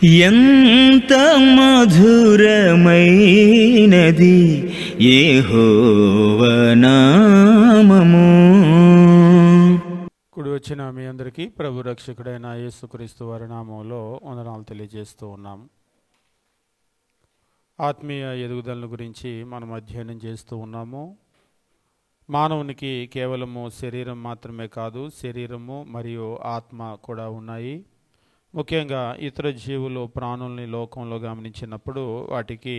ఎంత మధురమైనది యెహోవా నామము. కూడి వచ్చిన మీ అందరికీ ప్రభు రక్షకుడైన యేసుక్రీస్తు వారి నామంలో వందనాలు తెలియజేస్తూ ఉన్నాము. ఆత్మీయ ఎదుగుదల గురించి మనం అధ్యయనం చేస్తూ ఉన్నాము. మానవునికి కేవలము శరీరం మాత్రమే కాదు, శరీరము మరియు ఆత్మ కూడా ఉన్నాయి. ముఖ్యంగా ఇతర జీవులు ప్రాణుల్ని లోకంలో గమనించినప్పుడు వాటికి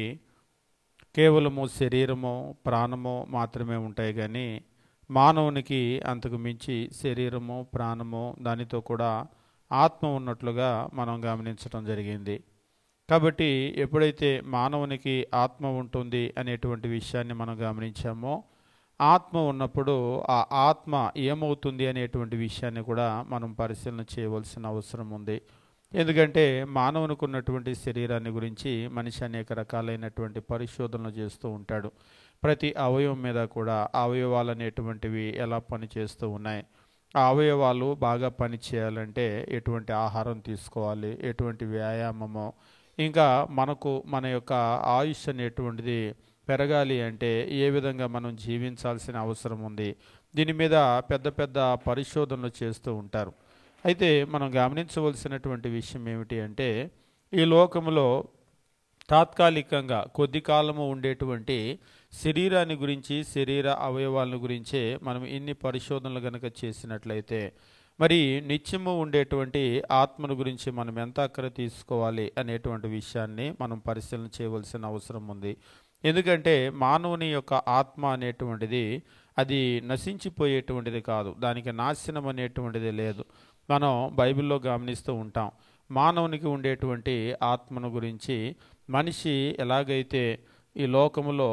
కేవలము శరీరము ప్రాణము మాత్రమే ఉంటాయి, కానీ మానవునికి అంతకు మించి శరీరము ప్రాణము దానితో కూడా ఆత్మ ఉన్నట్లుగా మనం గమనించడం జరిగింది. కాబట్టి ఎప్పుడైతే మానవునికి ఆత్మ ఉంటుంది అనేటువంటి విషయాన్ని మనం గమనించామో, ఆత్మ ఉన్నప్పుడు ఆ ఆత్మ ఏమవుతుంది అనేటువంటి విషయాన్ని కూడా మనం పరిశీలన చేయవలసిన అవసరం ఉంది. ఎందుకంటే మానవునికి ఉన్నటువంటి శరీరాన్ని గురించి మనిషి అనేక రకాలైనటువంటి పరిశోధనలు చేస్తూ ఉంటాడు. ప్రతి అవయవం మీద కూడా అవయవాలు అనేటువంటివి ఎలా పనిచేస్తూ ఉన్నాయి, ఆ అవయవాలు బాగా పనిచేయాలంటే ఎటువంటి ఆహారం తీసుకోవాలి, ఎటువంటి వ్యాయామము, ఇంకా మన యొక్క ఆయుష్ అనేటువంటిది పెరగాలి అంటే ఏ విధంగా మనం జీవించాల్సిన అవసరం ఉంది. దీని మీద పెద్ద పెద్ద పరిశోధనలు చేస్తూ ఉంటారు. అయితే మనం గమనించవలసినటువంటి విషయం ఏమిటి అంటే, ఈ లోకంలో తాత్కాలికంగా కొద్ది కాలము ఉండేటువంటి శరీరాన్ని గురించి, శరీర అవయవాలను గురించే మనం ఇన్ని పరిశోధనలు గనక చేసినట్లయితే, మరి నిత్యము ఉండేటువంటి ఆత్మను గురించి మనం ఎంత అక్కర తీసుకోవాలి అనేటువంటి విషయాన్ని మనం పరిశీలన చేయవలసిన అవసరం ఉంది. ఎందుకంటే మానవుని యొక్క ఆత్మ అనేటువంటిది అది నశించిపోయేటువంటిది కాదు, దానికి నాశనం అనేటువంటిది లేదు. మనం బైబిల్లో గమనిస్తూ ఉంటాం. మానవునికి ఉండేటువంటి ఆత్మను గురించి మనిషి ఎలాగైతే ఈ లోకములో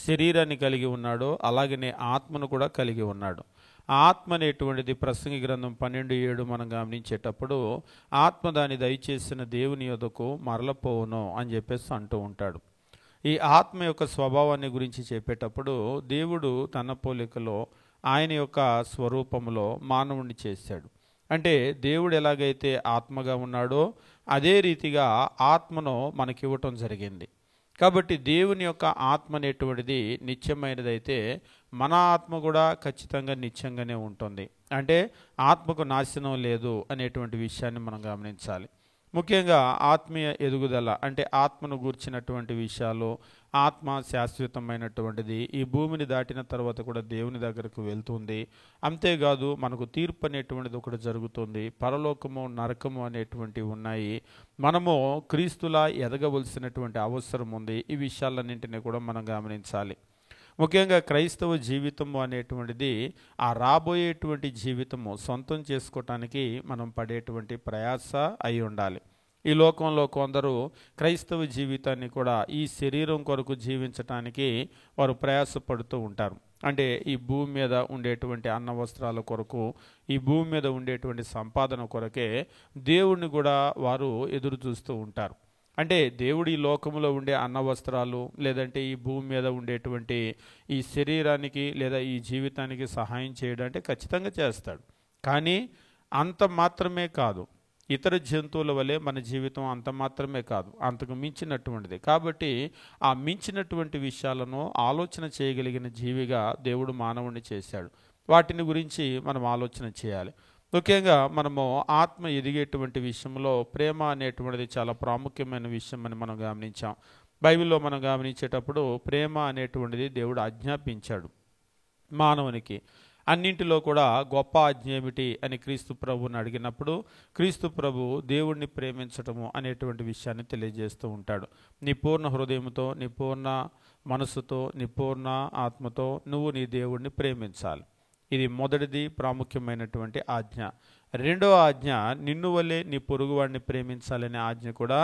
శరీరాన్ని కలిగి ఉన్నాడో అలాగనే ఆత్మను కూడా కలిగి ఉన్నాడు. ఆత్మ అనేటువంటిది ప్రసంగి గ్రంథం 12:7 మనం గమనించేటప్పుడు, ఆత్మ దాని దయచేసిన దేవుని యొద్దకు మరలపోవును అని చెప్పేసి అంటూ ఉంటాడు. ఈ ఆత్మ యొక్క స్వభావాన్ని గురించి చెప్పేటప్పుడు, దేవుడు తన పోలికలో ఆయన యొక్క స్వరూపములో మానవుణ్ణి చేశాడు. అంటే దేవుడు ఎలాగైతే ఆత్మగా ఉన్నాడో అదే రీతిగా ఆత్మను మనకివ్వటం జరిగింది. కాబట్టి దేవుని యొక్క ఆత్మ అనేటువంటిది నిత్యమైనదైతే మన ఆత్మ కూడా ఖచ్చితంగా నిత్యంగానే ఉంటుంది. అంటే ఆత్మకు నాశనం లేదు అనేటువంటి విషయాన్ని మనం గమనించాలి. ముఖ్యంగా ఆత్మీయ ఎదుగుదల అంటే ఆత్మను గూర్చినటువంటి విషయాలు, ఆత్మ శాశ్వతమైనటువంటిది, ఈ భూమిని దాటిన తర్వాత కూడా దేవుని దగ్గరకు వెళ్తుంది. అంతేకాదు మనకు తీర్పు అనేటువంటిది ఒకటి జరుగుతుంది. పరలోకము నరకము అనేటువంటివి ఉన్నాయి. మనము క్రీస్తులా ఎదగవలసినటువంటి అవసరం ఉంది. ఈ విషయాలన్నింటినీ కూడా మనం గమనించాలి. ముఖ్యంగా క్రైస్తవ జీవితము అనేటువంటిది ఆ రాబోయేటువంటి జీవితము సొంతం చేసుకోవటానికి మనం పడేటువంటి ప్రయాస అయి ఉండాలి. ఈ లోకంలో కొందరు క్రైస్తవ జీవితాన్ని కూడా ఈ శరీరం కొరకు జీవించటానికి వారు ప్రయాసపడుతూ ఉంటారు. అంటే ఈ భూమి మీద ఉండేటువంటి అన్న వస్త్రాల కొరకు, ఈ భూమి మీద ఉండేటువంటి సంపాదన కొరకే దేవుణ్ణి కూడా వారు ఎదురు చూస్తూ ఉంటారు. అంటే దేవుడు ఈ లోకంలో ఉండే అన్న వస్త్రాలు లేదంటే ఈ భూమి మీద ఉండేటువంటి ఈ శరీరానికి లేదా ఈ జీవితానికి సహాయం చేయడం అంటే ఖచ్చితంగా చేస్తాడు. కానీ అంత మాత్రమే కాదు, ఇతర జంతువుల వలె మన జీవితం అంత మాత్రమే కాదు, అంతకు మించినటువంటిది. కాబట్టి ఆ మించినటువంటి విషయాలను ఆలోచన చేయగలిగిన జీవిగా దేవుడు మానవుడిని చేశాడు. వాటిని గురించి మనం ఆలోచన చేయాలి. ముఖ్యంగా మనము ఆత్మ ఎదిగేటువంటి విషయంలో ప్రేమ అనేటువంటిది చాలా ప్రాముఖ్యమైన విషయం అని మనం గమనించాం. బైబిల్లో మనం గమనించేటప్పుడు ప్రేమ అనేటువంటిది దేవుడు ఆజ్ఞాపించాడు మానవునికి. అన్నింటిలో కూడా గొప్ప ఆజ్ఞ ఏమిటి అని క్రీస్తు ప్రభువుని అడిగినప్పుడు, క్రీస్తు ప్రభు దేవుణ్ణి ప్రేమించటము అనేటువంటి విషయాన్ని తెలియజేస్తూ ఉంటాడు. నీ పూర్ణ హృదయంతో, నీ పూర్ణ మనసుతో, నీ పూర్ణ ఆత్మతో నువ్వు నీ దేవుణ్ణి ప్రేమించాలి. ఇది మొదటిది ప్రాముఖ్యమైనటువంటి ఆజ్ఞ. రెండవ ఆజ్ఞ నిన్ను వల్లే నీ పొరుగువాడిని ప్రేమించాలనే ఆజ్ఞ కూడా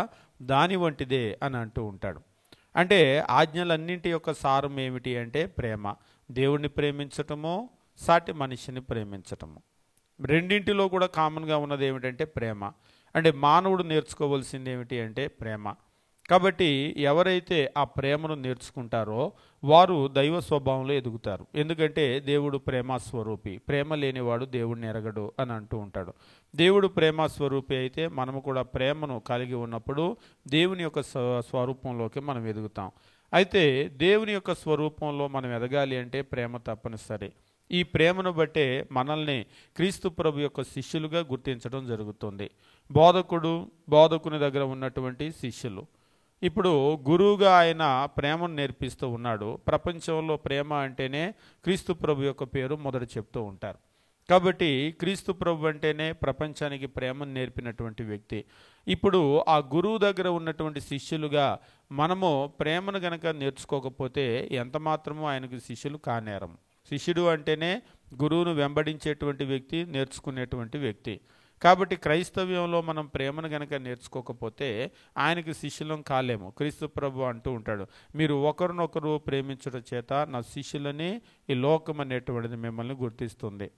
దాని వంటిదే అని అంటూ ఉంటాడు. అంటే ఆజ్ఞలన్నింటి యొక్క సారం ఏమిటి అంటే ప్రేమ. దేవుణ్ణి ప్రేమించటము, సాటి మనిషిని ప్రేమించటము. రెండింటిలో కూడా కామన్గా ఉన్నది ఏమిటంటే ప్రేమ. అంటే మానవుడు నేర్చుకోవాల్సింది ఏమిటి అంటే ప్రేమ. కాబట్టి ఎవరైతే ఆ ప్రేమను నేర్చుకుంటారో వారు దైవ స్వభావంలో ఎదుగుతారు. ఎందుకంటే దేవుడు ప్రేమ స్వరూపి, ప్రేమ లేనివాడు దేవుడిని ఎరగడు అని అంటూ ఉంటాడు. దేవుడు ప్రేమ స్వరూపి అయితే మనము కూడా ప్రేమను కలిగి ఉన్నప్పుడు దేవుని యొక్క స్వరూపంలోకి మనం ఎదుగుతాం. అయితే దేవుని యొక్క స్వరూపంలో మనం ఎదగాలి అంటే ప్రేమ తప్పనిసరి. ఈ ప్రేమను బట్టే మనల్ని క్రీస్తు ప్రభు యొక్క శిష్యులుగా గుర్తించడం జరుగుతుంది. బోధకుని దగ్గర ఉన్నటువంటి శిష్యులు, ఇప్పుడు గురువుగా ఆయన ప్రేమను నేర్పిస్తూ ఉన్నాడు. ప్రపంచంలో ప్రేమ అంటేనే క్రీస్తు ప్రభు యొక్క పేరు మొదట చెప్తూ ఉంటారు. కాబట్టి క్రీస్తు ప్రభు అంటేనే ప్రపంచానికి ప్రేమను నేర్పినటువంటి వ్యక్తి. ఇప్పుడు ఆ గురువు దగ్గర ఉన్నటువంటి శిష్యులుగా మనము ప్రేమను గనక నేర్చుకోకపోతే ఎంత మాత్రమూ ఆయనకు శిష్యులు కానేరం. శిష్యుడు అంటేనే గురువును వెంబడించేటువంటి వ్యక్తి, నేర్చుకునేటువంటి వ్యక్తి. కాబట్టి క్రైస్తవ్యంలో మనం ప్రేమను గనక నేర్చుకోకపోతే ఆయనకి శిష్యులం కాలేము. క్రీస్తు ప్రభు అంటూ ఉంటాడు, మీరు ఒకరినొకరు ప్రేమించడం చేత నా శిష్యులని ఈ లోకం అనేటువంటిది మిమ్మల్ని గుర్తిస్తుంది.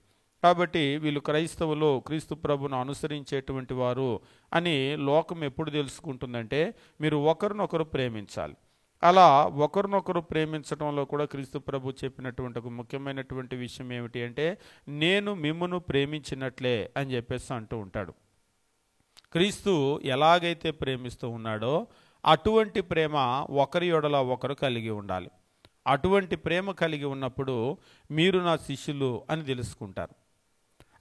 కాబట్టి వీళ్ళు క్రైస్తవులు, క్రీస్తు ప్రభును అనుసరించేటువంటి వారు అని లోకం ఎప్పుడు తెలుసుకుంటుందంటే మీరు ఒకరినొకరు ప్రేమించాలి. అలా ఒకరినొకరు ప్రేమించడంలో కూడా క్రీస్తు ప్రభు చెప్పినటువంటి ఒక ముఖ్యమైనటువంటి విషయం ఏమిటి అంటే, నేను మిమ్మును ప్రేమించినట్లే అని చెప్పేసి అంటూ ఉంటాడు. క్రీస్తు ఎలాగైతే ప్రేమిస్తూ ఉన్నాడో అటువంటి ప్రేమ ఒకరి యొడల ఒకరు కలిగి ఉండాలి. అటువంటి ప్రేమ కలిగి ఉన్నప్పుడు మీరు నా శిష్యులు అని తెలుసుకుంటారు.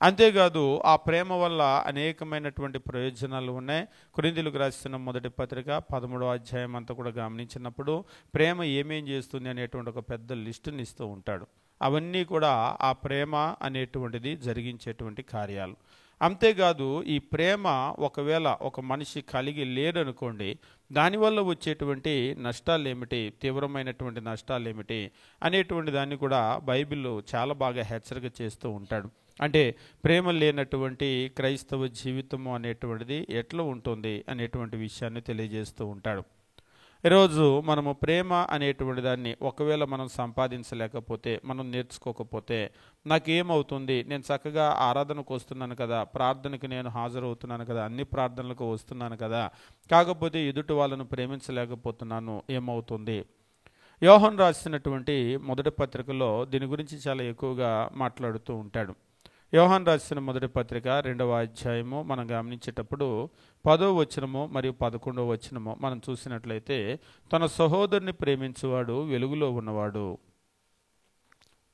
అంతేకాదు ఆ ప్రేమ వల్ల అనేకమైనటువంటి ప్రయోజనాలు ఉన్నాయి. కొరింథీయులకు రాసిన మొదటి పత్రిక 13వ అధ్యాయం అంతా కూడా గమనించినప్పుడు ప్రేమ ఏమేం చేస్తుంది అనేటువంటి ఒక పెద్ద లిస్టుని ఇస్తూ ఉంటాడు. అవన్నీ కూడా ఆ ప్రేమ అనేటువంటిది జరిగించేటువంటి కార్యాలు. అంతేకాదు ఈ ప్రేమ ఒకవేళ ఒక మనిషి కలిగి లేడనుకోండి, దానివల్ల వచ్చేటువంటి నష్టాలు ఏమిటి, తీవ్రమైనటువంటి నష్టాలు ఏమిటి అనేటువంటి దాన్ని కూడా బైబిల్ చాలా బాగా హెచ్చరిక చేస్తూ ఉంటాడు. అంటే ప్రేమ లేనటువంటి క్రైస్తవ జీవితము అనేటువంటిది ఎట్లా ఉంటుంది అనేటువంటి విషయాన్ని తెలియజేస్తూ ఉంటాడు. ఈరోజు మనము ప్రేమ అనేటువంటి దాన్ని ఒకవేళ మనం సంపాదించలేకపోతే, మనం నేర్చుకోకపోతే నాకేమవుతుంది, నేను చక్కగా ఆరాధనకు వస్తున్నాను కదా, ప్రార్థనకి నేను హాజరవుతున్నాను కదా, అన్ని ప్రార్థనలకు వస్తున్నాను కదా, కాకపోతే ఎదుటి వాళ్ళను ప్రేమించలేకపోతున్నాను, ఏమవుతుంది? యోహాను రాసినటువంటి మొదటి పత్రికలో దీని గురించి చాలా ఎక్కువగా మాట్లాడుతూ ఉంటాడు. యోహాను రాసిన మొదటి పత్రిక 2వ అధ్యాయము మనం గమనించేటప్పుడు 10వ వచనము మరియు 11వ వచనము మనం చూసినట్లయితే, తన సహోదరుని ప్రేమించేవాడు వెలుగులో ఉన్నవాడు,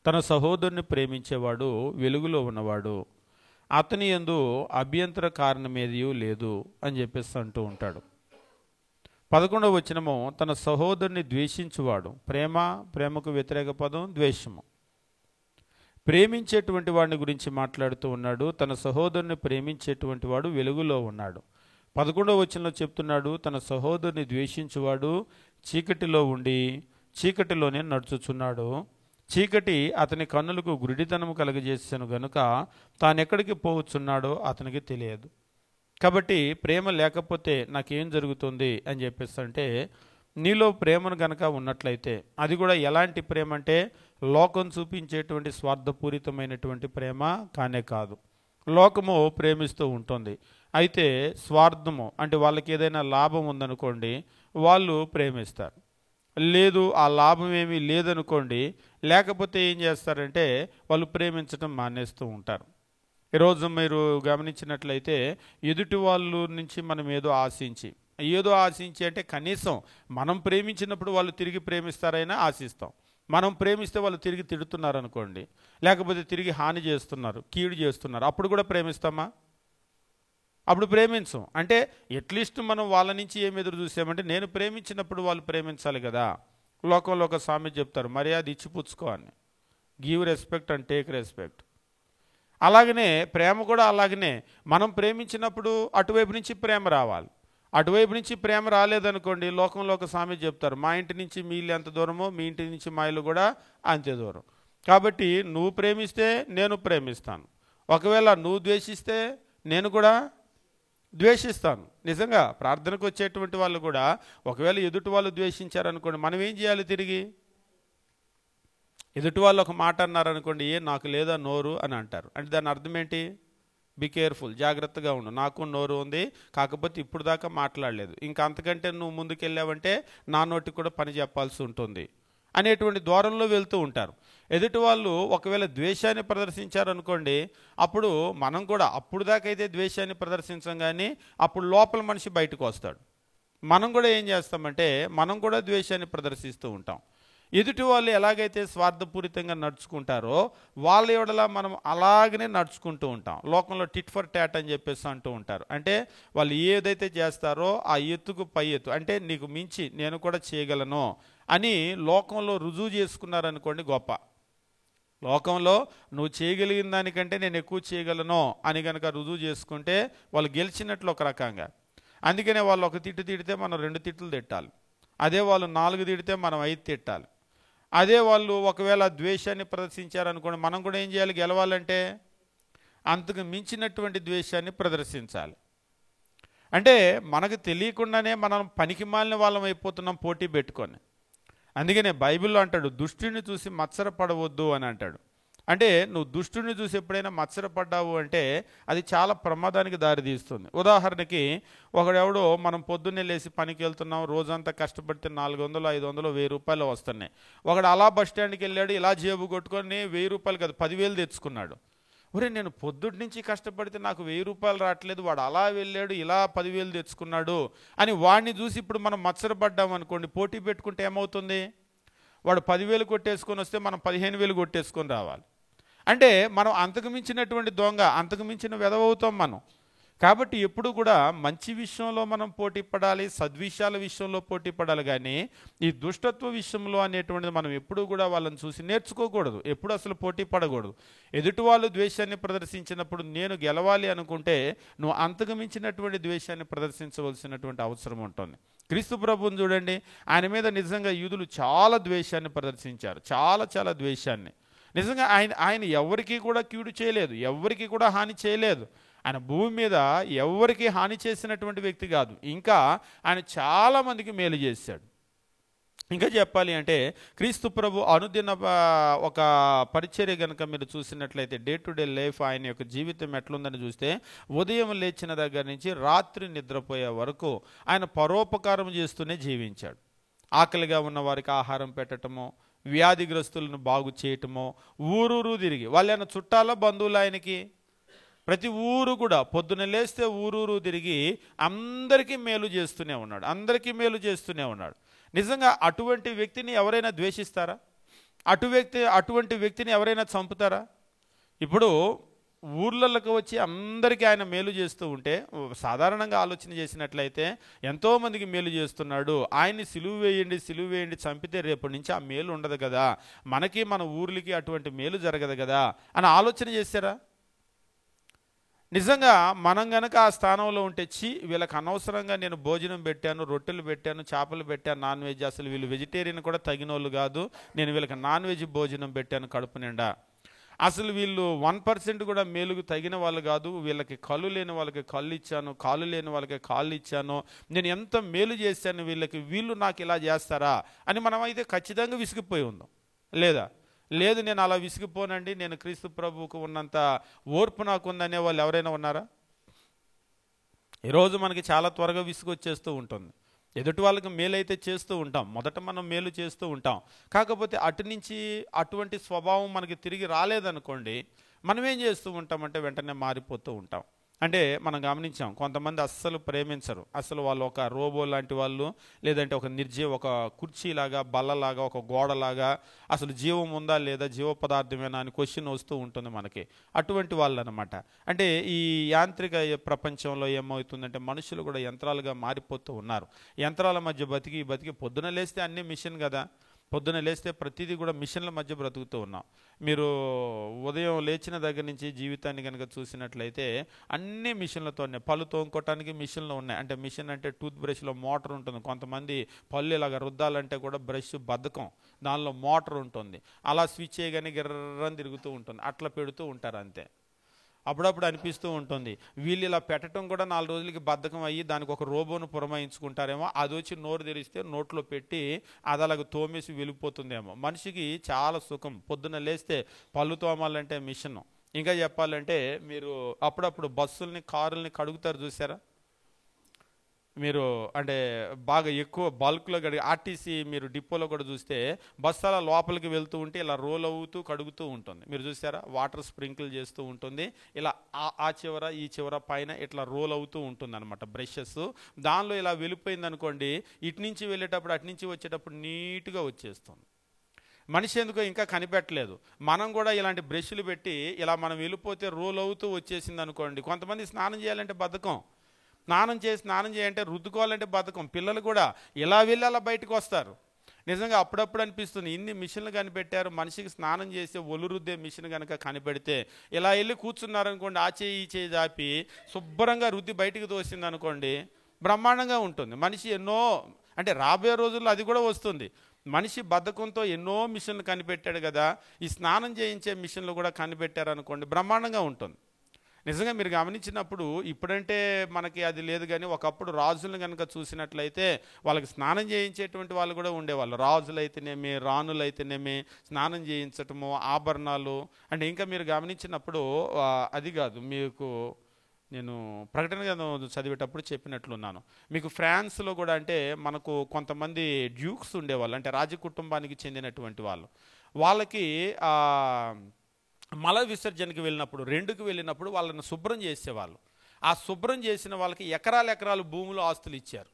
తన సహోదరుని ప్రేమించేవాడు వెలుగులో ఉన్నవాడు, అతని యందు అభ్యంతర కారణమేది లేదు అని చెప్పేసి అంటూ ఉంటాడు. 11వ వచనము, తన సహోదరుని ద్వేషించువాడు, ప్రేమకు వ్యతిరేక పదం ద్వేషము. ప్రేమించేటువంటి వాడిని గురించి మాట్లాడుతూ ఉన్నాడు. తన సహోదరుని ప్రేమించేటువంటి వాడు వెలుగులో ఉన్నాడు. 11వ వచనంలో చెప్తున్నాడు, తన సహోదరుని ద్వేషించువాడు చీకటిలో ఉండి చీకటిలోనే నడుచుచున్నాడు. చీకటి అతని కన్నులకు గురిడితనము కలగజేసాను గనుక తానెక్కడికి పోవచ్చున్నాడో అతనికి తెలియదు. కాబట్టి ప్రేమ లేకపోతే నాకేం జరుగుతుంది అని చెప్పేసి అంటే, నీలో ప్రేమను గనక ఉన్నట్లయితే, అది కూడా ఎలాంటి ప్రేమ అంటే లోకం చూపించేటువంటి స్వార్థపూరితమైనటువంటి ప్రేమ కానే కాదు. లోకము ప్రేమిస్తూ ఉంటుంది, అయితే స్వార్థము అంటే వాళ్ళకి ఏదైనా లాభం ఉందనుకోండి వాళ్ళు ప్రేమిస్తారు. లేదు ఆ లాభం ఏమీ లేదనుకోండి, లేకపోతే ఏం చేస్తారంటే వాళ్ళు ప్రేమించడం మానేస్తూ ఉంటారు. ఈరోజు మీరు గమనించినట్లయితే ఎదుటి వాళ్ళ నుంచి మనం ఏదో ఆశించి అంటే కనీసం మనం ప్రేమించినప్పుడు వాళ్ళు తిరిగి ప్రేమిస్తారైనా ఆశిస్తాం. మనం ప్రేమిస్తే వాళ్ళు తిరిగి తిడుతున్నారు అనుకోండి, లేకపోతే తిరిగి హాని చేస్తున్నారు, కీడు చేస్తున్నారు, అప్పుడు కూడా ప్రేమిస్తామా? అప్పుడు ప్రేమించం. అంటే అట్లీస్ట్ మనం వాళ్ళ నుంచి ఏమి ఎదురు చూసామంటే, నేను ప్రేమించినప్పుడు వాళ్ళు ప్రేమించాలి కదా. లోకంలో ఒక సామెత చెప్తారు, మర్యాద ఇచ్చి పుచ్చుకో అని, give respect and take respect. అలాగనే ప్రేమ కూడా అలాగనే, మనం ప్రేమించినప్పుడు అటువైపు నుంచి ప్రేమ రావాలి. అటువైపు నుంచి ప్రేమ రాలేదనుకోండి, లోకంలో ఒక సామెత చెప్తారు, మా ఇంటి నుంచి మీ ఇల్లు ఎంత దూరమో మీ ఇంటి నుంచి మా ఇల్లు కూడా అంతే దూరం. కాబట్టి నువ్వు ప్రేమిస్తే నేను ప్రేమిస్తాను, ఒకవేళ నువ్వు ద్వేషిస్తే నేను కూడా ద్వేషిస్తాను. నిజంగా ప్రార్థనకు వచ్చేటువంటి వాళ్ళు కూడా ఒకవేళ ఎదుటి వాళ్ళు ద్వేషించారనుకోండి, మనం ఏం చేయాలి? తిరిగి ఎదుటి వాళ్ళు ఒక మాట అన్నారనుకోండి, నాకు లేదా నోరు అని అంటారు. అంటే దాని అర్థం ఏంటి? బీ కేర్ఫుల్, జాగ్రత్తగా ఉండు. నాకు నోరు ఉంది, కాకపోతే ఇప్పుడు దాకా మాట్లాడలేదు, ఇంకా అంతకంటే నువ్వు ముందుకెళ్ళావంటే నా నోటికి కూడా పని చెప్పాల్సి ఉంటుంది అనేటువంటి ద్వారంలో వెళ్తూ ఉంటారు. ఎదుటి వాళ్ళు ఒకవేళ ద్వేషాన్ని ప్రదర్శించారనుకోండి, అప్పుడు మనం కూడా అప్పుడు దాకైతే ద్వేషాన్ని ప్రదర్శించం, కానీ అప్పుడు లోపల మనిషి బయటకు వస్తాడు. మనం కూడా ఏం చేస్తామంటే మనం కూడా ద్వేషాన్ని ప్రదర్శిస్తూ ఉంటాం. ఎదుటి వాళ్ళు ఎలాగైతే స్వార్థపూరితంగా నడుచుకుంటారో వాళ్ళ ఎడల మనం అలాగనే నడుచుకుంటూ ఉంటాం. లోకంలో టిట్ ఫర్ టాట్ అని చెప్పేసి అంటూ ఉంటారు. అంటే వాళ్ళు ఏదైతే చేస్తారో ఆ ఎత్తుకు పై ఎత్తు, అంటే నీకు మించి నేను కూడా చేయగలను అని లోకంలో రుజువు చేసుకున్నారనుకోండి గొప్ప. లోకంలో నువ్వు చేయగలిగిన దానికంటే నేను ఎక్కువ చేయగలను అని కనుక రుజువు చేసుకుంటే వాళ్ళు గెలిచినట్లు ఒక రకంగా. అందుకనే వాళ్ళు ఒక తిట్టు తిడితే మనం 2 తిట్లు తిట్టాలి, అదే వాళ్ళు 4 తిడితే మనం 5 తిట్టాలి. అదే వాళ్ళు ఒకవేళ ద్వేషాన్ని ప్రదర్శించారనుకోండి, మనం కూడా ఏం చేయాలి? గెలవాలంటే అంతకు మించినటువంటి ద్వేషాన్ని ప్రదర్శించాలి. అంటే మనకు తెలియకుండానే మనం పనికిమాలిన వాళ్ళం అయిపోతున్నాం పోటీ పెట్టుకొని. అందుకనే బైబిల్లో అంటాడు, దుష్టుని చూసి మత్సరపడవద్దు అని అంటాడు. అంటే నువ్వు దుష్టుని చూసి ఎప్పుడైనా మత్సరపడ్డావు అంటే అది చాలా ప్రమాదానికి దారితీస్తుంది. ఉదాహరణకి ఒకడెవడో, మనం పొద్దున్నే లేచి పనికి వెళ్తున్నాం, రోజంతా కష్టపడితే 400, 500, 1000 రూపాయలు వస్తున్నాయి. ఒకడు అలా బస్ స్టాండ్కి వెళ్ళాడు, ఇలా జేబు కొట్టుకొని 1000 రూపాయలు కాదు 10,000 తెచ్చుకున్నాడు. ఒరే, నేను పొద్దుటి నుంచి కష్టపడితే నాకు 1000 రూపాయలు రావట్లేదు, వాడు అలా వెళ్ళాడు ఇలా 10,000 తెచ్చుకున్నాడు అని వాడిని చూసి ఇప్పుడు మనం మత్సరపడ్డాం అనుకోండి, పోటీ పెట్టుకుంటే ఏమవుతుంది? వాడు 10,000 కొట్టేసుకొని వస్తే మనం 15,000 కొట్టేసుకొని రావాలి. అంటే మనం అంతకు మించినటువంటి దొంగ, అంతకు మించిన వెధవవుతాం మనం. కాబట్టి ఎప్పుడు కూడా మంచి విషయంలో మనం పోటీ పడాలి, సద్విషయాల విషయంలో పోటీ పడాలి, కానీ ఈ దుష్టత్వ విషయంలో అనేటువంటిది మనం ఎప్పుడూ కూడా వాళ్ళని చూసి నేర్చుకోకూడదు, ఎప్పుడు అసలు పోటీ పడకూడదు. ఎదుటి వాళ్ళు ద్వేషాన్ని ప్రదర్శించినప్పుడు నేను గెలవాలి అనుకుంటే నువ్వు అంతకు మించినటువంటి ద్వేషాన్ని ప్రదర్శించవలసినటువంటి అవసరం ఉంటుంది. క్రీస్తు ప్రభువుని చూడండి, ఆయన మీద నిజంగా యూదులు చాలా ద్వేషాన్ని ప్రదర్శించారు, చాలా ద్వేషాన్ని. నిజంగా ఆయన ఎవరికి కూడా కీడు చేయలేదు, ఎవరికి కూడా హాని చేయలేదు. ఆయన భూమి మీద ఎవరికి హాని చేసినటువంటి వ్యక్తి కాదు, ఇంకా ఆయన చాలామందికి మేలు చేశాడు. ఇంకా చెప్పాలి అంటే క్రీస్తు ప్రభు అనుదిన ఒక పరిచర్య కనుక మీరు చూసినట్లయితే, డే టు డే లైఫ్ ఆయన యొక్క జీవితం ఎట్లుందని చూస్తే, ఉదయం లేచిన దగ్గర నుంచి రాత్రి నిద్రపోయే వరకు ఆయన పరోపకారం చేస్తూనే జీవించాడు. ఆకలిగా ఉన్న వారికి ఆహారం పెట్టటము, వ్యాధిగ్రస్తులను బాగు చేయటము, ఊరూరు తిరిగి, వాళ్ళైనా చుట్టాల బంధువులు ఆయనకి, ప్రతి ఊరు కూడా పొద్దున లేస్తే ఊరూరు తిరిగి అందరికీ మేలు చేస్తూనే ఉన్నాడు, అందరికీ మేలు చేస్తూనే ఉన్నాడు. నిజంగా అటువంటి వ్యక్తిని ఎవరైనా ద్వేషిస్తారా? అటువంటి వ్యక్తిని ఎవరైనా చంపుతారా? ఇప్పుడు ఊర్లలోకి వచ్చి అందరికీ ఆయన మేలు చేస్తూ ఉంటే, సాధారణంగా ఆలోచన చేసినట్లయితే ఎంతోమందికి మేలు చేస్తున్నాడు, ఆయన్ని సిలువ వేయండి చంపితే రేపటి నుంచి ఆ మేలు ఉండదు కదా, మనకి మన ఊర్లకి అటువంటి మేలు జరగదు కదా అని ఆలోచన చేశారా? నిజంగా మనం గనక ఆ స్థానంలో ఉంటే, వీళ్ళకి అనవసరంగా నేను భోజనం పెట్టాను, రొట్టెలు పెట్టాను, చేపలు పెట్టాను, నాన్ వెజ్, అసలు వీళ్ళు వెజిటేరియన్ కూడా తగిన వాళ్ళు కాదు, నేను వీళ్ళకి నాన్ వెజ్ భోజనం పెట్టాను కడుపు నిండా, అసలు వీళ్ళు 1% కూడా మేలుకు తగిన వాళ్ళు కాదు, వీళ్ళకి కళ్ళు లేని వాళ్ళకి కళ్ళు ఇచ్చాను, కాళ్ళు లేని వాళ్ళకి కాళ్ళు ఇచ్చాను, నేను ఎంత మేలు చేశాను వీళ్ళకి, వీళ్ళు నాకు ఇలా చేస్తారా అని మనం అయితే ఖచ్చితంగా విసిగిపోయి ఉందాం. లేదు, నేను అలా విసిగిపోనండి, నేను క్రీస్తు ప్రభువుకు ఉన్నంత ఓర్పు నాకుందనే వాళ్ళు ఎవరైనా ఉన్నారా? ఈరోజు మనకి చాలా త్వరగా విసుగొచ్చేస్తూ ఉంటుంది. ఎదుటి వాళ్ళకి మేలైతే చేస్తూ ఉంటాం, మొదట మనం మేలు చేస్తూ ఉంటాం, కాకపోతే అటు నుంచి అటువంటి స్వభావం మనకి తిరిగి రాలేదనుకోండి, మనం ఏం చేస్తూ ఉంటామంటే వెంటనే మారిపోతూ ఉంటాం. అంటే మనం గమనించాం, కొంతమంది అస్సలు ప్రేమించరు, అసలు వాళ్ళు ఒక రోబో లాంటి వాళ్ళు, లేదంటే ఒక ఒక కుర్చీలాగా, బల్లలాగా, ఒక గోడలాగా, అసలు జీవం ఉందా లేదా, జీవ పదార్థమేనా అని క్వశ్చన్ వస్తూ ఉంటుంది మనకి. అటువంటి వాళ్ళు అనమాట. అంటే ఈ యాంత్రిక ప్రపంచంలో ఏమవుతుందంటే మనుషులు కూడా యంత్రాలుగా మారిపోతూ ఉన్నారు. యంత్రాల మధ్య బతికి పొద్దున లేస్తే అన్నీ మిషన్ కదా, పొద్దున లేస్తే ప్రతిదీ కూడా మిషన్ల మధ్య బ్రతుకుతూ ఉన్నాం. మీరు ఉదయం లేచిన దగ్గర నుంచి జీవితాన్ని కనుక చూసినట్లయితే అన్ని మిషన్లతోనే, పళ్ళు తోముకోవటానికి మిషన్లు ఉన్నాయి. అంటే మిషన్ అంటే టూత్ బ్రష్లో మోటార్ ఉంటుంది, కొంతమంది పళ్ళు ఇలాగ రుద్దాలంటే కూడా బ్రష్ బద్ధకం, దానిలో మోటార్ ఉంటుంది, అలా స్విచ్ చేయగానే గిర్రని తిరుగుతూ ఉంటుంది, అట్లా పెడుతూ ఉంటారు అంతే. అప్పుడప్పుడు అనిపిస్తూ ఉంటుంది, వీళ్ళు ఇలా పెట్టడం కూడా 4 రోజులకి బద్ధకం అయ్యి దానికి ఒక రోబోను పురమాయించుకుంటారేమో, అది వచ్చి నోరు తెరిస్తే నోట్లో పెట్టి అది అలాగ తోమేసి వెళ్ళిపోతుందేమో. మనిషికి చాలా సుఖం, పొద్దున్న లేస్తే పళ్ళు తోమాలంటే మిషను, ఇంకా చెప్పాలంటే మీరు అప్పుడప్పుడు బస్సుల్ని కారుల్ని కడుగుతారు చూసారా, మీరు అంటే బాగా ఎక్కువ బల్క్లో కడిగి ఆర్టీసీ మీరు డిపోలో కూడా చూస్తే బస్సు అలా లోపలికి వెళ్తూ ఉంటే ఇలా రోల్ అవుతూ కడుగుతూ ఉంటుంది. మీరు చూసారా, వాటర్ స్ప్రింకిల్ చేస్తూ ఉంటుంది, ఇలా ఆ చివర ఈ చివర పైన ఇట్లా రోల్ అవుతూ ఉంటుంది అనమాట బ్రషెస్. దానిలో ఇలా వెళ్ళిపోయింది అనుకోండి, ఇటు నుంచి వెళ్ళేటప్పుడు అటు నుంచి వచ్చేటప్పుడు నీట్గా వచ్చేస్తుంది. మనిషి ఎందుకో ఇంకా కనిపెట్టలేదు. మనం కూడా ఇలాంటి బ్రష్లు పెట్టి ఇలా మనం వెళ్ళిపోతే రోల్ అవుతూ వచ్చేసింది అనుకోండి. కొంతమంది స్నానం చేయాలంటే బద్ధకం, స్నానం చేయాలంటే రుద్దుకోవాలంటే బద్ధకం. పిల్లలు కూడా ఇలా వెళ్ళి అలా బయటకు వస్తారు. నిజంగా అప్పుడప్పుడు అనిపిస్తుంది, ఇన్ని మిషన్లు కనిపెట్టారు, మనిషికి స్నానం చేసే ఒలు రుద్దే మిషన్ కనుక కనిపెడితే ఇలా వెళ్ళి కూర్చున్నారనుకోండి, ఆ చేయి ఈ చేయి దాపి శుభ్రంగా రుద్ది బయటికి తోసింది అనుకోండి, బ్రహ్మాండంగా ఉంటుంది. మనిషి ఎన్నో అంటే రాబోయే రోజుల్లో అది కూడా వస్తుంది. మనిషి బద్ధకంతో ఎన్నో మిషన్లు కనిపెట్టాడు కదా, ఈ స్నానం చేయించే మిషన్లు కూడా కనిపెట్టారనుకోండి, బ్రహ్మాండంగా ఉంటుంది. నిజంగా మీరు గమనించినప్పుడు ఇప్పుడంటే మనకి అది లేదు, కానీ ఒకప్పుడు రాజులను కనుక చూసినట్లయితే వాళ్ళకి స్నానం చేయించేటువంటి వాళ్ళు కూడా ఉండేవాళ్ళు. రాజులైతేనేమి రాణులైతేనేమి స్నానం చేయించటము, ఆభరణాలు. అంటే ఇంకా మీరు గమనించినప్పుడు అది కాదు, మీకు నేను ప్రకటన గ్రంథం చదివేటప్పుడు చెప్పినట్లున్నాను. మీకు ఫ్రాన్స్లో కూడా అంటే మనకు కొంతమంది డ్యూక్స్ ఉండేవాళ్ళు, అంటే రాజకుటుంబానికి చెందినటువంటి వాళ్ళు. వాళ్ళకి మల విసర్జనకి వెళ్ళినప్పుడు, రెండుకి వెళ్ళినప్పుడు వాళ్ళని శుభ్రం చేసేవాళ్ళు. ఆ శుభ్రం చేసిన వాళ్ళకి ఎకరాలు భూములు ఆస్తులు ఇచ్చారు.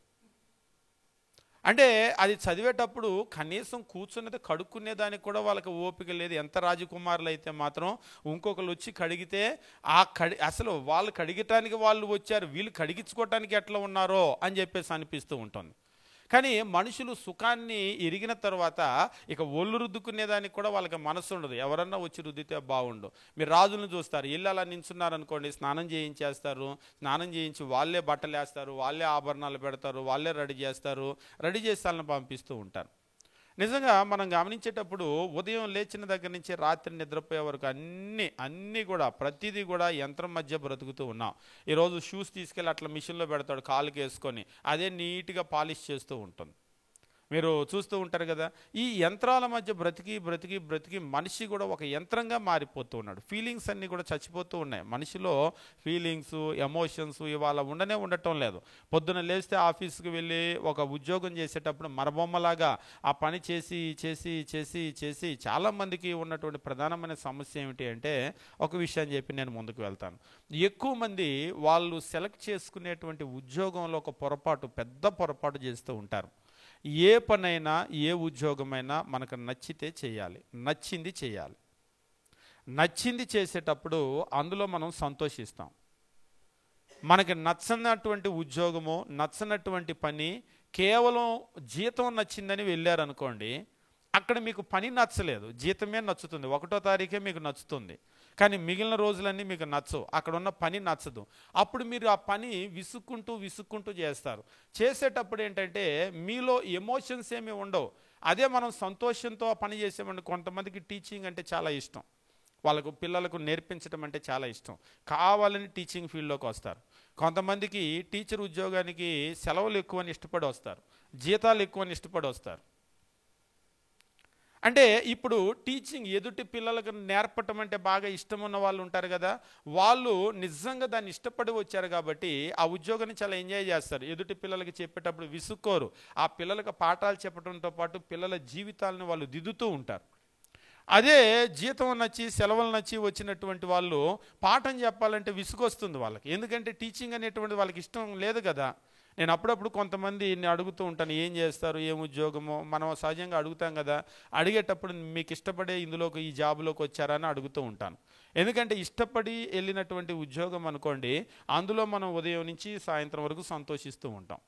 అంటే అది చదివేటప్పుడు కనీసం కూర్చున్నది కడుక్కునేదానికి కూడా వాళ్ళకి ఓపిక లేదు. ఎంత రాజకుమారులు అయితే మాత్రం ఇంకొకరు వచ్చి కడిగితే అసలు వాళ్ళు కడిగటానికి వాళ్ళు వచ్చారు, వీళ్ళు కడిగించుకోవటానికి ఎట్లా ఉన్నారో అని చెప్పేసి అనిపిస్తూ ఉంటుంది. కానీ మనుషులు సుఖాన్ని ఎరిగిన తర్వాత ఇక ఒళ్ళు రుద్దుకునేదానికి కూడా వాళ్ళకి మనసు ఉండదు. ఎవరన్నా వచ్చి రుద్దితే బాగుండు. మీరు రాజులను చూస్తారు, ఇల్లు అలా నించున్నారనుకోండి, స్నానం చేయించేస్తారు, స్నానం చేయించి వాళ్ళే బట్టలు వేస్తారు, వాళ్ళే ఆభరణాలు పెడతారు, వాళ్ళే రెడీ చేస్తారు, రెడీ చేసి వాళ్ళని పంపిస్తూ ఉంటారు. నిజంగా మనం గమనించేటప్పుడు ఉదయం లేచిన దగ్గర నుంచి రాత్రి నిద్రపోయే వరకు అన్నీ కూడా ప్రతిదీ కూడా యంత్రం మధ్య బ్రతుకుతూ ఉన్నాం. ఈరోజు షూస్ తీసుకెళ్ళి అట్లా మిషన్లో పెడతాడు, కాలుకి వేసుకొని అదే నీట్గా పాలిష్ చేస్తూ ఉంటుంది. మీరు చూస్తూ ఉంటారు కదా, ఈ యంత్రాల మధ్య బ్రతికి మనిషి కూడా ఒక యంత్రంగా మారిపోతూ ఉన్నాడు. ఫీలింగ్స్ అన్నీ కూడా చచ్చిపోతూ ఉన్నాయి. మనిషిలో ఫీలింగ్స్, ఎమోషన్స్ ఇవాళ ఉండటం లేదు. పొద్దున లేస్తే ఆఫీస్కి వెళ్ళి ఒక ఉద్యోగం చేసేటప్పుడు మరబొమ్మలాగా ఆ పని చేసి చాలామందికి ఉన్నటువంటి ప్రధానమైన సమస్య ఏమిటి అంటే, ఒక విషయం చెప్పి నేను ముందుకు వెళ్తాను. ఎక్కువ మంది వాళ్ళు సెలెక్ట్ చేసుకునేటువంటి ఉద్యోగంలో ఒక పెద్ద పొరపాటు చేస్తూ ఉంటారు. ఏ పనైనా ఏ ఉద్యోగమైనా మనకు నచ్చితే చేయాలి, నచ్చింది చేసేటప్పుడు అందులో మనం సంతోషిస్తాం. మనకి నచ్చనటువంటి ఉద్యోగము, నచ్చనటువంటి పని, కేవలం జీతం నచ్చిందని వెళ్ళారనుకోండి, అక్కడ మీకు పని నచ్చలేదు, జీతమే నచ్చుతుంది, 1వ తారీఖే మీకు నచ్చుతుంది, కానీ మిగిలిన రోజులన్నీ మీకు నచ్చవు, అక్కడ ఉన్న పని నచ్చదు. అప్పుడు మీరు ఆ పని విసుక్కుంటూ చేస్తారు. చేసేటప్పుడు ఏంటంటే మీలో ఎమోషన్స్ ఏమీ ఉండవు. అదే మనం సంతోషంతో ఆ పని చేసామంటే, కొంతమందికి టీచింగ్ అంటే చాలా ఇష్టం, వాళ్ళకు పిల్లలకు నేర్పించడం అంటే చాలా ఇష్టం, కావాలని టీచింగ్ ఫీల్డ్లోకి వస్తారు. కొంతమందికి టీచర్ ఉద్యోగానికి సెలవులు ఎక్కువని ఇష్టపడి వస్తారు, జీతాలు ఎక్కువని ఇష్టపడి వస్తారు. అంటే ఇప్పుడు టీచింగ్ ఎదుటి పిల్లలకు నేర్పటం అంటే బాగా ఇష్టం ఉన్న వాళ్ళు ఉంటారు కదా, వాళ్ళు నిజంగా దాన్ని ఇష్టపడి వచ్చారు కాబట్టి ఆ ఉద్యోగాన్ని చాలా ఎంజాయ్ చేస్తారు. ఎదుటి పిల్లలకి చెప్పేటప్పుడు విసుక్కోరు. ఆ పిల్లలకు పాఠాలు చెప్పడంతో పాటు పిల్లల జీవితాలను వాళ్ళు దిద్దుతూ ఉంటారు. అదే జీతం నచ్చి సెలవులు నచ్చి వచ్చినటువంటి వాళ్ళు పాఠం చెప్పాలంటే విసుగొస్తుంది వాళ్ళకి, ఎందుకంటే టీచింగ్ అనేటువంటి వాళ్ళకి ఇష్టం లేదు కదా. నేను అప్పుడప్పుడు కొంతమంది అడుగుతూ ఉంటాను, ఏం చేస్తారు, ఏం ఉద్యోగమో, మనం సహజంగా అడుగుతాం కదా. అడిగేటప్పుడు మీకు ఇష్టపడే ఇందులోకి ఈ జాబులోకి వచ్చారని అడుగుతూ ఉంటాను. ఎందుకంటే ఇష్టపడి వెళ్ళినటువంటి ఉద్యోగం అనుకోండి, అందులో మనం ఉదయం నుంచి సాయంత్రం వరకు సంతోషిస్తూ ఉంటాం.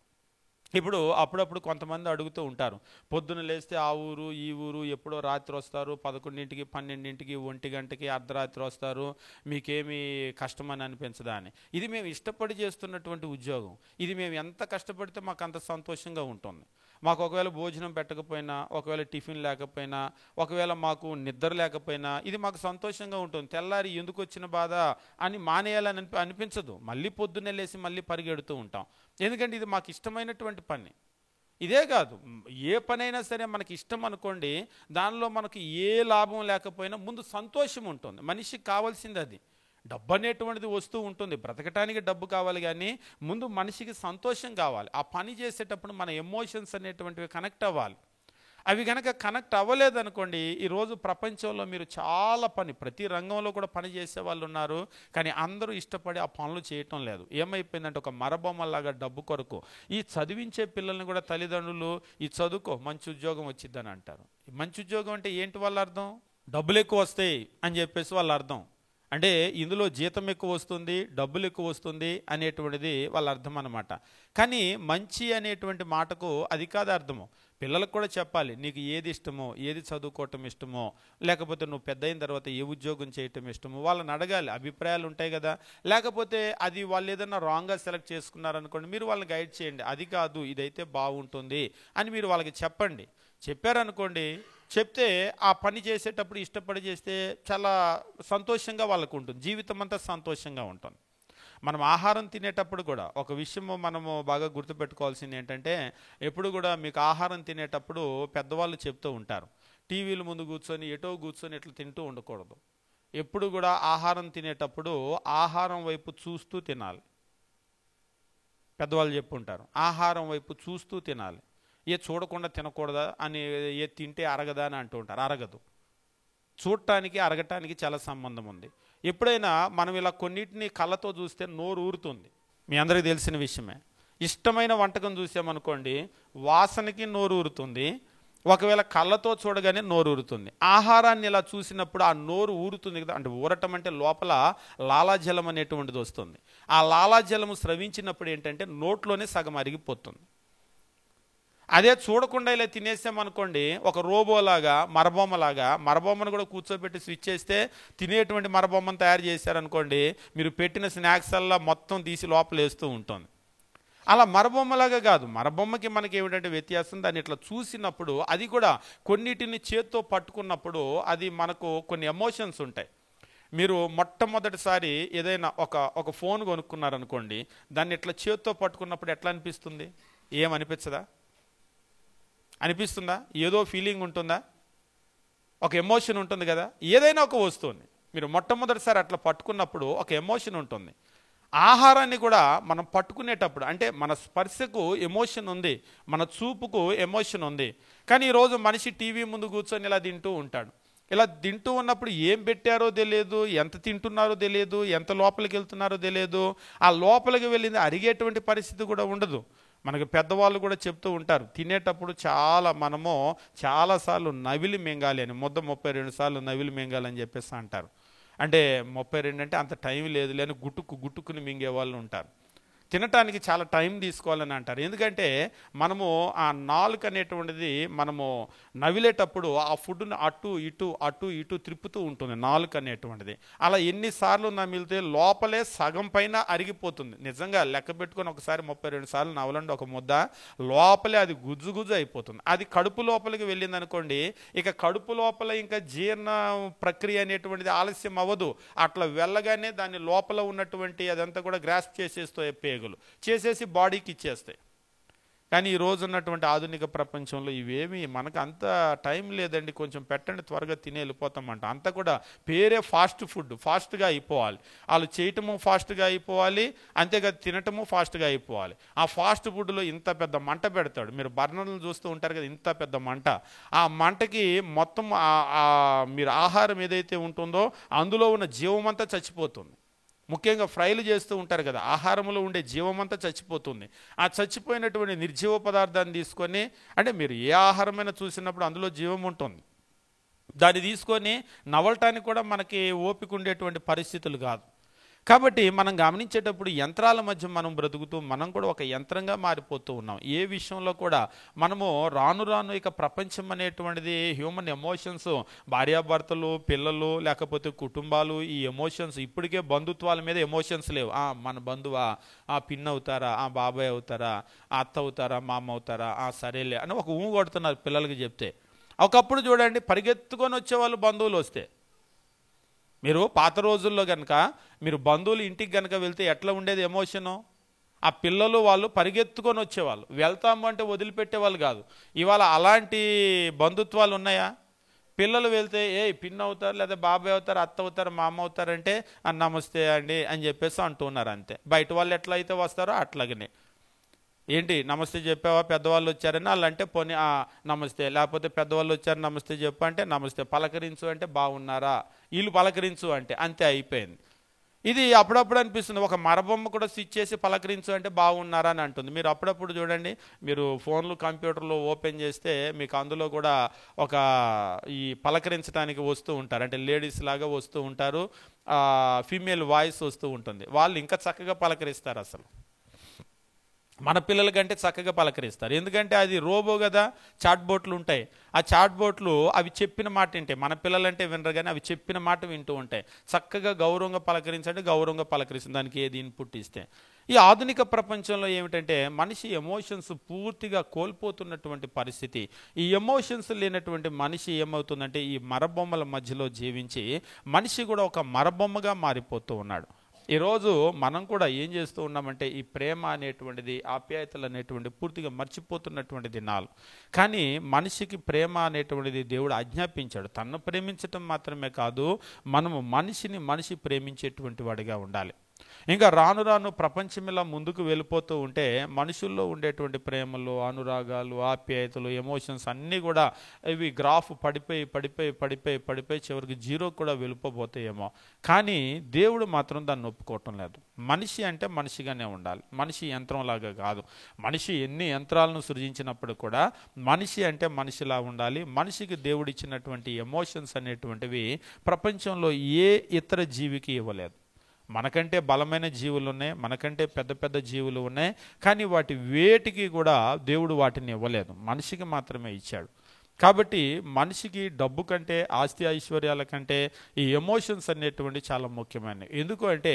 ఇప్పుడు అప్పుడప్పుడు కొంతమంది అడుగుతూ ఉంటారు, పొద్దున లేస్తే ఆ ఊరు ఈ ఊరు, ఎప్పుడో రాత్రి వస్తారు, 11ంటికి 12ంటికి 1 గంటకి అర్ధరాత్రి వస్తారు, మీకేమీ కష్టమని అనిపించదా అని. ఇది మేము ఇష్టపడి చేస్తున్నటువంటి ఉద్యోగం, ఇది మేము ఎంత కష్టపడితే మాకు అంత సంతోషంగా ఉంటుంది. మాకు ఒకవేళ భోజనం పెట్టకపోయినా, ఒకవేళ టిఫిన్ లేకపోయినా, ఒకవేళ మాకు నిద్ర లేకపోయినా ఇది మాకు సంతోషంగా ఉంటుంది. తెల్లారి ఎందుకు వచ్చిన బాధ అని మానేయాలని అనిపించదు. మళ్ళీ పొద్దున్నే లేసి మళ్ళీ పరిగెడుతూ ఉంటాం, ఎందుకంటే ఇది మాకు ఇష్టమైనటువంటి పని. ఇదే కాదు, ఏ పనైనా సరే మనకి ఇష్టం అనుకోండి, దానిలో మనకి ఏ లాభం లేకపోయినా ముందు సంతోషం ఉంటుంది. మనిషికి కావాల్సింది అది. డబ్బు అనేటువంటిది వస్తూ ఉంటుంది, బ్రతకటానికి డబ్బు కావాలి, కానీ ముందు మనిషికి సంతోషం కావాలి. ఆ పని చేసేటప్పుడు మన ఎమోషన్స్ అనేటువంటివి కనెక్ట్ అవ్వాలి. అవి కనుక కనెక్ట్ అవ్వలేదనుకోండి, ఈరోజు ప్రపంచంలో మీరు చాలా ప్రతి రంగంలో కూడా పని చేసే వాళ్ళు ఉన్నారు, కానీ అందరూ ఇష్టపడి ఆ పనులు చేయటం లేదు. ఏమైపోయిందంటే ఒక మరబొమ్మలాగా డబ్బు కొరకు ఈ చదివించే పిల్లల్ని కూడా తల్లిదండ్రులు ఈ చదువుకో మంచి ఉద్యోగం వచ్చిద్దని అంటారు. మంచి ఉద్యోగం అంటే ఏంటి వాళ్ళ అర్థం? డబ్బులు ఎక్కువ వస్తాయి అని చెప్పేసి వాళ్ళ అర్థం. అంటే ఇందులో జీతం ఎక్కువ వస్తుంది, డబ్బులు ఎక్కువ వస్తుంది అనేటువంటిది వాళ్ళ అర్థం అన్నమాట. కానీ మంచి అనేటువంటి మాటకు అది కాదు అర్థము. పిల్లలకు కూడా చెప్పాలి, నీకు ఏది ఇష్టమో, ఏది చదువుకోవటం ఇష్టమో, లేకపోతే నువ్వు పెద్ద అయిన తర్వాత ఏ ఉద్యోగం చేయటం ఇష్టమో వాళ్ళని అడగాలి. అభిప్రాయాలు ఉంటాయి కదా. లేకపోతే అది వాళ్ళు ఏదైనా రాంగ్గా సెలెక్ట్ చేసుకున్నారనుకోండి, మీరు వాళ్ళని గైడ్ చేయండి. అది కాదు, ఇదైతే బాగుంటుంది అని మీరు వాళ్ళకి చెప్పండి. చెప్పారనుకోండి, చెప్తే ఆ పని చేసేటప్పుడు ఇష్టపడి చేస్తే చాలా సంతోషంగా వాళ్ళకు ఉంటుంది, జీవితం అంతా సంతోషంగా ఉంటుంది. మనం ఆహారం తినేటప్పుడు కూడా ఒక విషయము మనము బాగా గుర్తుపెట్టుకోవాల్సింది ఏంటంటే, ఎప్పుడు కూడా మీకు ఆహారం తినేటప్పుడు పెద్దవాళ్ళు చెప్తూ ఉంటారు, టీవీల ముందు కూర్చొని ఎటో కూర్చొని ఇట్లా తింటూ ఉండకూడదు. ఎప్పుడు కూడా ఆహారం తినేటప్పుడు ఆహారం వైపు చూస్తూ తినాలి. పెద్దవాళ్ళు చెప్పుంటారు, ఆహారం వైపు చూస్తూ తినాలి. ఏ చూడకుండా తినకూడదా అని, ఏ తింటే అరగదా అని అంటూ ఉంటారు. అరగదు. చూడటానికి అరగటానికి చాలా సంబంధం ఉంది. ఎప్పుడైనా మనం ఇలా కొన్నిటిని కళ్ళతో చూస్తే నోరు ఊరుతుంది, మీ అందరికీ తెలిసిన విషయమే. ఇష్టమైన వంటకం చూసామనుకోండి, వాసనకి నోరు ఊరుతుంది, ఒకవేళ కళ్ళతో చూడగానే నోరు ఊరుతుంది. ఆహారాన్ని ఇలా చూసినప్పుడు ఆ నోరు ఊరుతుంది కదా, అంటే ఊరటం అంటే లోపల లాలాజలం అనేటువంటిది వస్తుంది. ఆ లాలాజలము స్రవించినప్పుడు ఏంటంటే నోట్లోనే సగం అరిగిపోతుంది. అదే చూడకుండా ఇలా తినేసామనుకోండి, ఒక రోబోలాగా మరబొమ్మను కూడా కూర్చోబెట్టి స్విచ్ చేస్తే తినేటువంటి మరబొమ్మను తయారు చేశారనుకోండి, మీరు పెట్టిన స్నాక్స్ అల్లా మొత్తం తీసి లోపల వేస్తూ ఉంటుంది. అలా మరబొమ్మలాగా కాదు, మరబొమ్మకి మనకి ఏమిటంటే వ్యత్యాసం, దాన్ని ఇట్లా చూసినప్పుడు అది కూడా కొన్నిటిని చేత్తో పట్టుకున్నప్పుడు అది మనకు కొన్ని ఎమోషన్స్ ఉంటాయి. మీరు మొట్టమొదటిసారి ఏదైనా ఒక ఫోన్ కొనుక్కున్నారనుకోండి, దాన్ని ఇట్లా చేత్తో పట్టుకున్నప్పుడు ఎట్లా అనిపిస్తుంది? ఏమనిపించదా? అనిపిస్తుందా? ఏదో ఫీలింగ్ ఉంటుందా? ఒక ఎమోషన్ ఉంటుంది కదా. ఏదైనా ఒక వస్తువుని మీరు మొట్టమొదటిసారి అట్లా పట్టుకున్నప్పుడు ఒక ఎమోషన్ ఉంటుంది. ఆహారాన్ని కూడా మనం పట్టుకునేటప్పుడు, అంటే మన స్పర్శకు ఎమోషన్ ఉంది, మన చూపుకు ఎమోషన్ ఉంది. కానీ ఈరోజు మనిషి టీవీ ముందు కూర్చొని ఇలా తింటూ ఉంటాడు. ఇలా తింటూ ఉన్నప్పుడు ఏం పెట్టారో తెలియదు, ఎంత తింటున్నారో తెలియదు, ఎంత లోపలికి వెళ్తున్నారో తెలియదు. ఆ లోపలికి వెళ్ళింది అరిగేటువంటి పరిస్థితి కూడా ఉండదు. మనకు పెద్దవాళ్ళు కూడా చెప్తూ ఉంటారు, తినేటప్పుడు మనము చాలాసార్లు నవిలి మింగాలి అని, 32 సార్లు నవిలి మింగాలని చెప్పేసి అంటారు. అంటే 32 అంటే అంత టైం లేదు లేని గుట్టుకుని మింగే వాళ్ళు ఉంటారు. తినటానికి చాలా టైం తీసుకోవాలని అంటారు. ఎందుకంటే మనము ఆ నాలుక అనేటువంటిది మనము నవిలేటప్పుడు ఆ ఫుడ్ని అటు ఇటు త్రిప్పుతూ ఉంటుంది నాలుక అనేటువంటిది. అలా ఎన్నిసార్లు నమిలితే లోపలే సగం పైన అరిగిపోతుంది. నిజంగా లెక్క పెట్టుకొని ఒకసారి 32 సార్లు నవలండి ఒక ముద్ద, లోపలే అది గుజ్జు అయిపోతుంది. అది కడుపు లోపలికి వెళ్ళింది అనుకోండి, ఇక కడుపు లోపల ఇంకా జీర్ణ ప్రక్రియ అనేటువంటిది ఆలస్యం అవ్వదు. అట్లా వెళ్ళగానే దాని లోపల ఉన్నటువంటి అదంతా కూడా గ్రాస్ప్ చేసేస్తాయి, చేసేసి బాడీకి ఇచ్చేస్తాయి. కానీ ఈరోజు ఉన్నటువంటి ఆధునిక ప్రపంచంలో ఇవేమి మనకు అంత టైం లేదండి, కొంచెం పెట్టండి త్వరగా తిని వెళ్ళిపోతామంట. అంతా కూడా పేరే ఫాస్ట్ ఫుడ్, ఫాస్ట్గా అయిపోవాలి. వాళ్ళు చేయటము ఫాస్ట్గా అయిపోవాలి, అంతేకాదు తినటము ఫాస్ట్గా అయిపోవాలి. ఆ ఫాస్ట్ ఫుడ్లో ఇంత పెద్ద మంట పెడతాడు, మీరు బర్నర్లు చూస్తూ ఉంటారు కదా, ఇంత పెద్ద మంట. ఆ మంటకి మొత్తం మీరు ఆహారం ఏదైతే ఉంటుందో అందులో ఉన్న జీవమంతా చచ్చిపోతుంది. ముఖ్యంగా ఫ్రైలు చేస్తూ ఉంటారు కదా, ఆహారంలో ఉండే జీవమంతా చచ్చిపోతుంది. ఆ చచ్చిపోయినటువంటి నిర్జీవ పదార్థాన్ని తీసుకొని, అంటే మీరు ఏ ఆహారమైనా చూసినప్పుడు అందులో జీవం ఉంటుంది, దాన్ని తీసుకొని నవలటానికి కూడా మనకి ఓపిక ఉండేటువంటి పరిస్థితులు కాదు. కాబట్టి మనం గమనించేటప్పుడు యంత్రాల మధ్య మనం బ్రతుకుతూ మనం కూడా ఒక యంత్రంగా మారిపోతూ ఉన్నాం. ఏ విషయంలో కూడా మనము రాను ఇక ప్రపంచం అనేటువంటిది హ్యూమన్ ఎమోషన్స్, భార్యాభర్తలు, పిల్లలు, లేకపోతే కుటుంబాలు, ఈ ఎమోషన్స్ ఇప్పటికే బంధుత్వాల మీద ఎమోషన్స్ లేవు. మన బంధువా, పిన్ అవుతారా, బాబాయ్ అవుతారా, అత్త అవుతారా, మామ అవుతారా, సరేలే అని ఒక ఊ కొడుతున్నారు పిల్లలకి చెప్తే. ఒకప్పుడు చూడండి, పరిగెత్తుకొని వచ్చేవాళ్ళు బంధువులు వస్తే. మీరు పాత రోజుల్లో కనుక మీరు బంధువులు ఇంటికి కనుక వెళ్తే ఎట్లా ఉండేది ఎమోషను? ఆ పిల్లలు వాళ్ళు పరిగెత్తుకొని వచ్చేవాళ్ళు, వెళ్తాము అంటే వదిలిపెట్టేవాళ్ళు కాదు. ఇవాళ అలాంటి బంధుత్వాలు ఉన్నాయా? పిల్లలు వెళ్తే పిన్ అవుతారు, లేదా బాబాయ్ అవుతారు, అత్త అవుతారు, మా అమ్మ అవుతారంటే నమస్తే అండి అని చెప్పేసి అంటున్నారు అంతే. బయట వాళ్ళు ఎట్లా అయితే వస్తారో అట్లాగనే ఏంటి నమస్తే చెప్పావా, పెద్దవాళ్ళు వచ్చారని వాళ్ళు అంటే పోనీ నమస్తే, లేకపోతే పెద్దవాళ్ళు వచ్చారు నమస్తే చెప్పు అంటే నమస్తే, పలకరించు అంటే బాగున్నారా, వీళ్ళు పలకరించు అంటే అంతే, అయిపోయింది. ఇది అప్పుడప్పుడు అనిపిస్తుంది, ఒక మరబొమ్మ కూడా స్విచ్ చేసి పలకరించు అంటే బాగున్నారా అని అంటుంది. మీరు అప్పుడప్పుడు చూడండి, మీరు ఫోన్లు కంప్యూటర్లో ఓపెన్ చేస్తే మీకు అందులో కూడా ఒక ఈ పలకరించడానికి వస్తూ ఉంటారు, అంటే లేడీస్ లాగా వస్తూ ఉంటారు, ఫీమేల్ వాయిస్ వస్తూ ఉంటుంది. వాళ్ళు ఇంకా చక్కగా పలకరిస్తారు, అసలు మన పిల్లల కంటే చక్కగా పలకరిస్తారు. ఎందుకంటే అది రోబో కదా, చాట్ బోట్లు ఉంటాయి. ఆ చాట్ బోట్లు అవి చెప్పిన మాట వింటాయి. మన పిల్లలంటే వినరు, కానీ అవి చెప్పిన మాట వింటూ ఉంటాయి. చక్కగా గౌరవంగా పలకరించండి, గౌరవంగా పలకరిస్తుంది దానికి ఏది ఇన్పుట్ ఇస్తే. ఈ ఆధునిక ప్రపంచంలో ఏమిటంటే మనిషి ఎమోషన్స్ పూర్తిగా కోల్పోతున్నటువంటి పరిస్థితి. ఈ ఎమోషన్స్ లేనటువంటి మనిషి ఏమవుతుందంటే ఈ మరబొమ్మల మధ్యలో జీవించి మనిషి కూడా ఒక మరబొమ్మగా మారిపోతూ ఉన్నాడు. ఈరోజు మనం కూడా ఏం చేస్తూ ఉన్నామంటే ఈ ప్రేమ అనేటువంటిది, ఆప్యాయతలు అనేటువంటి పూర్తిగా మర్చిపోతున్నటువంటి దినాలు. కానీ మనిషికి ప్రేమ అనేటువంటిది దేవుడు ఆజ్ఞాపించాడు. తన్ను ప్రేమించటం మాత్రమే కాదు, మనము మనిషి ప్రేమించేటువంటి వాడిగా ఉండాలి. ఇంకా రాను రాను ప్రపంచం ఇలా ముందుకు వెళ్ళిపోతూ ఉంటే మనుషుల్లో ఉండేటువంటి ప్రేమలు, అనురాగాలు, ఆప్యాయతలు, ఎమోషన్స్ అన్నీ కూడా ఇవి గ్రాఫ్ పడిపోయి చివరికి జీరో కూడా వెళ్ళిపోతాయేమో. కానీ దేవుడు మాత్రం దాన్ని ఒప్పుకోవటం లేదు. మనిషి అంటే మనిషిగానే ఉండాలి, మనిషి యంత్రంలాగా కాదు. మనిషి ఎన్ని యంత్రాలను సృజించినప్పుడు కూడా మనిషి అంటే మనిషిలా ఉండాలి. మనిషికి దేవుడు ఇచ్చినటువంటి ఎమోషన్స్ అనేటువంటివి ప్రపంచంలో ఏ ఇతర జీవికి ఇవ్వలేదు. మనకంటే బలమైన జీవులు ఉన్నాయి, మనకంటే పెద్ద పెద్ద జీవులు ఉన్నాయి, కానీ వాటి వేటికి కూడా దేవుడు వాటిని ఇవ్వలేదు, మనిషికి మాత్రమే ఇచ్చాడు. కాబట్టి మనిషికి డబ్బు కంటే, ఆస్తి ఐశ్వర్యాల కంటే ఈ ఎమోషన్స్ అనేటువంటి చాలా ముఖ్యమైనవి. ఎందుకు అంటే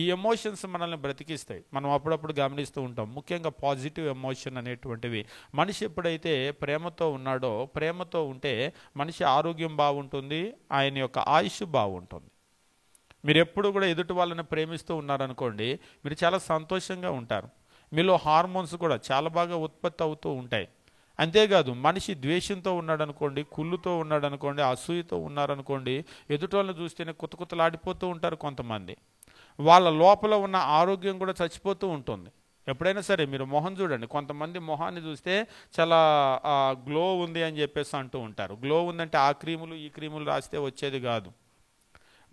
ఈ ఎమోషన్స్ మనల్ని బ్రతికిస్తాయి. మనం అప్పుడప్పుడు గమనిస్తూ ఉంటాం, ముఖ్యంగా పాజిటివ్ ఎమోషన్ అనేటువంటివి. మనిషి ఎప్పుడైతే ప్రేమతో ఉన్నాడో, ప్రేమతో ఉంటే మనిషి ఆరోగ్యం బాగుంటుంది, ఆయన యొక్క ఆయుష్ బాగుంటుంది. మీరు ఎప్పుడు కూడా ఎదుటి వాళ్ళని ప్రేమిస్తూ ఉన్నారనుకోండి, మీరు చాలా సంతోషంగా ఉంటారు. మీలో హార్మోన్స్ కూడా చాలా బాగా ఉత్పత్తి అవుతూ ఉంటాయి. అంతేకాదు మనిషి ద్వేషంతో ఉన్నాడనుకోండి, కుళ్ళుతో ఉన్నాడనుకోండి, అసూయతో ఉన్నారనుకోండి, ఎదుటి వాళ్ళని చూస్తేనే కుతకుతలాడిపోతూ ఉంటారు కొంతమంది. వాళ్ళ లోపల ఉన్న ఆరోగ్యం కూడా చచ్చిపోతూ ఉంటుంది. ఎప్పుడైనా సరే మీరు మొహం చూడండి, కొంతమంది మొహాన్ని చూస్తే చాలా గ్లో ఉంది అని చెప్పేసి అంటూ ఉంటారు. గ్లో ఉందంటే ఆ క్రీములు ఈ క్రీములు రాస్తే వచ్చేది కాదు.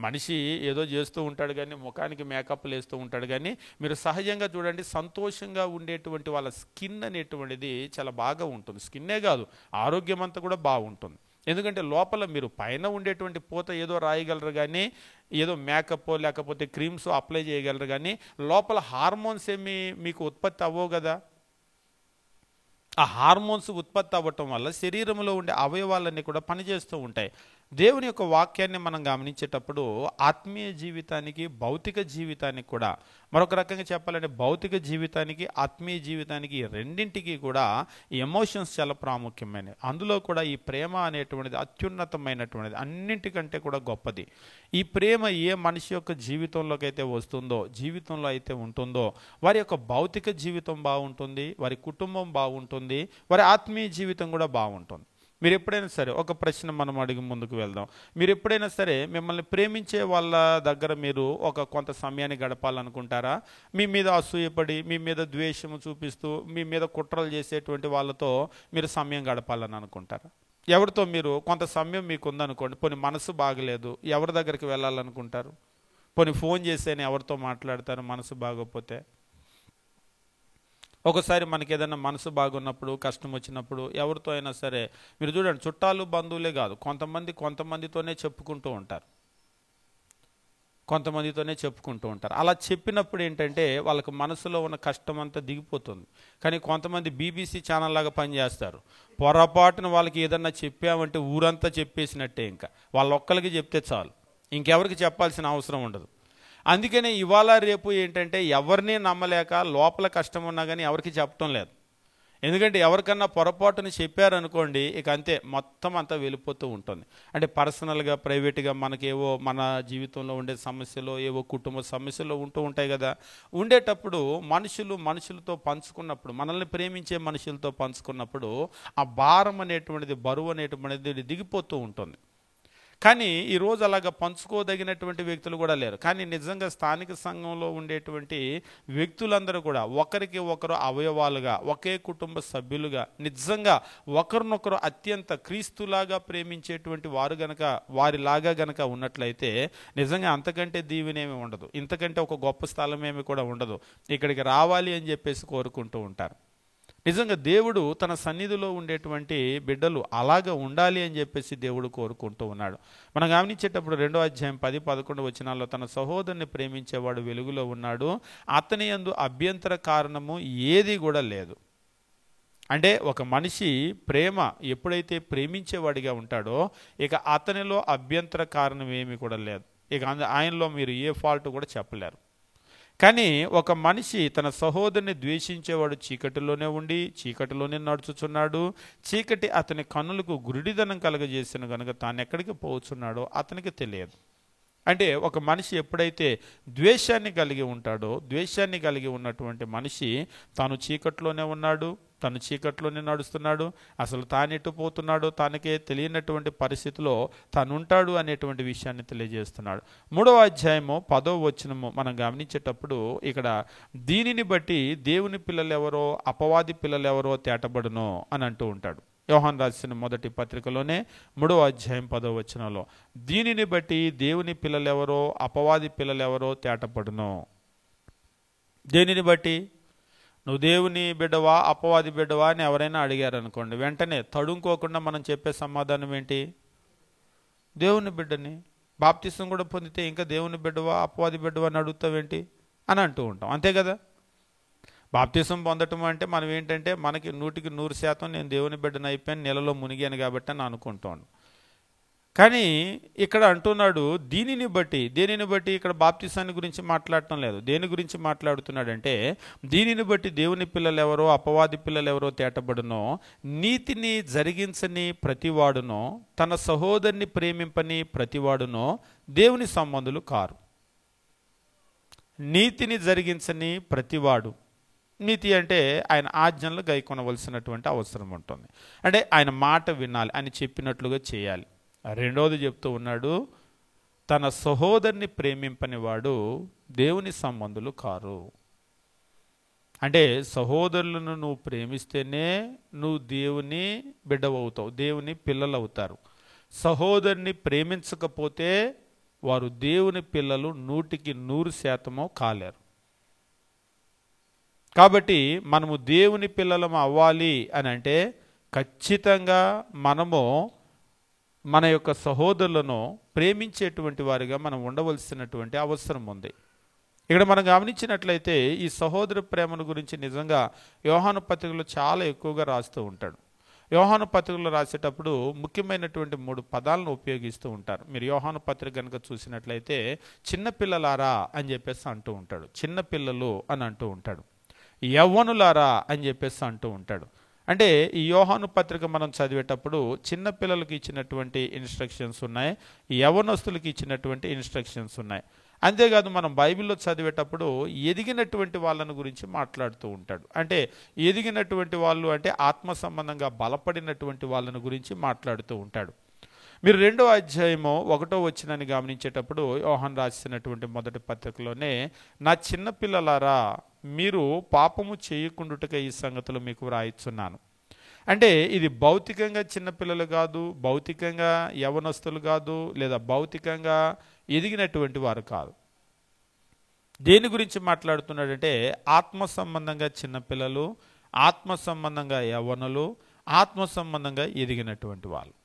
మనిషి ఏదో చేస్తూ ఉంటాడు కానీ, ముఖానికి మేకప్లు వేస్తూ ఉంటాడు కానీ, మీరు సహజంగా చూడండి, సంతోషంగా ఉండేటువంటి వాళ్ళ స్కిన్ అనేటువంటిది చాలా బాగా ఉంటుంది. స్కిన్నే కాదు, ఆరోగ్యం అంతా కూడా బాగుంటుంది. ఎందుకంటే లోపల మీరు పైన ఉండేటువంటి పూత ఏదో రాయగలరు కానీ, ఏదో మేకప్ లేకపోతే క్రీమ్స్ అప్లై చేయగలరు కానీ, లోపల హార్మోన్స్ ఏమి మీకు ఉత్పత్తి అవ్వవు కదా. ఆ హార్మోన్స్ ఉత్పత్తి అవ్వటం వల్ల శరీరంలో ఉండే అవయవాలన్నీ కూడా పనిచేస్తూ ఉంటాయి. దేవుని యొక్క వాక్యాన్ని మనం గమనించేటప్పుడు ఆత్మీయ జీవితానికి, భౌతిక జీవితానికి కూడా, మరొక రకంగా చెప్పాలంటే భౌతిక జీవితానికి, ఆత్మీయ జీవితానికి, రెండింటికి కూడా ఎమోషన్స్ చాలా ప్రాముఖ్యమైనవి. అందులో కూడా ఈ ప్రేమ అనేటువంటిది అత్యున్నతమైనటువంటిది, అన్నింటికంటే కూడా గొప్పది. ఈ ప్రేమ ఏ మనిషి యొక్క జీవితంలోకి అయితే వస్తుందో, జీవితంలో అయితే ఉంటుందో, వారి యొక్క భౌతిక జీవితం బాగుంటుంది, వారి కుటుంబం బాగుంటుంది, వారి ఆత్మీయ జీవితం కూడా బాగుంటుంది. మీరు ఎప్పుడైనా సరే ఒక ప్రశ్న మనం అడిగి ముందుకు వెళ్దాం. మీరు ఎప్పుడైనా సరే మిమ్మల్ని ప్రేమించే వాళ్ళ దగ్గర మీరు కొంత సమయాన్ని గడపాలనుకుంటారా? మీ మీద అసూయపడి, మీ మీద ద్వేషము చూపిస్తూ, మీ మీద కుట్రలు చేసేటువంటి వాళ్ళతో మీరు సమయం గడపాలని అనుకుంటారా? ఎవరితో మీరు కొంత సమయం మీకు ఉందనుకోండి, పోనీ మనసు బాగలేదు, ఎవరి దగ్గరికి వెళ్ళాలనుకుంటారు? పోనీ ఫోన్ చేసేనే ఎవరితో మాట్లాడతారు మనసు బాగోకపోతే? ఒకసారి మనకి ఏదైనా మనసు బాగున్నప్పుడు, కష్టం వచ్చినప్పుడు ఎవరితో అయినా సరే మీరు చూడండి, చుట్టాలు బంధువులే కాదు, కొంతమందితోనే చెప్పుకుంటూ ఉంటారు. అలా చెప్పినప్పుడు ఏంటంటే వాళ్ళకి మనసులో ఉన్న కష్టం అంతా దిగిపోతుంది. కానీ కొంతమంది BBC ఛానల్ లాగా పనిచేస్తారు. పొరపాటున వాళ్ళకి ఏదన్నా చెప్పామంటే ఊరంతా చెప్పేసినట్టే, ఇంకా వాళ్ళొక్కరికి చెప్తే చాలు, ఇంకెవరికి చెప్పాల్సిన అవసరం ఉండదు. అందుకనే ఇవాళ రేపు ఏంటంటే ఎవరిని నమ్మలేక లోపల కష్టం ఉన్నా కానీ ఎవరికి చెప్పటం లేదు. ఎందుకంటే ఎవరికన్నా పొరపాటుని చెప్పారనుకోండి, ఇక అంతే మొత్తం అంతా వెళ్ళిపోతూ ఉంటుంది. అంటే పర్సనల్గా ప్రైవేట్గా మనకేవో మన జీవితంలో ఉండే సమస్యలు, ఏవో కుటుంబ సమస్యలు ఉంటూ ఉంటాయి కదా. ఉండేటప్పుడు మనుషులతో పంచుకున్నప్పుడు, మనల్ని ప్రేమించే మనుషులతో పంచుకున్నప్పుడు ఆ భారం అనేటువంటిది, బరువు అనేటువంటిది దిగిపోతూ ఉంటుంది. కానీ ఈరోజు అలాగ పంచుకోదగినటువంటి వ్యక్తులు కూడా లేరు. కానీ నిజంగా స్థానిక సంఘంలో ఉండేటువంటి వ్యక్తులందరూ కూడా ఒకరికి ఒకరు అవయవాలుగా, ఒకే కుటుంబ సభ్యులుగా, నిజంగా ఒకరినొకరు అత్యంత క్రీస్తులాగా ప్రేమించేటువంటి వారు గనక, వారిలాగా గనక ఉన్నట్లయితే నిజంగా అంతకంటే దీవెనేమి ఉండదు, ఇంతకంటే ఒక గొప్ప స్థలమేమి కూడా ఉండదు. ఇక్కడికి రావాలి అని చెప్పేసి కోరుకుంటూ ఉంటారు. నిజంగా దేవుడు తన సన్నిధిలో ఉండేటువంటి బిడ్డలు అలాగ ఉండాలి అని చెప్పేసి దేవుడు కోరుకుంటూ ఉన్నాడు. మనం గమనించేటప్పుడు 2వ అధ్యాయం 10-11 వచనాల్లో, తన సహోదరుని ప్రేమించేవాడు వెలుగులో ఉన్నాడు, అతని యందు అభ్యంతర కారణము ఏది కూడా లేదు. అంటే ఒక మనిషి ప్రేమ ఎప్పుడైతే ప్రేమించేవాడిగా ఉంటాడో ఇక అతనిలో అభ్యంతర కారణం ఏమీ కూడా లేదు. ఇక ఆయనలో మీరు ఏ ఫాల్ట్ కూడా చెప్పలేరు. కానీ ఒక మనిషి తన సహోదరుని ద్వేషించేవాడు చీకటిలోనే ఉండి చీకటిలోనే నడుచుచున్నాడు, చీకటి అతని కన్నులకు గురుడిదనం కలగజేసిన కనుక తాను ఎక్కడికి పోతున్నాడో అతనికి తెలియదు. అంటే ఒక మనిషి ఎప్పుడైతే ద్వేషాన్ని కలిగి ఉంటాడో, ద్వేషాన్ని కలిగి ఉన్నటువంటి మనిషి తాను చీకట్లోనే ఉన్నాడు, తను చీకట్లోనే నడుస్తున్నాడు, అసలు తానెటు పోతున్నాడో తనకే తెలియనటువంటి పరిస్థితిలో తాను ఉంటాడు అనేటువంటి విషయాన్ని తెలియజేస్తున్నాడు. 3వ అధ్యాయము 10వ వచనము మనం గమనించేటప్పుడు ఇక్కడ దీనిని బట్టి దేవుని పిల్లలు ఎవరో అపవాది పిల్లలు ఎవరో తేటబడునో అని అంటూ ఉంటాడు. యోహాను రాసిన మొదటి పత్రికలోనే 3వ అధ్యాయం 10వ వచనంలో దీనిని బట్టి దేవుని పిల్లలెవరో అపవాది పిల్లలెవరో తేటపడును. దేనిని బట్టి? నువ్వు దేవుని బిడ్డవా అపవాది బిడ్డవా అని ఎవరైనా అడిగారు అనుకోండి, వెంటనే తడుముకోకుండా మనం చెప్పే సమాధానం ఏంటి? దేవుని బిడ్డని. బాప్తిసం కూడా పొందితే ఇంకా దేవుని బిడ్డవా అపవాది బిడ్డవా అని అడుగుతావేంటి అని అంటూ ఉంటాం, అంతే కదా. బాప్తిసం పొందటం అంటే మనం ఏంటంటే మనకి 100% నేను దేవుని బిడ్డను అయిపోయాను, నెలలో మునిగాను కాబట్టి అని అనుకుంటాను. కానీ ఇక్కడ అంటున్నాడు దీనిని బట్టి. దేనిని బట్టి? ఇక్కడ బాప్తిసాన్ని గురించి మాట్లాడటం లేదు. దేని గురించి మాట్లాడుతున్నాడంటే దీనిని బట్టి దేవుని పిల్లలు ఎవరో అపవాది పిల్లలు ఎవరో తేటబడునో, నీతిని జరిగించని ప్రతివాడునో తన సహోదరుని ప్రేమింపని ప్రతివాడునో దేవుని సంబంధులు కారు. నీతిని జరిగించని ప్రతివాడు, నీతి అంటే ఆయన ఆజ్ఞలు గైకొనవలసినటువంటి అవసరం ఉంటుంది. అంటే ఆయన మాట వినాలి, ఆయన చెప్పినట్లుగా చేయాలి. రెండోది చెప్తూ ఉన్నాడు, తన సహోదరుని ప్రేమింపని వాడు దేవుని సంబంధులు కారు. అంటే సహోదరులను నువ్వు ప్రేమిస్తేనే నువ్వు దేవుని బిడ్డవవుతావు, దేవుని పిల్లలు అవుతారు. సహోదరుని ప్రేమించకపోతే వారు దేవుని పిల్లలు 100% కాలేరు. కాబట్టి మనము దేవుని పిల్లలం అవ్వాలి అని అంటే ఖచ్చితంగా మనము మన యొక్క సహోదరులను ప్రేమించేటువంటి వారిగా మనం ఉండవలసినటువంటి అవసరం ఉంది. ఇక్కడ మనం గమనించినట్లయితే ఈ సహోదర ప్రేమను గురించి నిజంగా యోహాను పత్రికలో చాలా ఎక్కువగా రాస్తూ ఉంటాడు. యోహాను పత్రికలో రాసేటప్పుడు ముఖ్యమైనటువంటి 3 పదాలను ఉపయోగిస్తూ ఉంటారు. మీరు యోహాను పత్రిక కనుక చూసినట్లయితే చిన్నపిల్లలారా అని చెప్పేసి అంటూ ఉంటాడు, చిన్నపిల్లలు అని అంటూ ఉంటాడు, యవ్వనులారా అని చెప్పేసి అంటూ ఉంటాడు. అంటే ఈ యోహాను పత్రిక మనం చదివేటప్పుడు చిన్నపిల్లలకి ఇచ్చినటువంటి ఇన్స్ట్రక్షన్స్ ఉన్నాయి, యవ్వనస్తులకి ఇచ్చినటువంటి ఇన్స్ట్రక్షన్స్ ఉన్నాయి. అంతేకాదు మనం బైబిల్లో చదివేటప్పుడు ఎదిగినటువంటి వాళ్ళని గురించి మాట్లాడుతూ ఉంటాడు. అంటే ఎదిగినటువంటి వాళ్ళు అంటే ఆత్మ సంబంధంగా బలపడినటువంటి వాళ్ళని గురించి మాట్లాడుతూ ఉంటాడు. మీరు 2వ అధ్యాయము 1వ వచనాన్ని గమనించేటప్పుడు యోహాను రాసినటువంటి మొదటి పత్రికలోనే నా చిన్నపిల్లలారా మీరు పాపము చేయకుండుటకై ఈ సంగతులు మీకు వ్రాయిస్తున్నాను. అంటే ఇది భౌతికంగా చిన్నపిల్లలు కాదు, భౌతికంగా యవనస్తులు కాదు, లేదా భౌతికంగా ఎదిగినటువంటి వారు కాదు. దేని గురించి మాట్లాడుతున్నాడంటే ఆత్మ సంబంధంగా చిన్నపిల్లలు, ఆత్మ సంబంధంగా యవ్వనులు, ఆత్మ సంబంధంగా ఎదిగినటువంటి వాళ్ళు.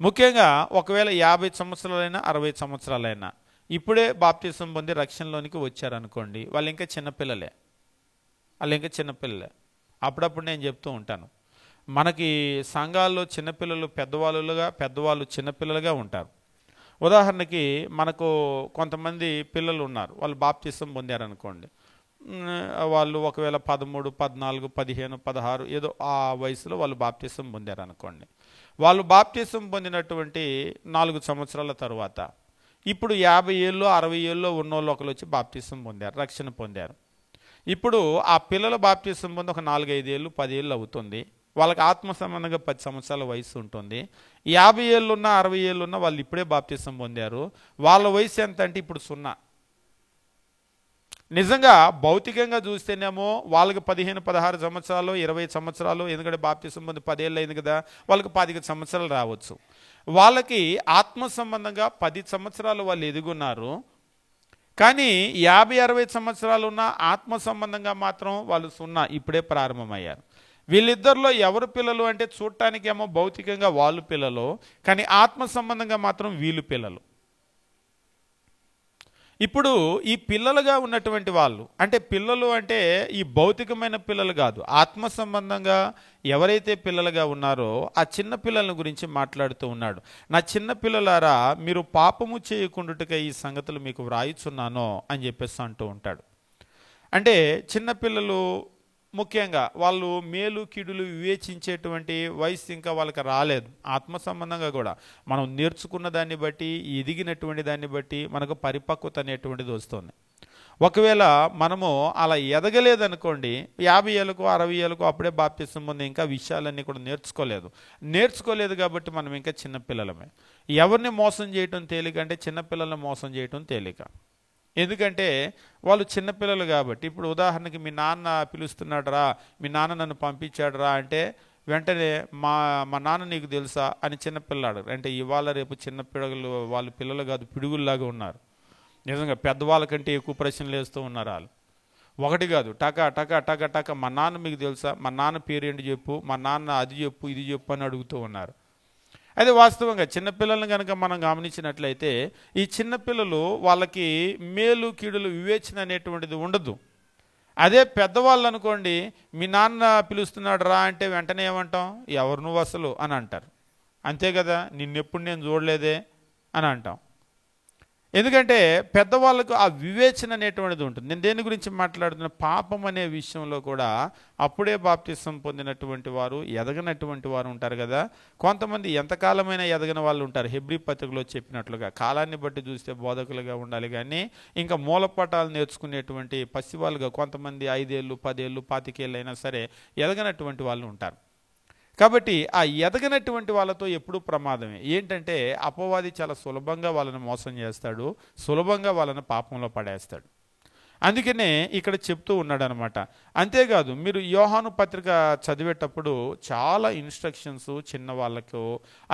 ముఖ్యంగా ఒకవేళ 50 సంవత్సరాలైనా 60 సంవత్సరాలైనా ఇప్పుడే బాప్తిసం పొంది రక్షణలోనికి వచ్చారనుకోండి, వాళ్ళు ఇంకా చిన్నపిల్లలే. అప్పుడప్పుడు నేను చెప్తూ ఉంటాను, మనకి సంఘాల్లో చిన్నపిల్లలు పెద్దవాళ్ళు చిన్నపిల్లలుగా ఉంటారు. ఉదాహరణకి మనకు కొంతమంది పిల్లలు ఉన్నారు, వాళ్ళు బాప్తిసం పొందారనుకోండి, వాళ్ళు ఒకవేళ 13, 14, 15, 16 ఏదో ఆ వయసులో వాళ్ళు బాప్తిసం పొందారు అనుకోండి. వాళ్ళు బాప్తిసం పొందినటువంటి 4 సంవత్సరాల తర్వాత ఇప్పుడు 50 ఏళ్ళు 60 ఏళ్ళు ఉన్నోళ్ళు ఒకరు వచ్చి బాప్తిసం పొందారు, రక్షణ పొందారు. ఇప్పుడు ఆ పిల్లల బాప్తిసం పొంది ఒక 4-5 ఏళ్ళు 10 ఏళ్ళు అవుతుంది. వాళ్ళకి ఆత్మ సంబంధంగా 10 సంవత్సరాల వయసు ఉంటుంది. 50 ఏళ్ళున్నా 60 ఏళ్ళున్నా వాళ్ళు ఇప్పుడే బాప్తిసం పొందారు. వాళ్ళ వయసు ఎంత అంటే ఇప్పుడు 0. నిజంగా భౌతికంగా చూస్తేనేమో వాళ్ళకి 15, 16 సంవత్సరాలు 20 సంవత్సరాలు, ఎందుకంటే బాప్తిసం పొంది 10 ఏళ్ళు అయింది కదా, వాళ్ళకి 25 సంవత్సరాలు రావచ్చు. వాళ్ళకి ఆత్మ సంబంధంగా 10 సంవత్సరాలు వాళ్ళు ఎదుగున్నారు. కానీ 50-60 సంవత్సరాలు ఉన్న ఆత్మ సంబంధంగా మాత్రం వాళ్ళు 0 ఇప్పుడే ప్రారంభమయ్యారు. వీళ్ళిద్దరిలో ఎవరు పిల్లలు అంటే చూడటానికేమో భౌతికంగా వాళ్ళు పిల్లలు, కానీ ఆత్మ సంబంధంగా మాత్రం వీళ్ళు పిల్లలు. ఇప్పుడు ఈ పిల్లలుగా ఉన్నటువంటి వాళ్ళు అంటే పిల్లలు అంటే ఈ భౌతికమైన పిల్లలు కాదు, ఆత్మ సంబంధంగా ఎవరైతే పిల్లలుగా ఉన్నారో ఆ చిన్న పిల్లల గురించి మాట్లాడుతూ ఉన్నాడు. నా చిన్న పిల్లలారా, మీరు పాపము చేయకుండాటకై ఈ సంగతులు మీకు వ్రాయిచున్నానో అని చెప్పేసి అంటూ ఉంటాడు. అంటే చిన్నపిల్లలు ముఖ్యంగా వాళ్ళు మేలు కీడులు వివేచించేటువంటి వయసు ఇంకా వాళ్ళకి రాలేదు. ఆత్మ సంబంధంగా కూడా మనం నేర్చుకున్న దాన్ని బట్టి, ఎదిగినటువంటి దాన్ని బట్టి మనకు పరిపక్వత అనేటువంటిది వస్తుంది. ఒకవేళ మనము అలా ఎదగలేదనుకోండి, 50 ఏళ్ళకు 60 ఏళ్ళకు అప్పుడే బాప్తిసం పొంది ఇంకా విషయాలన్నీ కూడా నేర్చుకోలేదు కాబట్టి మనం ఇంకా చిన్నపిల్లలమే. ఎవరిని మోసం చేయటం తేలిక అంటే చిన్నపిల్లల్ని మోసం చేయటం తేలిక. ఎందుకంటే వాళ్ళు చిన్నపిల్లలు కాబట్టి. ఇప్పుడు ఉదాహరణకి మీ నాన్న పిలుస్తున్నాడురా, మీ నాన్న నన్ను పంపించాడురా అంటే వెంటనే మా నాన్న నీకు తెలుసా అని చిన్నపిల్లాడు అంటే ఇవాళ రేపు చిన్న పిల్లలు, వాళ్ళు పిల్లలు కాదు పిడుగుల్లాగా ఉన్నారు. నిజంగా పెద్దవాళ్ళ కంటే ఎక్కువ ప్రశ్నలు వేస్తూ ఉన్నారు వాళ్ళు. ఒకటి కాదు, టక టక టక టక మా నాన్న మీకు తెలుసా, మా నాన్న పేరేంటి చెప్పు, మా నాన్న అది చెప్పు ఇది చెప్పు అని అడుగుతూ ఉన్నారు. అయితే వాస్తవంగా చిన్నపిల్లలను కనుక మనం గమనించినట్లయితే ఈ చిన్నపిల్లలు వాళ్ళకి మేలు కీడులు వివేచన అనేటువంటిది ఉండదు. అదే పెద్దవాళ్ళు అనుకోండి, మీ నాన్న పిలుస్తున్నాడు రా అంటే వెంటనే ఏమంటాం, ఎవరు నువ్వు అసలు అని అంటారు. అంతే కదా, నిన్నెప్పుడు నేను చూడలేదే అని అంటాం. ఎందుకంటే పెద్దవాళ్ళకు ఆ వివేచన అనేటువంటిది ఉంటుంది. నేను దేని గురించి మాట్లాడుతున్నా, పాపం అనే విషయంలో కూడా అప్పుడే బాప్తిసం పొందినటువంటి వారు, ఎదగనటువంటి వారు ఉంటారు కదా. కొంతమంది ఎంతకాలమైనా ఎదగని వాళ్ళు ఉంటారు. హెబ్రీ పత్రికలో చెప్పినట్లుగా కాలాన్ని బట్టి చూస్తే బోధకులుగా ఉండాలి, కానీ ఇంకా మూలపాఠాలు నేర్చుకునేటువంటి పసివాళ్ళుగా కొంతమంది 5 ఏళ్ళు 10 ఏళ్ళు 25 ఏళ్ళు అయినా సరే ఎదగనటువంటి వాళ్ళు ఉంటారు. కాబట్టి ఆ ఎదగనటువంటి వాళ్ళతో ఎప్పుడూ ప్రమాదమే. ఏంటంటే అపవాది చాలా సులభంగా వాళ్ళని మోసం చేస్తాడు, సులభంగా వాళ్ళని పాపంలో పడేస్తాడు. అందుకనే ఇక్కడ చెప్తూ ఉన్నాడు అనమాట. అంతేకాదు, మీరు యోహాను పత్రిక చదివేటప్పుడు చాలా ఇన్స్ట్రక్షన్స్ చిన్న వాళ్ళకు,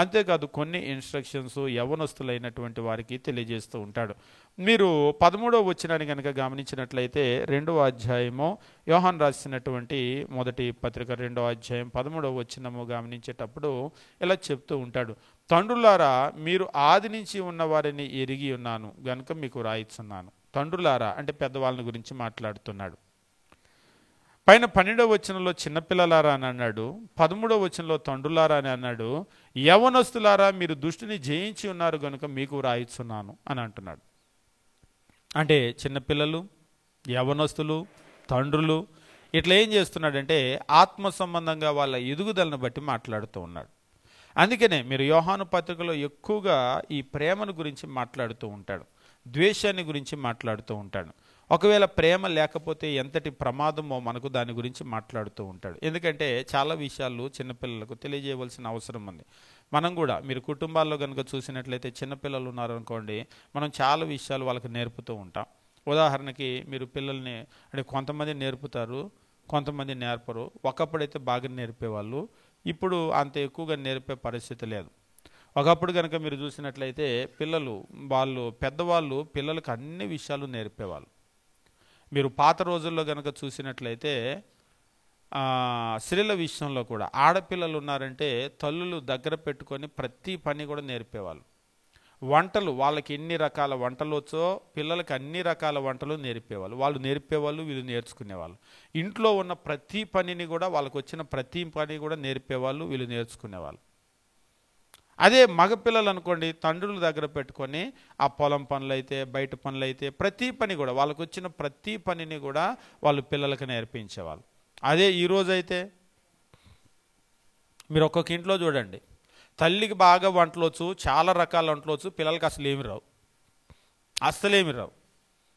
అంతేకాదు కొన్ని ఇన్స్ట్రక్షన్స్ యవనస్తులైనటువంటి వారికి తెలియజేస్తూ ఉంటాడు. మీరు 13వ వచనాన్ని కనుక గమనించినట్లయితే 2వ అధ్యాయము యోహాను రాసినటువంటి మొదటి పత్రిక 2వ అధ్యాయం 13వ వచనము గమనించేటప్పుడు ఇలా చెప్తూ ఉంటాడు. తండ్రులారా, మీరు ఆది నుంచి ఉన్నవారిని ఎరిగి ఉన్నాను గనుక మీకు రాయిస్తున్నాను. తండ్రులారా అంటే పెద్దవాళ్ళని గురించి మాట్లాడుతున్నాడు. పైన 12వ వచనంలో చిన్నపిల్లలారా అని అన్నాడు, 13వ వచనంలో తండ్రులారా అని అన్నాడు. యవనస్తులారా, మీరు దుష్టుని జయించి ఉన్నారు కనుక మీకు రాయిస్తున్నాను అని అంటున్నాడు. అంటే చిన్నపిల్లలు, యవనస్తులు, తండ్రులు ఇట్లా ఏం చేస్తున్నాడంటే ఆత్మ సంబంధంగా వాళ్ళ ఎదుగుదలను బట్టి మాట్లాడుతూ ఉన్నాడు. అందుకనే మీరు యోహాను పత్రికలో ఎక్కువగా ఈ ప్రేమను గురించి మాట్లాడుతూ ఉంటాడు, ద్వేషాన్ని గురించి మాట్లాడుతూ ఉంటాడు. ఒకవేళ ప్రేమ లేకపోతే ఎంతటి ప్రమాదమో మనకు దాని గురించి మాట్లాడుతూ ఉంటాడు. ఎందుకంటే చాలా విషయాలు చిన్నపిల్లలకు తెలియజేయవలసిన అవసరం ఉంది. మనం కూడా మీరు కుటుంబాల్లో కనుక చూసినట్లయితే చిన్నపిల్లలు ఉన్నారనుకోండి, మనం చాలా విషయాలు వాళ్ళకి నేర్పుతూ ఉంటాం. ఉదాహరణకి మీరు పిల్లల్ని అంటే కొంతమంది నేర్పుతారు, కొంతమంది నేర్పరు. ఒకప్పుడైతే బాగా నేర్పేవాళ్ళు, ఇప్పుడు అంత ఎక్కువగా నేర్పే పరిస్థితి లేదు. ఒకప్పుడు కనుక మీరు చూసినట్లయితే పెద్దవాళ్ళు పిల్లలకు అన్ని విషయాలు నేర్పేవాళ్ళు. మీరు పాత రోజుల్లో కనుక చూసినట్లయితే స్త్రీల విషయంలో కూడా ఆడపిల్లలు ఉన్నారంటే తల్లులు దగ్గర పెట్టుకొని ప్రతి పని కూడా నేర్పేవాళ్ళు. వంటలు వాళ్ళకి ఎన్ని రకాల వంటలు వచ్చో పిల్లలకి అన్ని రకాల వంటలు నేర్పేవాళ్ళు. వాళ్ళు నేర్పేవాళ్ళు, వీళ్ళు నేర్చుకునేవాళ్ళు. ఇంట్లో ఉన్న ప్రతి పనిని కూడా వాళ్ళకు వచ్చిన ప్రతి పని కూడా నేర్పేవాళ్ళు, వీళ్ళు నేర్చుకునేవాళ్ళు. అదే మగపిల్లలు అనుకోండి, తండ్రుల దగ్గర పెట్టుకొని ఆ పొలం పనులు అయితే, బయట పనులు అయితే, ప్రతి పని కూడా వాళ్ళకు వచ్చిన ప్రతి పనిని కూడా వాళ్ళు పిల్లలకు నేర్పించేవాళ్ళు. అదే ఈరోజైతే మీరు ఒక్కొక్క ఇంట్లో చూడండి, తల్లికి బాగా వంటలు వచ్చు, చాలా రకాల వంటలు వచ్చు, పిల్లలకి అసలు ఏమి రావు, అస్సలేమి రావు.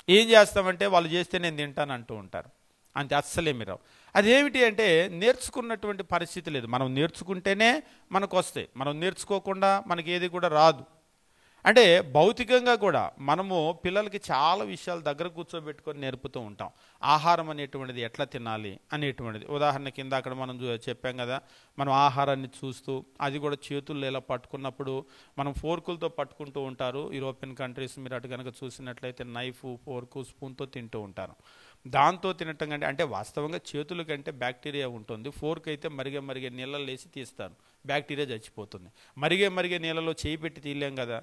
ఏం చేస్తామంటే వాళ్ళు చేస్తే నేను తింటాను అంటూ ఉంటారు, అంతే, అస్సలేమి రావు. అదేమిటి అంటే నేర్చుకున్నటువంటి పరిస్థితి లేదు. మనం నేర్చుకుంటేనే మనకు వస్తాయి, మనం నేర్చుకోకుండా మనకి ఏది కూడా రాదు. అంటే భౌతికంగా కూడా మనము పిల్లలకి చాలా విషయాలు దగ్గర కూర్చోబెట్టుకొని నేర్పుతూ ఉంటాం. ఆహారం అనేటువంటిది ఎట్లా తినాలి అనేటువంటిది. ఉదాహరణ కింద అక్కడ మనం చెప్పాం కదా, మనం ఆహారాన్ని చూస్తూ అది కూడా చేతుల్లో ఇలా పట్టుకున్నప్పుడు మనం ఫోర్కులతో పట్టుకుంటూ ఉంటారు. యూరోపియన్ కంట్రీస్ మీరు అటు కనుక చూసినట్లయితే నైఫ్, ఫోర్కు, స్పూన్తో తింటూ ఉంటారు. దాంతో తినటం కంటే, అంటే వాస్తవంగా చేతుల కంటే బ్యాక్టీరియా ఉంటుంది. ఫోర్క్ అయితే మరిగే నీళ్ళలో వేసి తీస్తారు, బ్యాక్టీరియా చచ్చిపోతుంది. మరిగే నీళ్ళలో చేయి పెట్టి తీయలేం కదా,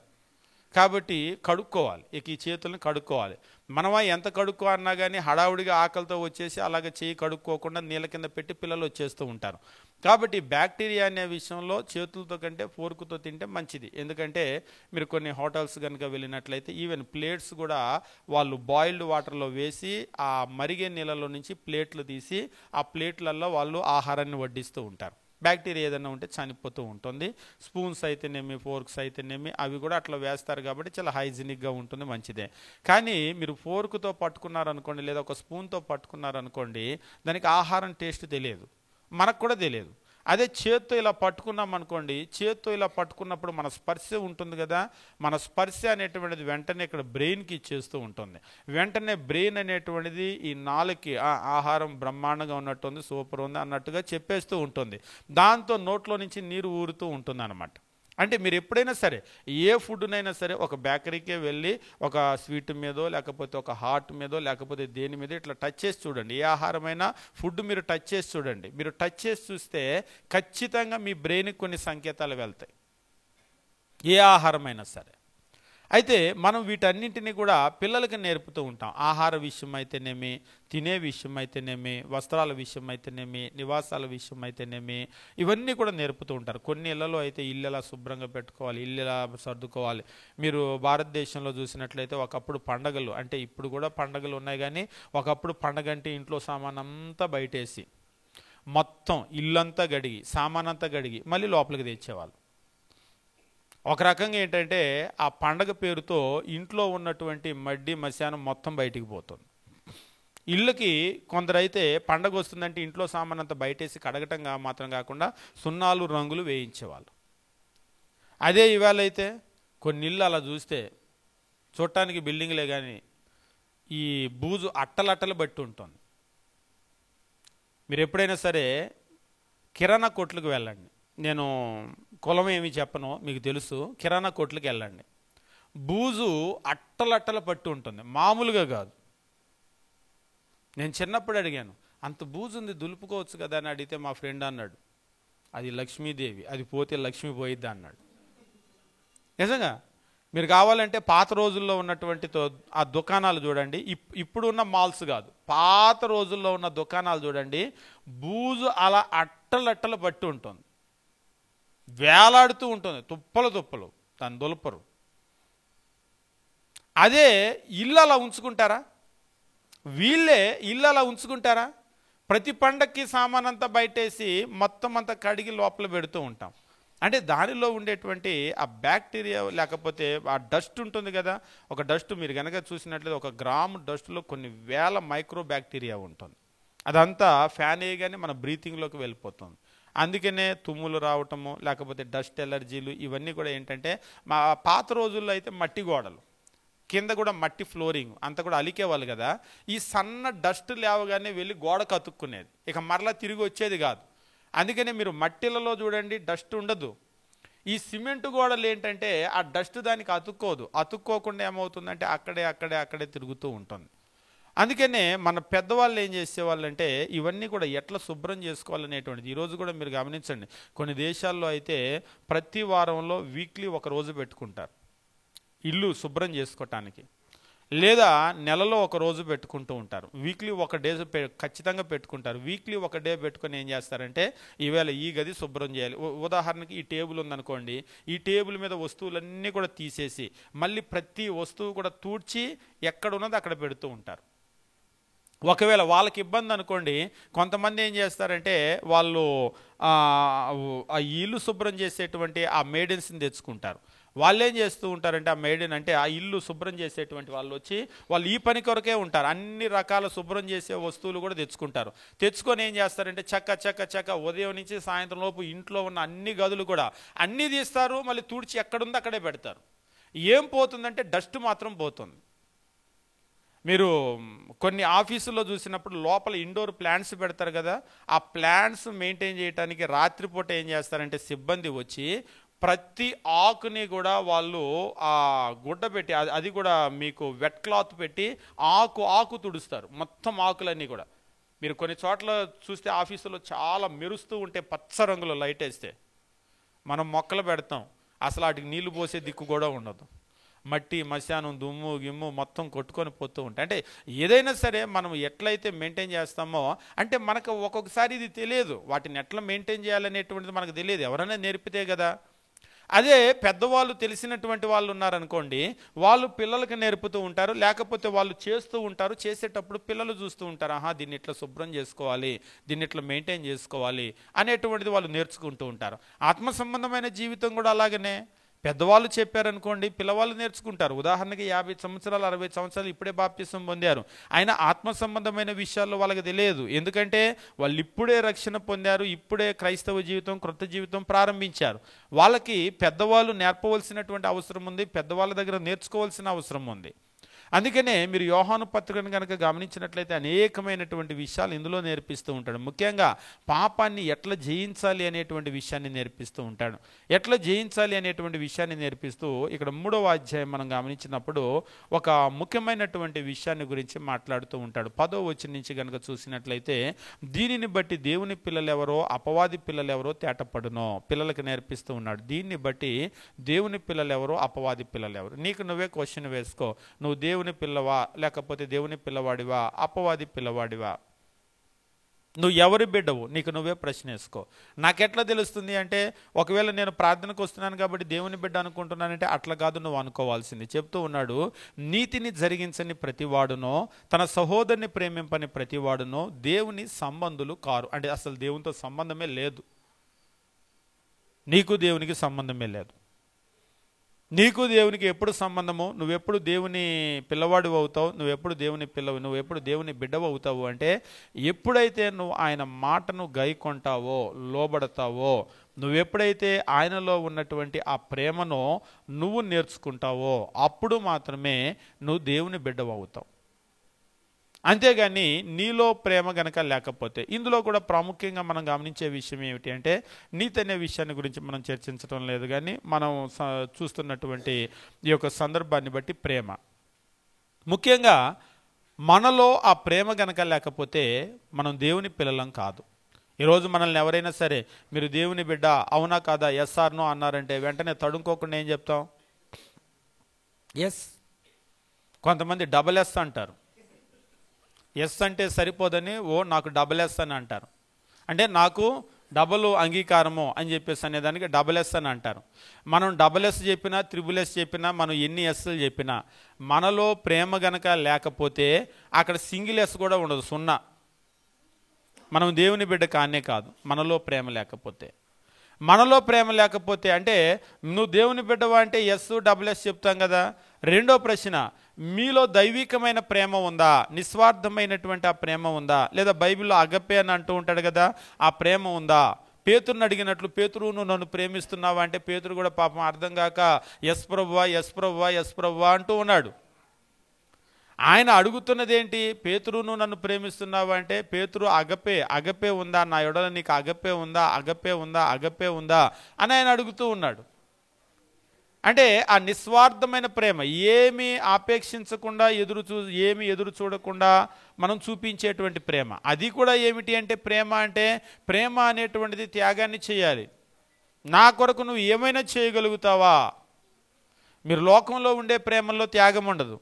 కాబట్టి కడుక్కోవాలి. ఇక ఈ చేతులను కడుక్కోవాలి. మనమా ఎంత కడుక్కో అన్నా కానీ హడావుడిగా ఆకలితో వచ్చేసి అలాగ చేయి కడుక్కోకుండా నీళ్ళ కింద పెట్టి పిల్లలు వచ్చేస్తూ ఉంటారు. కాబట్టి బ్యాక్టీరియా అనే విషయంలో చేతులతో కంటే ఫోర్కుతో తింటే మంచిది. ఎందుకంటే మీరు కొన్ని హోటల్స్ కనుక వెళ్ళినట్లయితే ఈవెన్ ప్లేట్స్ కూడా వాళ్ళు బాయిల్డ్ వాటర్లో వేసి ఆ మరిగే నీళ్ళలో నుంచి ప్లేట్లు తీసి ఆ ప్లేట్లలో వాళ్ళు ఆహారాన్ని వడ్డిస్తూ ఉంటారు. బ్యాక్టీరియా ఏదైనా ఉంటే చనిపోతూ ఉంటుంది. స్పూన్స్ అయితేనేమి, ఫోర్క్స్ అయితేనేమి అవి కూడా అట్లా వేస్తారు కాబట్టి చాలా హైజీనిక్గా ఉంటుంది, మంచిదే. కానీ మీరు ఫోర్క్తో పట్టుకున్నారనుకోండి, లేదా ఒక స్పూన్తో పట్టుకున్నారనుకోండి, దానికి ఆహారం టేస్ట్ తెలియదు, మనకు కూడా తెలియదు. అదే చేత్తో ఇలా పట్టుకున్నాం అనుకోండి, చేత్తో ఇలా పట్టుకున్నప్పుడు మన స్పర్శ ఉంటుంది కదా, మన స్పర్శ అనేటువంటిది వెంటనే ఇక్కడ బ్రెయిన్కి ఇచ్చేస్తూ ఉంటుంది. వెంటనే బ్రెయిన్ అనేటువంటిది ఈ నాలుగుకి ఆహారం బ్రహ్మాండంగా ఉన్నట్టుంది, సూపర్ ఉంది అన్నట్టుగా చెప్పేస్తూ ఉంటుంది. దాంతో నోట్లో నుంచి నీరు ఊరుతూ ఉంటుంది అన్నమాట. అంటే మీరు ఎప్పుడైనా సరే ఏ ఫుడ్నైనా సరే ఒక బేకరీకే వెళ్ళి ఒక స్వీట్ మీదో లేకపోతే ఒక హాట్ మీదో లేకపోతే దేని మీద ఇట్లా టచ్ చేసి చూడండి. ఏ ఆహారమైనా ఫుడ్ మీరు టచ్ చేసి చూడండి. మీరు టచ్ చేసి చూస్తే ఖచ్చితంగా మీ బ్రెయిన్కి కొన్ని సంకేతాలు వెళ్తాయి, ఏ ఆహారమైనా సరే. అయితే మనం వీటన్నింటినీ కూడా పిల్లలకి నేర్పుతూ ఉంటాం. ఆహార విషయం అయితేనేమి, తినే విషయం అయితేనేమి, వస్త్రాల విషయం అయితేనేమి, నివాసాల విషయం అయితేనేమి, ఇవన్నీ కూడా నేర్పుతూ ఉంటారు. కొన్ని ఇళ్లలో అయితే ఇల్లు ఎలా శుభ్రంగా పెట్టుకోవాలి, ఇల్లు ఎలా సర్దుకోవాలి. మీరు భారతదేశంలో చూసినట్లయితే ఒకప్పుడు పండగలు, అంటే ఇప్పుడు కూడా పండగలు ఉన్నాయి కానీ ఒకప్పుడు పండగ అంటే ఇంట్లో సామాన్ అంతా బయటేసి మొత్తం ఇల్లంతా గడిగి సామానంతా గడిగి మళ్ళీ లోపలికి తెచ్చేవాళ్ళు. ఒక రకంగా ఏంటంటే ఆ పండగ పేరుతో ఇంట్లో ఉన్నటువంటి మడ్డి మశానం మొత్తం బయటికి పోతుంది. ఇళ్ళకి కొందరైతే పండగ వస్తుందంటే ఇంట్లో సామాన్ అంతా బయటేసి కడగటంగా మాత్రం కాకుండా సున్నాలు రంగులు వేయించేవాళ్ళు. అదే ఇవాళ అయితే కొన్ని ఇళ్ళు అలా చూస్తే చూడటానికి బిల్డింగ్లే కానీ ఈ బూజు అట్టలట్టలు బట్టి ఉంటుంది. మీరు ఎప్పుడైనా సరే కిరాణా కొట్లకు వెళ్ళండి, నేను కులం ఏమి చెప్పను, మీకు తెలుసు. కిరాణా కొట్లకి వెళ్ళండి, బూజు అట్టలట్టల పట్టు ఉంటుంది, మామూలుగా కాదు. నేను చిన్నప్పుడు అడిగాను, అంత బూజు ఉంది దులుపుకోవచ్చు కదా అని అడిగితే మా ఫ్రెండ్ అన్నాడు, అది లక్ష్మీదేవి, అది పోతే లక్ష్మి పోయిద్దా అన్నాడు. నిజంగా మీరు కావాలంటే పాత రోజుల్లో ఉన్నటువంటి ఆ దుకాణాలు చూడండి, ఇప్పుడు ఉన్న మాల్స్ కాదు, పాత రోజుల్లో ఉన్న దుకాణాలు చూడండి, బూజు అలా అట్టలట్టలు పట్టి ఉంటుంది, వేలాడుతూ ఉంటుంది, తుప్పలు దాన్ని దులపరు. అదే ఇల్లు అలా ఉంచుకుంటారా? వీళ్ళే ఇల్లు అలా ఉంచుకుంటారా? ప్రతి పండక్కి సామాన్ అంతా బయటేసి మొత్తం అంతా కడిగి లోపల పెడుతూ ఉంటాం. అంటే దానిలో ఉండేటువంటి ఆ బ్యాక్టీరియా లేకపోతే ఆ డస్ట్ ఉంటుంది కదా, ఒక డస్ట్ మీరు కనుక చూసినట్లయితే 1 గ్రాము డస్ట్లో కొన్ని వేల మైక్రో బ్యాక్టీరియా ఉంటుంది. అదంతా ఫ్యాన్ వేయగానే మన బ్రీతింగ్లోకి వెళ్ళిపోతుంది. అందుకనే తుమ్ములు రావటము లేకపోతే డస్ట్ ఎలర్జీలు ఇవన్నీ కూడా ఏంటంటే, మా పాత రోజుల్లో అయితే మట్టి గోడలు, కింద కూడా మట్టి ఫ్లోరింగ్ అంతా కూడా అలికేవాళ్ళు కదా, ఈ సన్న డస్ట్ లేవగానే వెళ్ళి గోడకు అతుక్కునేది, ఇక మరలా తిరిగి వచ్చేది కాదు. అందుకనే మీరు మట్టిలలో చూడండి డస్ట్ ఉండదు. ఈ సిమెంట్ గోడలు ఏంటంటే ఆ డస్ట్ దానికి అతుక్కోకుండా ఏమవుతుందంటే అక్కడే తిరుగుతూ ఉంటుంది. అందుకనే మన పెద్దవాళ్ళు ఏం చేసేవాళ్ళంటే ఇవన్నీ కూడా ఎట్లా శుభ్రం చేసుకోవాలనేటువంటిది ఈరోజు కూడా మీరు గమనించండి. కొన్ని దేశాల్లో అయితే ప్రతి వారంలో వీక్లీ 1 రోజు పెట్టుకుంటారు ఇల్లు శుభ్రం చేసుకోవటానికి. లేదా నెలలో ఒక రోజు పెట్టుకుంటూ ఉంటారు. వీక్లీ ఒక డే ఖచ్చితంగా పెట్టుకుంటారు. వీక్లీ ఒక డే పెట్టుకొని ఏం చేస్తారంటే ఈవేళ ఈ గది శుభ్రం చేయాలి. ఉదాహరణకి ఈ టేబుల్ ఉందనుకోండి, ఈ టేబుల్ మీద వస్తువులన్నీ కూడా తీసేసి మళ్ళీ ప్రతి వస్తువు కూడా తూడ్చి ఎక్కడ ఉన్నది అక్కడ పెడుతూ ఉంటారు. ఒకవేళ వాళ్ళకి ఇబ్బంది అనుకోండి, కొంతమంది ఏం చేస్తారంటే వాళ్ళు ఆ ఇల్లు శుభ్రం చేసేటువంటి ఆ మెయిడెన్స్ని తెచ్చుకుంటారు. వాళ్ళు ఏం చేస్తూ ఉంటారంటే ఆ మెయిడెన్ అంటే ఆ ఇల్లు శుభ్రం చేసేటువంటి వాళ్ళు వచ్చి వాళ్ళు ఈ పని కొరకే ఉంటారు. అన్ని రకాల శుభ్రం చేసే వస్తువులు కూడా తెచ్చుకుంటారు. తెచ్చుకొని ఏం చేస్తారంటే చక్క ఉదయం నుంచి సాయంత్రం లోపు ఇంట్లో ఉన్న అన్ని గదులు కూడా అన్నీ తీస్తారు, మళ్ళీ తుడిచి ఎక్కడుందో అక్కడే పెడతారు. ఏం పోతుందంటే డస్ట్ మాత్రం పోతుంది. మీరు కొన్ని ఆఫీసుల్లో చూసినప్పుడు లోపల ఇండోర్ ప్లాంట్స్ పెడతారు కదా, ఆ ప్లాంట్స్ మెయింటైన్ చేయడానికి రాత్రిపూట ఏం చేస్తారంటే సిబ్బంది వచ్చి ప్రతి ఆకుని కూడా వాళ్ళు ఆ గుడ్డ పెట్టి, అది కూడా మీకు వెట్ క్లాత్ పెట్టి ఆకు తుడుస్తారు. మొత్తం ఆకులన్నీ కూడా మీరు కొన్ని చోట్ల చూస్తే ఆఫీసులో చాలా మెరుస్తూ ఉంటే పచ్చ రంగులో లైట్ వేస్తే, మనం మొక్కలు పెడతాం, అసలు వాటికి నీళ్లు పోసే దిక్కు కూడా ఉండదు. మట్టి మశానం దుమ్ము గిమ్ము మొత్తం కొట్టుకొని పోతూ ఉంటాయి. అంటే ఏదైనా సరే మనం ఎట్లయితే మెయింటైన్ చేస్తామో, అంటే మనకు ఒక్కొక్కసారి ఇది తెలియదు, వాటిని ఎట్లా మెయింటైన్ చేయాలనేటువంటిది మనకు తెలియదు, ఎవరైనా నేర్పితే కదా. అదే పెద్దవాళ్ళు తెలిసినటువంటి వాళ్ళు ఉన్నారనుకోండి, వాళ్ళు పిల్లలకి నేర్పుతూ ఉంటారు, లేకపోతే వాళ్ళు చేస్తూ ఉంటారు. చేసేటప్పుడు పిల్లలు చూస్తూ ఉంటారు, ఆహా దీన్ని ఇట్లా శుభ్రం చేసుకోవాలి, దీన్ని ఇట్లా మెయింటైన్ చేసుకోవాలి అనేటువంటిది వాళ్ళు నేర్చుకుంటూ ఉంటారు. ఆత్మ సంబంధమైన జీవితం కూడా అలాగనే పెద్దవాళ్ళు చెప్పారనుకోండి, పిల్లవాళ్ళు నేర్చుకుంటారు. ఉదాహరణకి 50 సంవత్సరాలు 60 సంవత్సరాలు ఇప్పుడే బాప్తిసం పొందారు, ఆయన ఆత్మ సంబంధమైన విషయాల్లో వాళ్ళకి తెలియదు. ఎందుకంటే వాళ్ళు ఇప్పుడే రక్షణ పొందారు, ఇప్పుడే క్రైస్తవ జీవితం క్రొత్త జీవితం ప్రారంభించారు. వాళ్ళకి పెద్దవాళ్ళు నేర్పవలసినటువంటి అవసరం ఉంది, పెద్దవాళ్ళ దగ్గర నేర్చుకోవాల్సిన అవసరం ఉంది. అందుకనే మీరు యోహాను పత్రికను కనుక గమనించినట్లయితే అనేకమైనటువంటి విషయాలు ఇందులో నేర్పిస్తూ ఉంటాడు. ముఖ్యంగా పాపాన్ని ఎట్లా జయించాలి అనేటువంటి విషయాన్ని నేర్పిస్తూ ఉంటాడు. ఎట్లా జయించాలి అనేటువంటి విషయాన్ని నేర్పిస్తూ ఇక్కడ 3వ అధ్యాయం మనం గమనించినప్పుడు ఒక ముఖ్యమైనటువంటి విషయాన్ని గురించి మాట్లాడుతూ ఉంటాడు. 10వ వచనం నుంచి కనుక చూసినట్లయితే, దీనిని బట్టి దేవుని పిల్లలెవరో అపవాది పిల్లలెవరో తేటపడునో పిల్లలకు నేర్పిస్తూ ఉన్నాడు. దీన్ని బట్టి దేవుని పిల్లలెవరో అపవాది పిల్లలెవరు. నీకు నువ్వే క్వశ్చన్ వేసుకో, నువ్వు దేవుని పిల్లవా లేకపోతే దేవుని పిల్లవాడివా అపవాది పిల్లవాడివా? నువ్వు ఎవరి బిడ్డవు? నీకు నువ్వే ప్రశ్న వేసుకో. నాకెట్లా తెలుస్తుంది అంటే, ఒకవేళ నేను ప్రార్థనకు వస్తున్నాను కాబట్టి దేవుని బిడ్డ అనుకుంటున్నానంటే అట్లా కాదు నువ్వు అనుకోవాల్సింది. చెప్తూ ఉన్నాడు, నీతిని జరిగించని ప్రతివాడునో తన సహోదరుని ప్రేమింపని ప్రతివాడునో దేవుని సంబంధులు కారు. అంటే అసలు దేవునితో సంబంధమే లేదు, నీకు దేవునికి సంబంధమే లేదు. నీకు దేవునికి ఎప్పుడు సంబంధము? నువ్వెప్పుడు దేవుని పిల్లవాడు అవుతావు, నువ్వెప్పుడు దేవుని పిల్లవు, నువ్వెప్పుడు దేవుని బిడ్డవు అవుతావు అంటే ఎప్పుడైతే నువ్వు ఆయన మాటను గైకొంటావో, లోబడతావో, నువ్వెప్పుడైతే ఆయనలో ఉన్నటువంటి ఆ ప్రేమను నువ్వు నేర్చుకుంటావో అప్పుడు మాత్రమే నువ్వు దేవుని బిడ్డవు అవుతావు. అంతేగాని నీలో ప్రేమ గనక లేకపోతే, ఇందులో కూడా ప్రాముఖ్యంగా మనం గమనించే విషయం ఏమిటి అంటే, నీతి అనే విషయాన్ని గురించి మనం చర్చించడం లేదు, కానీ మనం చూస్తున్నటువంటి ఈ యొక్క సందర్భాన్ని బట్టి ప్రేమ ముఖ్యంగా మనలో ఆ ప్రేమ గనక లేకపోతే మనం దేవుని పిల్లలం కాదు. ఈరోజు మనల్ని ఎవరైనా సరే మీరు దేవుని బిడ్డ అవునా కాదా, ఎస్ ఆర్ నో అన్నారంటే వెంటనే తడుముకోకుండా ఏం చెప్తాం? ఎస్. కొంతమంది డబల్ ఎస్ అంటారు. ఎస్ అంటే సరిపోదని నాకు డబల్ ఎస్ అని అంటారు. అంటే నాకు డబల్ అంగీకారము అని చెప్పేసి అనేదానికి డబల్ ఎస్ అని అంటారు. మనం డబల్ ఎస్ చెప్పినా త్రిబుల్ ఎస్ చెప్పినా మనం ఎన్ని ఎస్లు చెప్పినా మనలో ప్రేమ గనక లేకపోతే అక్కడ సింగిల్ ఎస్ కూడా ఉండదు, 0. మనం దేవుని బిడ్డ కానే కాదు మనలో ప్రేమ లేకపోతే. మనలో ప్రేమ లేకపోతే అంటే నువ్వు దేవుని బిడ్డవా అంటే ఎస్ డబుల్ ఎస్ చెప్తాం కదా. రెండో ప్రశ్న, మీలో దైవికమైన ప్రేమ ఉందా? నిస్వార్థమైనటువంటి ఆ ప్రేమ ఉందా? లేదా బైబిల్లో అగపే అని అంటూ ఉంటాడు కదా, ఆ ప్రేమ ఉందా? పేతురుని అడిగినట్లు, పేతురు నువ్వు నన్ను ప్రేమిస్తున్నావా అంటే పేతురు కూడా పాపం అర్థం కాక ఎస్ ప్రభువా ఎస్ ప్రభువా ఎస్ ప్రభువా అంటూ ఉన్నాడు. ఆయన అడుగుతున్నది ఏంటి? పేతురు నువ్వు నన్ను ప్రేమిస్తున్నావా అంటే పేతురు అగపే ఉందా, నా ఎడల నీకు అగపే ఉందా అని ఆయన అడుగుతూ ఉన్నాడు. అంటే ఆ నిస్వార్థమైన ప్రేమ, ఏమి ఆపేక్షించకుండా ఏమి ఎదురు చూడకుండా మనం చూపించేటువంటి ప్రేమ, అది కూడా ఏమిటి అంటే ప్రేమ అనేటువంటిది త్యాగాన్ని చేయాలి. నా కొరకు నువ్వు ఏమైనా చేయగలుగుతావా? మీరు లోకంలో ఉండే ప్రేమలో త్యాగం ఉండదు.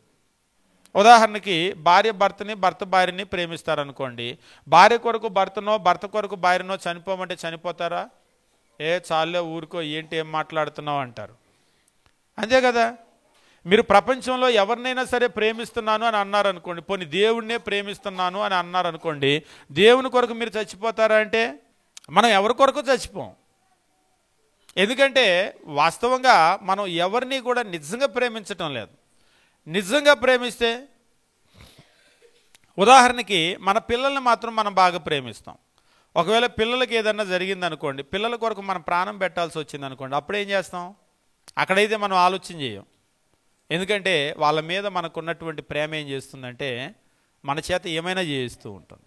ఉదాహరణకి భార్య భర్తని, భర్త భార్యని ప్రేమిస్తారనుకోండి. భార్య కొరకు భర్తనో, భర్త కొరకు భార్యనో చనిపోమంటే చనిపోతారా? చాలే ఊరుకో, ఏంటి ఏం మాట్లాడుతున్నావు అంటారు. అంతే కదా. మీరు ప్రపంచంలో ఎవరినైనా సరే ప్రేమిస్తున్నాను అని అన్నారనుకోండి, పోనీ దేవుడినే ప్రేమిస్తున్నాను అని అన్నారనుకోండి, దేవుని కొరకు మీరు చచ్చిపోతారా అంటే మనం ఎవరి కొరకు చచ్చిపోం. ఎందుకంటే వాస్తవంగా మనం ఎవరిని కూడా నిజంగా ప్రేమించటం లేదు. నిజంగా ప్రేమిస్తే, ఉదాహరణకి మన పిల్లల్ని మాత్రం మనం బాగా ప్రేమిస్తాం. ఒకవేళ పిల్లలకి ఏదన్నా జరిగిందనుకోండి, పిల్లల కొరకు మనం ప్రాణం పెట్టాల్సి వచ్చిందనుకోండి, అప్పుడేం చేస్తాం? అక్కడైతే మనం ఆలోచన చేయం. ఎందుకంటే వాళ్ళ మీద మనకున్నటువంటి ప్రేమ ఏం చేస్తుందంటే మన చేత ఏమైనా చేయిస్తూ ఉంటుంది.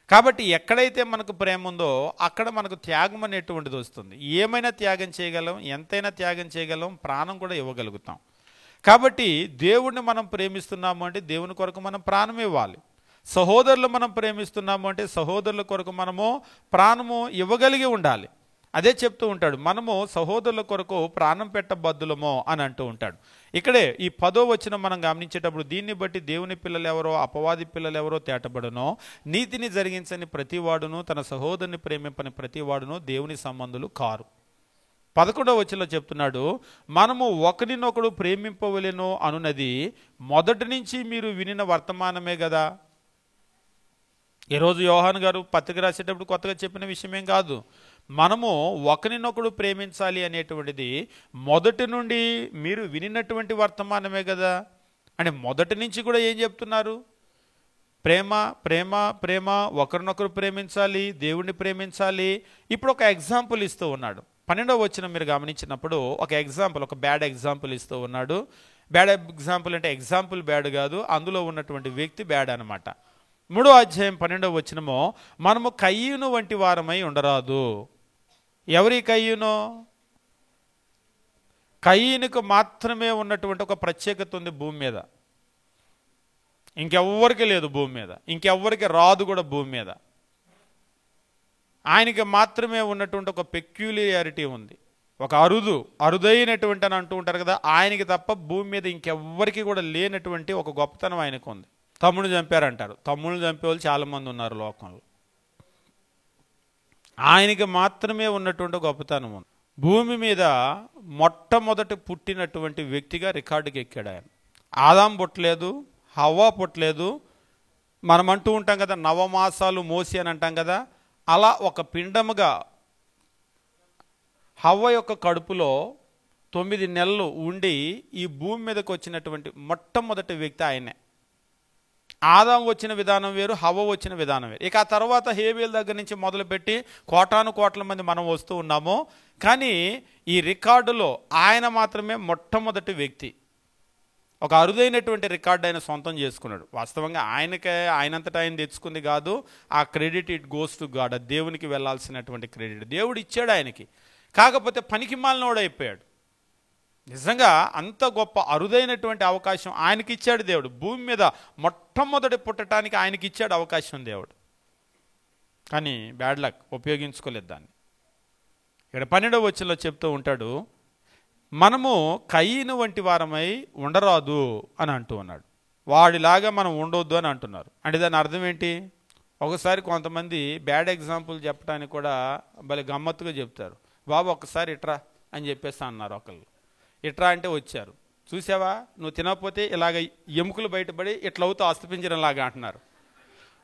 కాబట్టి ఎక్కడైతే మనకు ప్రేమ ఉందో అక్కడ మనకు త్యాగం అనేటువంటిది వస్తుంది. ఏమైనా త్యాగం చేయగలం, ఎంతైనా త్యాగం చేయగలం, ప్రాణం కూడా ఇవ్వగలుగుతాం. కాబట్టి దేవుణ్ణి మనం ప్రేమిస్తున్నాము అంటే దేవుని కొరకు మనం ప్రాణం ఇవ్వాలి. సహోదరులు మనం ప్రేమిస్తున్నాము అంటే సహోదరుల కొరకు మనము ప్రాణము ఇవ్వగలిగి ఉండాలి. అదే చెప్తూ ఉంటాడు, మనము సహోదరుల కొరకు ప్రాణం పెట్టబద్దులమో అని అంటూ ఉంటాడు. ఇక్కడే ఈ 10వ వచనం మనం గమనించేటప్పుడు, దీన్ని బట్టి దేవుని పిల్లలు ఎవరో అపవాది పిల్లలు ఎవరో తేటబడునో, నీతిని జరిగించని ప్రతివాడును తన సహోదరుని ప్రేమింపని ప్రతివాడును దేవుని సంబంధులు కారు. 11వ వచనంలో చెప్తున్నాడు, మనము ఒకరినొకడు ప్రేమింపవలెను అనున్నది మొదటి నుంచి మీరు వినిన వర్తమానమే కదా. ఈరోజు యోహాను గారు పత్రిక రాసేటప్పుడు కొత్తగా చెప్పిన విషయమేం కాదు. మనము ఒకరినొకడు ప్రేమించాలి అనేటువంటిది మొదటి నుండి మీరు వినినటువంటి వర్తమానమే కదా. అంటే మొదటి నుంచి కూడా ఏం చెప్తున్నారు? ప్రేమ ప్రేమ ప్రేమ, ఒకరినొకరు ప్రేమించాలి, దేవుణ్ణి ప్రేమించాలి. ఇప్పుడు ఒక ఎగ్జాంపుల్ ఇస్తూ ఉన్నాడు. 12వ వచనం మీరు గమనించినప్పుడు ఒక ఎగ్జాంపుల్, ఒక బ్యాడ్ ఎగ్జాంపుల్ ఇస్తూ ఉన్నాడు. బ్యాడ్ ఎగ్జాంపుల్ అంటే ఎగ్జాంపుల్ బ్యాడ్ కాదు, అందులో ఉన్నటువంటి వ్యక్తి బ్యాడ్ అనమాట. 3వ అధ్యాయం 12వ వచనము, మనము కయ్యూను వంటి వారమై ఉండరాదు. ఎవరి కయ్యూను? కయ్యూనుకు మాత్రమే ఉన్నటువంటి ఒక ప్రత్యేకత ఉంది భూమి మీద, ఇంకెవ్వరికి లేదు భూమి మీద, ఇంకెవ్వరికి రాదు కూడా భూమి మీద. ఆయనకి మాత్రమే ఉన్నటువంటి ఒక పెక్యులియారిటీ ఉంది, ఒక అరుదైనటువంటి అని అంటూ ఉంటారు కదా, ఆయనకి తప్ప భూమి మీద ఇంకెవ్వరికి కూడా లేనటువంటి ఒక గొప్పతనం ఆయనకు ఉంది. తమ్ముడు చంపారంటారు, తమ్ముళ్ళు చంపేవాళ్ళు చాలామంది ఉన్నారు లోకంలో, ఆయనకి మాత్రమే ఉన్నటువంటి గొప్పతనం ఉంది. భూమి మీద మొట్టమొదటి పుట్టినటువంటి వ్యక్తిగా రికార్డుకి ఎక్కాడు ఆయన. ఆదాం పుట్టలేదు, హవ్వ పుట్టలేదు. మనం అంటూ ఉంటాం కదా, నవమాసాలు మోసి అని అంటాం కదా, అలా ఒక పిండముగా హవ్వ యొక్క కడుపులో 9 నెలలు ఉండి ఈ భూమి మీదకి వచ్చినటువంటి మొట్టమొదటి వ్యక్తి ఆయనే. ఆదాం వచ్చిన విధానం వేరు, హవ్వ వచ్చిన విధానం వేరు. ఇక ఆ తర్వాత హేబేల్ దగ్గర నుంచి మొదలుపెట్టి కోటాను కోట్ల మంది మనం వస్తూ ఉన్నాము. కానీ ఈ రికార్డులో ఆయన మాత్రమే మొట్టమొదటి వ్యక్తి. ఒక అరుదైనటువంటి రికార్డు ఆయన సొంతం చేసుకున్నాడు. వాస్తవంగా ఆయనంతటా ఆయన తెచ్చుకుంది కాదు, ఆ credit it goes to God, దేవునికి వెళ్ళాల్సినటువంటి క్రెడిట్ దేవుడు ఇచ్చాడు ఆయనకి. కాకపోతే పనికి మాలినోడు అయిపోయాడు. నిజంగా అంత గొప్ప అరుదైనటువంటి అవకాశం ఆయనకి ఇచ్చాడు దేవుడు. భూమి మీద మొట్టమొదటి పుట్టడానికి ఆయనకి ఇచ్చాడు అవకాశం దేవుడు. కానీ బ్యాడ్ లక్, ఉపయోగించుకోలేదు దాన్ని. ఇక్కడ 12వ వచనంలో చెప్తూ ఉంటాడు, మనము కయ్యూను వంటి వారమై ఉండరాదు అని అంటూ ఉన్నాడు. వాడిలాగా మనం ఉండొద్దు అని అంటున్నారు. అంటే దాని అర్థం ఏంటి? ఒకసారి కొంతమంది బ్యాడ్ ఎగ్జాంపుల్ చెప్పడానికి కూడా భలే గమ్మత్తుగా చెప్తారు. బాబు ఒక్కసారి ఇట్రా అని చెప్పేస్తా అన్నారు ఒకళ్ళు. ఇట్రా అంటే వచ్చారు, చూసావా నువ్వు తినకపోతే ఇలాగ ఎముకలు బయటపడి ఇట్లా అవుతూ అస్థిపించడంలాగా అంటున్నారు.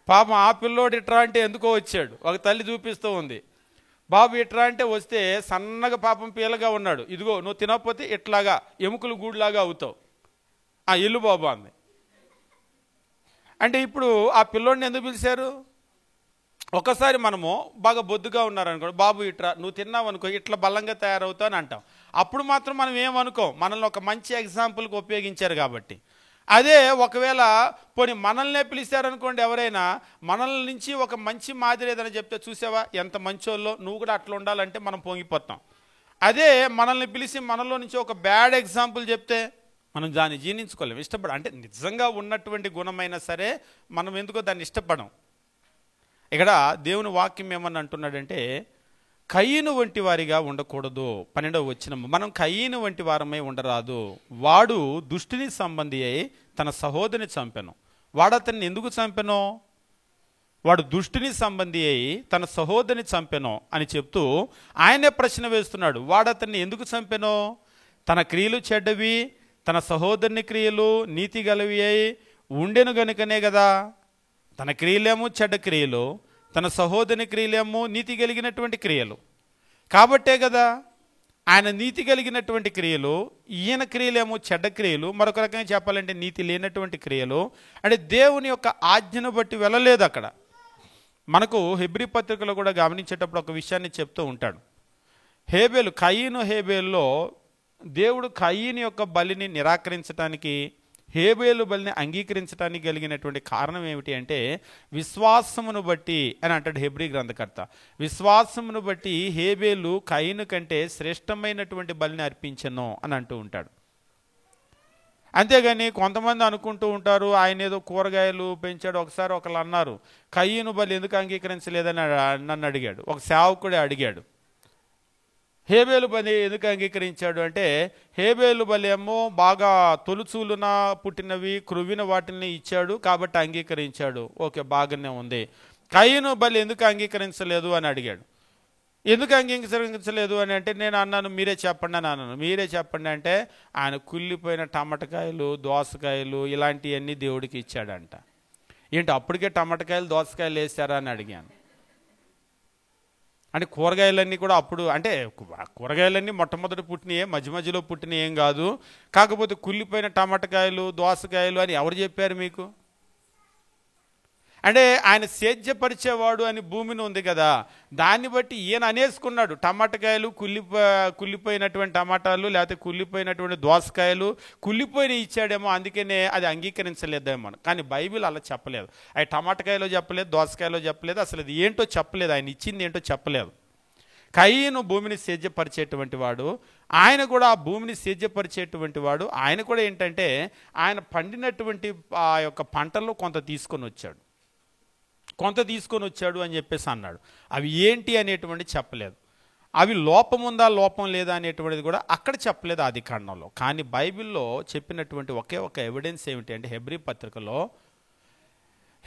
పాపం ఆ పిల్లోడు ఇట్రా అంటే ఎందుకో వచ్చాడు, ఒక తల్లి చూపిస్తూ ఉంది. బాబు ఇట్రా అంటే వస్తే సన్నగా పాపం పీలగా ఉన్నాడు, ఇదిగో నువ్వు తినకపోతే ఇట్లాగా ఎముకలు గూడులాగా అవుతావు, ఆ ఇల్లు బాబు అంది. అంటే ఇప్పుడు ఆ పిల్లోడిని ఎందుకు పిలిచారు? ఒకసారి మనము బాగా బొద్దుగా ఉన్నారనుకో, బాబు ఇట్రా నువ్వు తిన్నావు అనుకో ఇట్లా బలంగా తయారవుతావు అని అంటాం. అప్పుడు మాత్రం మనం ఏమనుకోం, మనల్ని ఒక మంచి ఎగ్జాంపుల్కి ఉపయోగించారు కాబట్టి. అదే ఒకవేళ పోనీ మనల్నే పిలిచారనుకోండి, ఎవరైనా మనల్ని నుంచి ఒక మంచి మాదిరి ఏదైనా చెప్తే, చూసావా ఎంత మంచోళ్ళో, నువ్వు కూడా అట్లా ఉండాలంటే మనం పొంగిపోతాం. అదే మనల్ని పిలిచి మనలో నుంచి ఒక బ్యాడ్ ఎగ్జాంపుల్ చెప్తే మనం దాన్ని జీర్ణించుకోలేము, ఇష్టపడం. అంటే నిజంగా ఉన్నటువంటి గుణమైనా సరే మనం ఎందుకో దాన్ని ఇష్టపడం. ఇక్కడ దేవుని వాక్యం ఏమని అంటున్నాడంటే, కయీను వంటి వారిగా ఉండకూడదు. 12వ వచనము, మనం కయీను వంటి వారమై ఉండరాదు. వాడు దుష్టుని సంబంధి అయి తన సహోదరిని చంపెను. వాడు అతన్ని ఎందుకు చంపెనో? వాడు దుష్టుని సంబంధి అయి తన సహోదరిని చంపెను అని చెప్తూ ఆయనే ప్రశ్న వేస్తున్నాడు. వాడు అతన్ని ఎందుకు చంపెనో? తన క్రియలు చెడ్డవి, తన సహోదరుని క్రియలు నీతి గలవి అయి ఉండెను గనుకనే కదా. తన క్రియలేమో చెడ్డ క్రియలు, తన సహోదరుని క్రియలేమో నీతి కలిగినటువంటి క్రియలు. కాబట్టే కదా ఆయన నీతి కలిగినటువంటి క్రియలు, ఈయన క్రియలేమో చెడ్డ క్రియలు, మరొక రకంగా చెప్పాలంటే నీతి లేనటువంటి క్రియలు. అంటే దేవుని యొక్క ఆజ్ఞను బట్టి వెళ్ళలేదు అక్కడ. మనకు హెబ్రీ పత్రికలో కూడా గమనించేటప్పుడు ఒక విషయాన్ని చెప్తూ ఉంటాడు. కయీను హేబేల్లో దేవుడు కయీను యొక్క బలిని నిరాకరించడానికి, హేబేలు బలిని అంగీకరించడానికి కలిగినటువంటి కారణం ఏమిటి అంటే విశ్వాసమును బట్టి అని అంటాడు హెబ్రీ గ్రంథకర్త. విశ్వాసమును బట్టి హేబేలు కయీను కంటే శ్రేష్టమైనటువంటి బలిని అర్పించెను అని అంటూ ఉంటాడు. అంతేగాని కొంతమంది అనుకుంటూ ఉంటారు ఆయన ఏదో కూరగాయలు పెంచాడు. ఒకసారి ఒకళ్ళు అన్నారు, కయీను బలి ఎందుకు అంగీకరించలేదని నన్ను అడిగాడు. ఒక సేవకుడే అడిగాడు, హేబేలు బలి ఎందుకు అంగీకరించాడు అంటే, హేబేలు బలి ఏమో బాగా తొలుచూలున పుట్టినవి క్రొవ్విన వాటిని ఇచ్చాడు కాబట్టి అంగీకరించాడు. ఓకే, బాగానే ఉంది. కయీను బలి ఎందుకు అంగీకరించలేదు అని అడిగాడు. ఎందుకు అంగీకరించలేదు అని అంటే నేను అన్నాను, మీరే చెప్పండి అని అన్నాను. మీరే చెప్పండి అంటే ఆయన కుళ్ళిపోయిన టమాటకాయలు, దోసకాయలు ఇలాంటివన్నీ దేవుడికి ఇచ్చాడంట. ఏంటి అప్పటికే టమాటకాయలు దోసకాయలు వేసారా అని అడిగాను. అంటే కూరగాయలన్నీ కూడా అప్పుడు, అంటే కూరగాయలన్నీ మొట్టమొదటి పుట్టినయే, మధ్య మధ్యలో పుట్టిన ఏం కాదు. కాకపోతే కుళ్ళిపోయిన టమాటకాయలు, దోసకాయలు అని ఎవరు చెప్పారు మీకు? అంటే ఆయన సేద్యపరిచేవాడు అని భూమిని ఉంది కదా, దాన్ని బట్టి ఈయన అనేసుకున్నాడు. టమాటకాయలు కుళ్ళిపోయినటువంటి టమాటాలు, లేకపోతే కుళ్ళిపోయినటువంటి దోసకాయలు కుళ్ళిపోయిన ఇచ్చాడేమో, అందుకనే అది అంగీకరించలేదేమో. కానీ బైబిల్ అలా చెప్పలేదు. అది టమాటకాయలో చెప్పలేదు, దోసకాయలో చెప్పలేదు, అసలు అది ఏంటో చెప్పలేదు, ఆయన ఇచ్చింది ఏంటో చెప్పలేదు. కయీను భూమిని సేద్యపరిచేటువంటి వాడు, ఆయన కూడా ఆ భూమిని సేద్యపరిచేటువంటి వాడు. ఆయన కూడా ఏంటంటే ఆయన పండినటువంటి ఆ యొక్క పంటల్లో కొంత తీసుకొని వచ్చాడు అని చెప్పేసి అన్నాడు. అవి ఏంటి అనేటువంటి చెప్పలేదు. అవి లోపం ఉందా లోపం లేదా అనేటువంటిది కూడా అక్కడ చెప్పలేదు ఆది కాండంలో. కానీ బైబిల్లో చెప్పినటువంటి ఒకే ఒక ఎవిడెన్స్ ఏమిటి అంటే హెబ్రీ పత్రికలో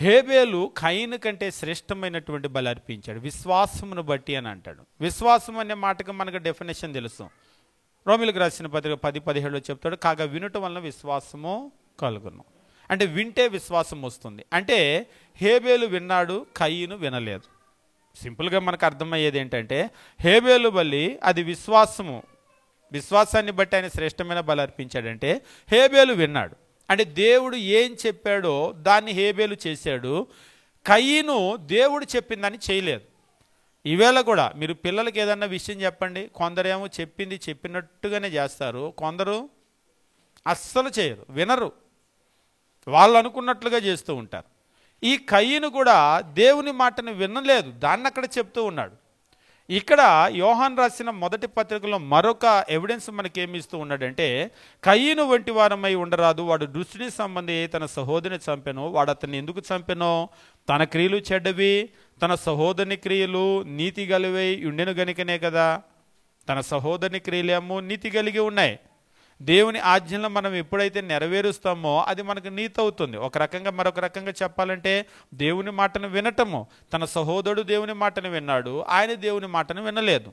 హేబేలు కయీను కంటే శ్రేష్టమైనటువంటి బలి అర్పించాడు విశ్వాసమును బట్టి అని అంటాడు. విశ్వాసం అనే మాటకి మనకు డెఫినేషన్ తెలుసు. రోమిలకు రాసిన పత్రిక 10:17 చెప్తాడు, కాగా వినుట వలన విశ్వాసము కలుగును. అంటే వింటే విశ్వాసం వస్తుంది. అంటే హేబేలు విన్నాడు, కయీను వినలేదు. సింపుల్గా మనకు అర్థమయ్యేది ఏంటంటే హేబేలు బలి అది విశ్వాసాన్ని బట్టి ఆయన శ్రేష్టమైన బలి అర్పించాడంటే హేబేలు విన్నాడు. అంటే దేవుడు ఏం చెప్పాడో దాన్ని హేబేలు చేశాడు. కయీను దేవుడు చెప్పిందని చేయలేదు. ఈవేళ కూడా మీరు పిల్లలకి ఏదన్నా విషయం చెప్పండి, కొందరేమో చెప్పింది చెప్పినట్టుగానే చేస్తారు, కొందరు అస్సలు చేయరు, వినరు, వాళ్ళు అనుకున్నట్లుగా చేస్తూ ఉంటారు. ఈ కయీను కూడా దేవుని మాటను వినలేదు, దాన్ని అక్కడ చెప్తూ ఉన్నాడు. ఇక్కడ యోహాన్ రాసిన మొదటి పత్రికలో మరొక ఎవిడెన్స్ మనకేమి ఇస్తూ ఉన్నాడంటే, కయీను వంటి వారమై ఉండరాదు, వాడు దుష్టుని సంబంధి తన సహోదరిని చంపెను. వాడు అతన్ని ఎందుకు చంపెనో? తన క్రియలు చెడ్డవి, తన సహోదరుని క్రియలు నీతి గలివై ఉండెను గనుకనే కదా. తన సహోదరుని క్రియలేమో నీతి కలిగి ఉన్నాయి. దేవుని ఆజ్ఞలను మనం ఎప్పుడైతే నెరవేరుస్తామో అది మనకు నీతి అవుతుంది. ఒక రకంగా మరొక రకంగా చెప్పాలంటే దేవుని మాటను వినటము. తన సహోదరుడు దేవుని మాటను విన్నాడు, ఆయన దేవుని మాటను వినలేదు.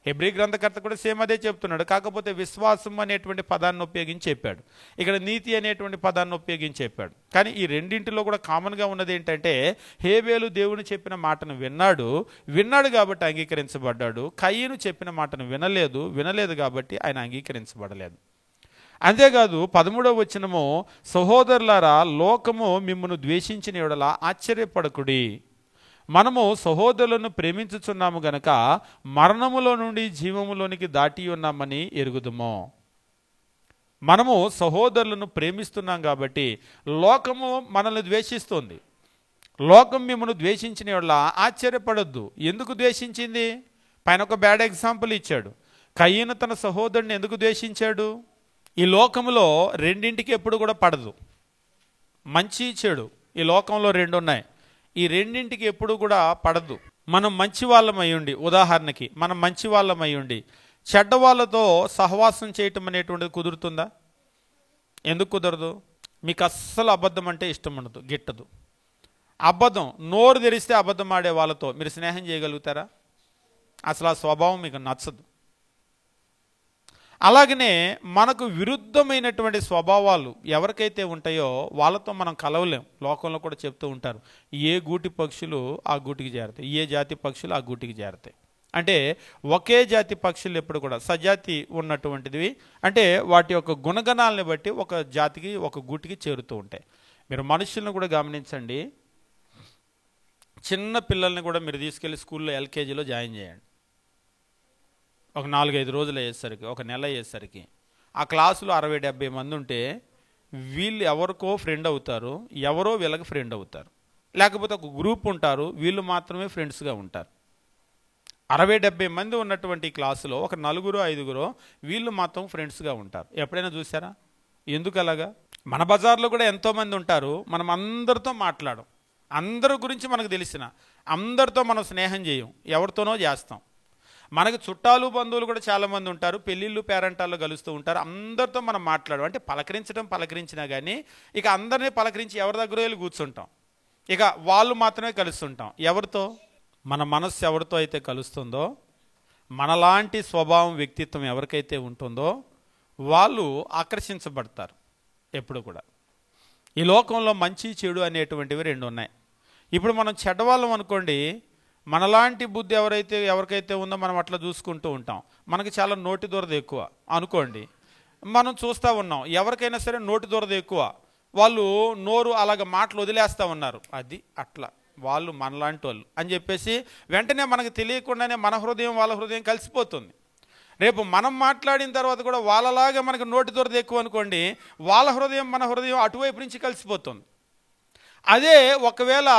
హెబ్రీ గ్రంథకర్త కూడా సేమ్ అదే చెప్తున్నాడు. కాకపోతే విశ్వాసం అనేటువంటి పదాన్ని ఉపయోగించి చెప్పాడు, ఇక్కడ నీతి అనేటువంటి పదాన్ని ఉపయోగించి చెప్పాడు. కానీ ఈ రెండింటిలో కూడా కామన్గా ఉన్నది ఏంటంటే హేబేలు దేవుని చెప్పిన మాటను విన్నాడు కాబట్టి అంగీకరించబడ్డాడు. కయీను చెప్పిన మాటను వినలేదు కాబట్టి ఆయన అంగీకరించబడలేదు. అంతేకాదు 13వ వచనము, సహోదరులారా లోకము మిమ్మును ద్వేషించిన యెడల ఆశ్చర్యపడకుడి, మనము సహోదరులను ప్రేమించుచున్నాము గనక మరణములో నుండి జీవములోనికి దాటి ఉన్నామని ఎరుగుదుము. మనము సహోదరులను ప్రేమిస్తున్నాం కాబట్టి లోకము మనల్ని ద్వేషిస్తుంది. లోకం మిమ్మల్ని ద్వేషించిన యెడల ఆశ్చర్యపడొద్దు. ఎందుకు ద్వేషించింది? పైన ఒక బ్యాడ్ ఎగ్జాంపుల్ ఇచ్చాడు. కయీను తన సహోదరుని ఎందుకు ద్వేషించాడు? ఈ లోకంలో రెండింటికి ఎప్పుడు కూడా పడదు, మంచి చెడు. ఈ లోకంలో రెండు ఉన్నాయి, ఈ రెండింటికి ఎప్పుడు కూడా పడదు. మనం మంచి వాళ్ళం అయ్యుండి, ఉదాహరణకి మనం మంచి వాళ్ళం అయ్యుండి చెడ్డ వాళ్ళతో సహవాసం చేయటం అనేటువంటిది కుదురుతుందా? ఎందుకు కుదరదు? మీకు అస్సలు అబద్ధం అంటే ఇష్టం ఉండదు, గిట్టదు. అబద్ధం నోరు తెరిస్తే అబద్ధం ఆడే వాళ్ళతో మీరు స్నేహం చేయగలుగుతారా? అసలు ఆ స్వభావం మీకు నచ్చదు. అలాగనే మనకు విరుద్ధమైనటువంటి స్వభావాలు ఎవరికైతే ఉంటాయో వాళ్ళతో మనం కలవలేం. లోకంలో కూడా చెప్తూ ఉంటారు, ఏ గూటి పక్షులు ఆ గూటికి చేరతాయి, ఏ జాతి పక్షులు ఆ గూటికి చేరతాయి. అంటే ఒకే జాతి పక్షులు ఎప్పుడు కూడా సజాతి ఉన్నటువంటివి, అంటే వాటి యొక్క గుణగణాలను బట్టి ఒక జాతికి ఒక గూటికి చేరుతూ ఉంటాయి. మీరు మనుషులను కూడా గమనించండి. చిన్న పిల్లల్ని కూడా మీరు తీసుకెళ్ళి స్కూల్లో ఎల్కేజీలో జాయిన్ చేయండి. ఒక 4-5 రోజులు అయ్యేసరికి, ఒక నెల అయ్యేసరికి ఆ క్లాసులో 60-70 మంది ఉంటే వీళ్ళు ఎవరికో ఫ్రెండ్ అవుతారు, ఎవరో వీళ్ళకి ఫ్రెండ్ అవుతారు. లేకపోతే ఒక గ్రూప్ ఉంటారు, వీళ్ళు మాత్రమే ఫ్రెండ్స్గా ఉంటారు. 60-70 మంది ఉన్నటువంటి క్లాసులో ఒక 4-5 వీళ్ళు మాత్రం ఫ్రెండ్స్గా ఉంటారు. ఎప్పుడైనా చూసారా? ఎందుకు అలాగా? మన బజార్లో కూడా ఎంతోమంది ఉంటారు, మనం అందరితో మాట్లాడం, అందరి గురించి మనకు తెలిసిన అందరితో మనం స్నేహం చేయం, ఎవరితోనో చేస్తాం. మనకు చుట్టాలు బంధువులు కూడా చాలామంది ఉంటారు, పెళ్ళిళ్ళు పేరంటాల్లో కలుస్తూ ఉంటారు, అందరితో మనం మాట్లాడడం. అంటే పలకరించినా కానీ ఇక అందరినీ పలకరించి ఎవరి దగ్గర వెళ్ళి కూర్చుంటాం, ఇక వాళ్ళు మాత్రమే కలుస్తుంటాం. ఎవరితో? మన మనస్సు ఎవరితో అయితే కలుస్తుందో, మనలాంటి స్వభావం వ్యక్తిత్వం ఎవరికైతే ఉంటుందో వాళ్ళు ఆకర్షించబడతారు ఎప్పుడు కూడా. ఈ లోకంలో మంచి చెడు అనేటువంటివి 2 ఉన్నాయి. ఇప్పుడు మనం చెడ్డవాళ్ళం అనుకోండి, మనలాంటి బుద్ధి ఎవరికైతే ఉందో మనం అట్లా చూసుకుంటూ ఉంటాం. మనకి చాలా నోటి దూరద ఎక్కువ అనుకోండి. మనం చూస్తూ ఉన్నాం, ఎవరికైనా సరే నోటి దూరద ఎక్కువ, వాళ్ళు నోరు అలాగ మాటలు వదిలేస్తూ ఉన్నారు, అది అట్లా వాళ్ళు మనలాంటి వాళ్ళు అని చెప్పేసి వెంటనే మనకు తెలియకుండానే మన హృదయం వాళ్ళ హృదయం కలిసిపోతుంది. రేపు మనం మాట్లాడిన తర్వాత కూడా వాళ్ళలాగా మనకు నోటి దూరద ఎక్కువ అనుకోండి, వాళ్ళ హృదయం మన హృదయం అటువైపు నుంచి కలిసిపోతుంది. అదే ఒకవేళ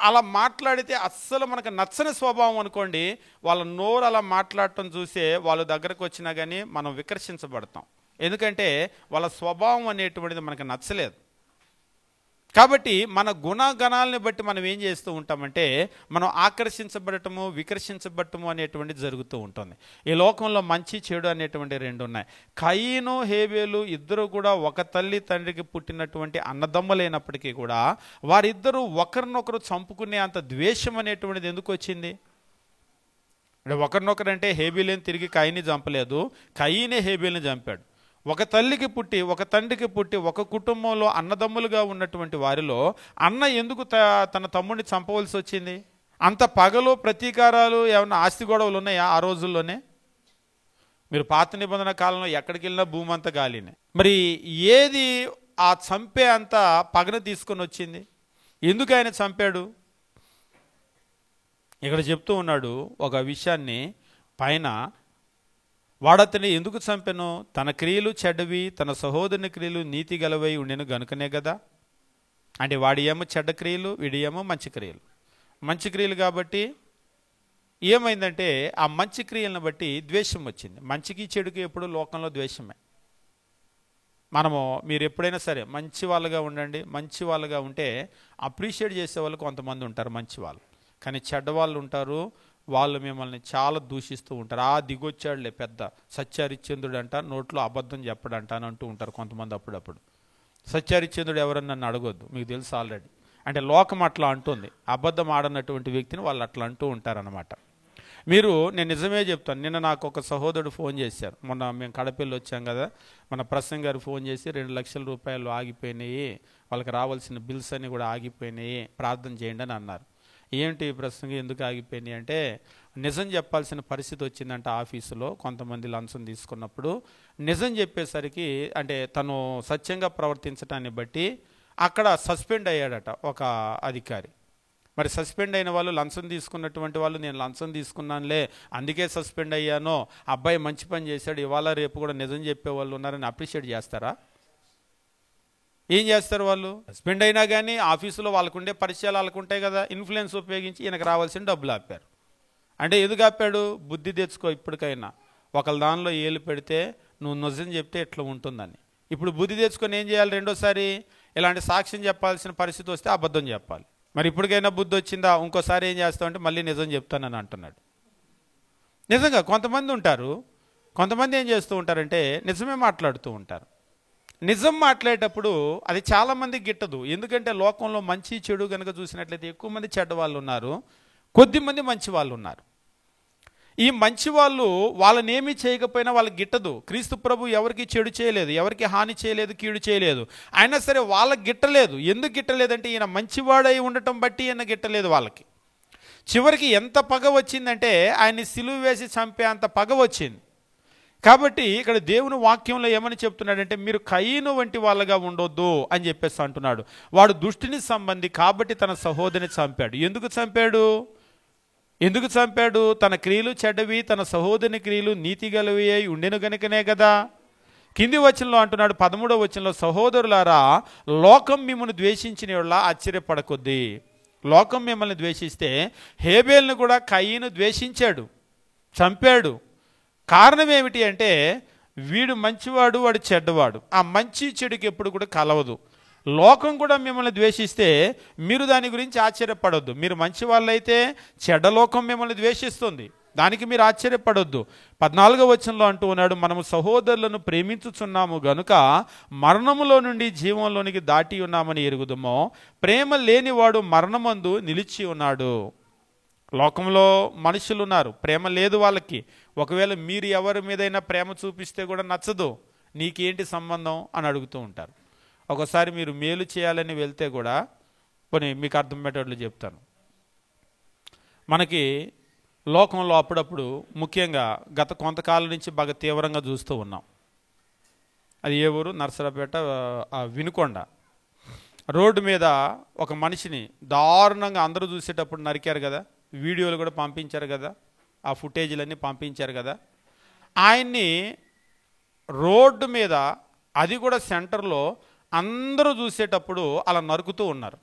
అలా మాట్లాడితే అస్సలు మనకు నచ్చని స్వభావం అనుకోండి, వాళ్ళ నోరు అలా మాట్లాడటం చూసే వాళ్ళ దగ్గరకు వచ్చినా కానీ మనం వికర్షించబడతాం. ఎందుకంటే వాళ్ళ స్వభావం అనేటువంటిది మనకు నచ్చలేదు. కాబట్టి మన గుణగణాలని బట్టి మనం ఏం చేస్తూ ఉంటామంటే మనం ఆకర్షించబడటము వికర్షించబడటము అనేటువంటిది జరుగుతూ ఉంటుంది. ఈ లోకంలో మంచి చెడు అనేటువంటి 2 ఉన్నాయి. కయీను హేబేలు ఇద్దరు కూడా ఒక తల్లి తండ్రికి పుట్టినటువంటి అన్నదమ్ములైనప్పటికీ కూడా వారిద్దరూ ఒకరినొకరు చంపుకునే అంత ద్వేషం అనేటువంటిది ఎందుకు వచ్చింది? అంటే ఒకరినొకరంటే హేబేలుని తిరిగి కయీని చంపలేదు, కయీనే హేబేలుని చంపాడు. ఒక తల్లికి పుట్టి ఒక తండ్రికి పుట్టి ఒక కుటుంబంలో అన్నదమ్ములుగా ఉన్నటువంటి వారిలో అన్న ఎందుకు తన తమ్ముడిని చంపవలసి వచ్చింది? అంత పగలు ప్రతీకారాలు ఏమన్నా ఆస్తి గొడవలు ఉన్నాయా ఆ రోజుల్లోనే? మీరు పాత నిబంధన కాలంలో ఎక్కడికి వెళ్ళినా భూమి అంతా గాలినే. మరి ఏది ఆ చంపే అంత పగను తీసుకొని వచ్చింది? ఎందుకు ఆయన చంపాడు? ఇక్కడ చెప్తూ ఉన్నాడు ఒక విషయాన్ని పైన. వాడతని ఎందుకు చంపెను? తన క్రియలు చెడ్డవి, తన సహోదరుని క్రియలు నీతి గలవై ఉండెను గనుకనే కదా. అంటే వాడి ఏమో చెడ్డ క్రియలు, వీడి ఏమో మంచి క్రియలు. మంచి క్రియలు కాబట్టి ఏమైందంటే ఆ మంచి క్రియలను బట్టి ద్వేషం వచ్చింది. మంచికి చెడుకి ఎప్పుడు లోకంలో ద్వేషమే. మీరు ఎప్పుడైనా సరే మంచి వాళ్ళగా ఉండండి. మంచి వాళ్ళగా ఉంటే అప్రిషియేట్ చేసే వాళ్ళు కొంతమంది ఉంటారు మంచి వాళ్ళు, కానీ చెడ్డవాళ్ళు ఉంటారు, వాళ్ళు మిమ్మల్ని చాలా దూషిస్తూ ఉంటారు. దిగొచ్చాడులే పెద్ద సత్యహరిశ్చంద్రుడు అంట, నోట్లో అబద్ధం చెప్పడంట అని అంటూ ఉంటారు కొంతమంది. అప్పుడప్పుడు సత్యహరిశ్చంద్రుడు ఎవరని నన్ను అడగొద్దు, మీకు తెలుసు ఆల్రెడీ. అంటే లోకం అట్లా అంటుంది, అబద్ధం ఆడనటువంటి వ్యక్తిని వాళ్ళు అట్లా అంటూ ఉంటారనమాట. నేను నిజమే చెప్తాను. నిన్న నాకు ఒక సహోదరుడు ఫోన్ చేశారు. మొన్న మేము కడపల్లి వచ్చాం కదా, మన ప్రసంగ్ గారు ఫోన్ చేసి 2 లక్షల రూపాయలు ఆగిపోయినాయి, వాళ్ళకి రావాల్సిన బిల్స్ అన్నీ కూడా ఆగిపోయినాయి, ప్రార్థన చేయండి అని అన్నారు. ఏంటి ప్రసంగం ఎందుకు ఆగిపోయినాయి అంటే, నిజం చెప్పాల్సిన పరిస్థితి వచ్చిందంట. ఆఫీసులో కొంతమంది లంచం తీసుకున్నప్పుడు నిజం చెప్పేసరికి, అంటే తను సత్యంగా ప్రవర్తించడాన్ని బట్టి అక్కడ సస్పెండ్ అయ్యాడట ఒక అధికారి. మరి సస్పెండ్ అయిన వాళ్ళు, లంచం తీసుకున్నటువంటి వాళ్ళు, నేను లంచం తీసుకున్నానులే అందుకే సస్పెండ్ అయ్యానో, అబ్బాయి మంచి పని చేశాడు, ఇవాళ రేపు కూడా నిజం చెప్పే వాళ్ళు ఉన్నారని అప్రిషియేట్ చేస్తారా? ఏం చేస్తారు వాళ్ళు? సస్పెండ్ అయినా కానీ ఆఫీసులో వాళ్ళకుండే పరిచయాలు వాళ్ళకు ఉంటాయి కదా, ఇన్ఫ్లుయెన్స్ ఉపయోగించి ఈయనకు రావాల్సిన డబ్బులు ఆపారు. అంటే ఎందుకు ఆపాడు? బుద్ధి తెచ్చుకో, ఇప్పటికైనా ఒకళ్ళ దానిలో ఏలు పెడితే నువ్వు నిజం చెప్తే ఎట్లా ఉంటుందని. ఇప్పుడు బుద్ధి తెచ్చుకొని ఏం చేయాలి? రెండోసారి ఇలాంటి సాక్ష్యం చెప్పాల్సిన పరిస్థితి వస్తే అబద్ధం చెప్పాలి. మరి ఇప్పటికైనా బుద్ధి వచ్చిందా, ఇంకోసారి ఏం చేస్తామంటే మళ్ళీ నిజం చెప్తానని అంటున్నాడు. నిజంగా కొంతమంది ఉంటారు, కొంతమంది ఏం చేస్తూ ఉంటారంటే నిజమే మాట్లాడుతూ ఉంటారు. నిజం మాట్లాడేటప్పుడు అది చాలామంది గిట్టదు. ఎందుకంటే లోకంలో మంచి చెడు కనుక చూసినట్లయితే ఎక్కువ మంది చెడ్డ వాళ్ళు ఉన్నారు, కొద్దిమంది మంచి వాళ్ళు ఉన్నారు. ఈ మంచి వాళ్ళు వాళ్ళనేమీ చేయకపోయినా వాళ్ళకి గిట్టదు. క్రీస్తు ప్రభు ఎవరికి చెడు చేయలేదు, ఎవరికి హాని చేయలేదు, కీడు చేయలేదు. అయినా సరే వాళ్ళకి గిట్టలేదు. ఎందుకు గిట్టలేదంటే ఈయన మంచివాడై ఉండటం బట్టి ఈయన గిట్టలేదు వాళ్ళకి. చివరికి ఎంత పగ వచ్చిందంటే ఆయన్ని సిలువ వేసి చంపే అంత పగ వచ్చింది. కాబట్టి ఇక్కడ దేవుని వాక్యంలో ఏమని చెప్తున్నాడంటే మీరు కయీను వంటి వాళ్ళగా ఉండొద్దు అని చెప్పేసి అంటున్నాడు. వాడు దుష్టుని సంబంధి కాబట్టి తన సహోదరిని చంపాడు. ఎందుకు చంపాడు? తన క్రియలు చెడ్డవి, తన సహోదరుని క్రియలు నీతి గలవి అయి ఉండెను గనుకనే కదా. కింది వచనంలో అంటున్నాడు, 13వ వచనంలో, సహోదరులారా లోకం మిమ్మల్ని ద్వేషించిన యెడల ఆశ్చర్యపడకొద్ది. లోకం మిమ్మల్ని ద్వేషిస్తే హేబేల్ను కూడా కయీను ద్వేషించాడు, చంపాడు. కారణం ఏమిటి అంటే వీడు మంచివాడు, వాడు చెడ్డవాడు. ఆ మంచి చెడుకి ఎప్పుడు కూడా కలవదు. లోకం కూడా మిమ్మల్ని ద్వేషిస్తే మీరు దాని గురించి ఆశ్చర్యపడొద్దు. మీరు మంచి వాళ్ళైతే చెడ్డ లోకం మిమ్మల్ని ద్వేషిస్తుంది, దానికి మీరు ఆశ్చర్యపడొద్దు. 14వ వచనంలో అంటూ ఉన్నాడు, మనము సహోదరులను ప్రేమించుచున్నాము గనుక మరణములో నుండి జీవంలోనికి దాటి ఉన్నామని ఎరుగుదుమో. ప్రేమ లేనివాడు మరణమందు నిలిచి ఉన్నాడు. లోకంలో మనుషులు ఉన్నారు, ప్రేమ లేదు వాళ్ళకి. ఒకవేళ మీరు ఎవరి మీదైనా ప్రేమ చూపిస్తే కూడా నచ్చదు, నీకేంటి సంబంధం అని అడుగుతూ ఉంటారు. ఒకసారి మీరు మేలు చేయాలని వెళ్తే కూడా, పోనీ మీకు అర్థమయ్యేటట్లు చెప్తాను. మనకి లోకంలో అప్పుడప్పుడు ముఖ్యంగా గత కొంతకాలం నుంచి బాగా తీవ్రంగా చూస్తూ ఉన్నాం. అది ఏ ఊరు? నర్సరాపేట వినుకొండ రోడ్డు మీద ఒక మనిషిని దారుణంగా అందరూ చూసేటప్పుడు నరికారు కదా, వీడియోలు కూడా పంపించారు కదా, ఆ ఫుటేజీలన్నీ పంపించారు కదా. ఆయన్ని రోడ్డు మీద, అది కూడా సెంటర్లో అందరూ చూసేటప్పుడు అలా నరుకుతూ ఉన్నారు.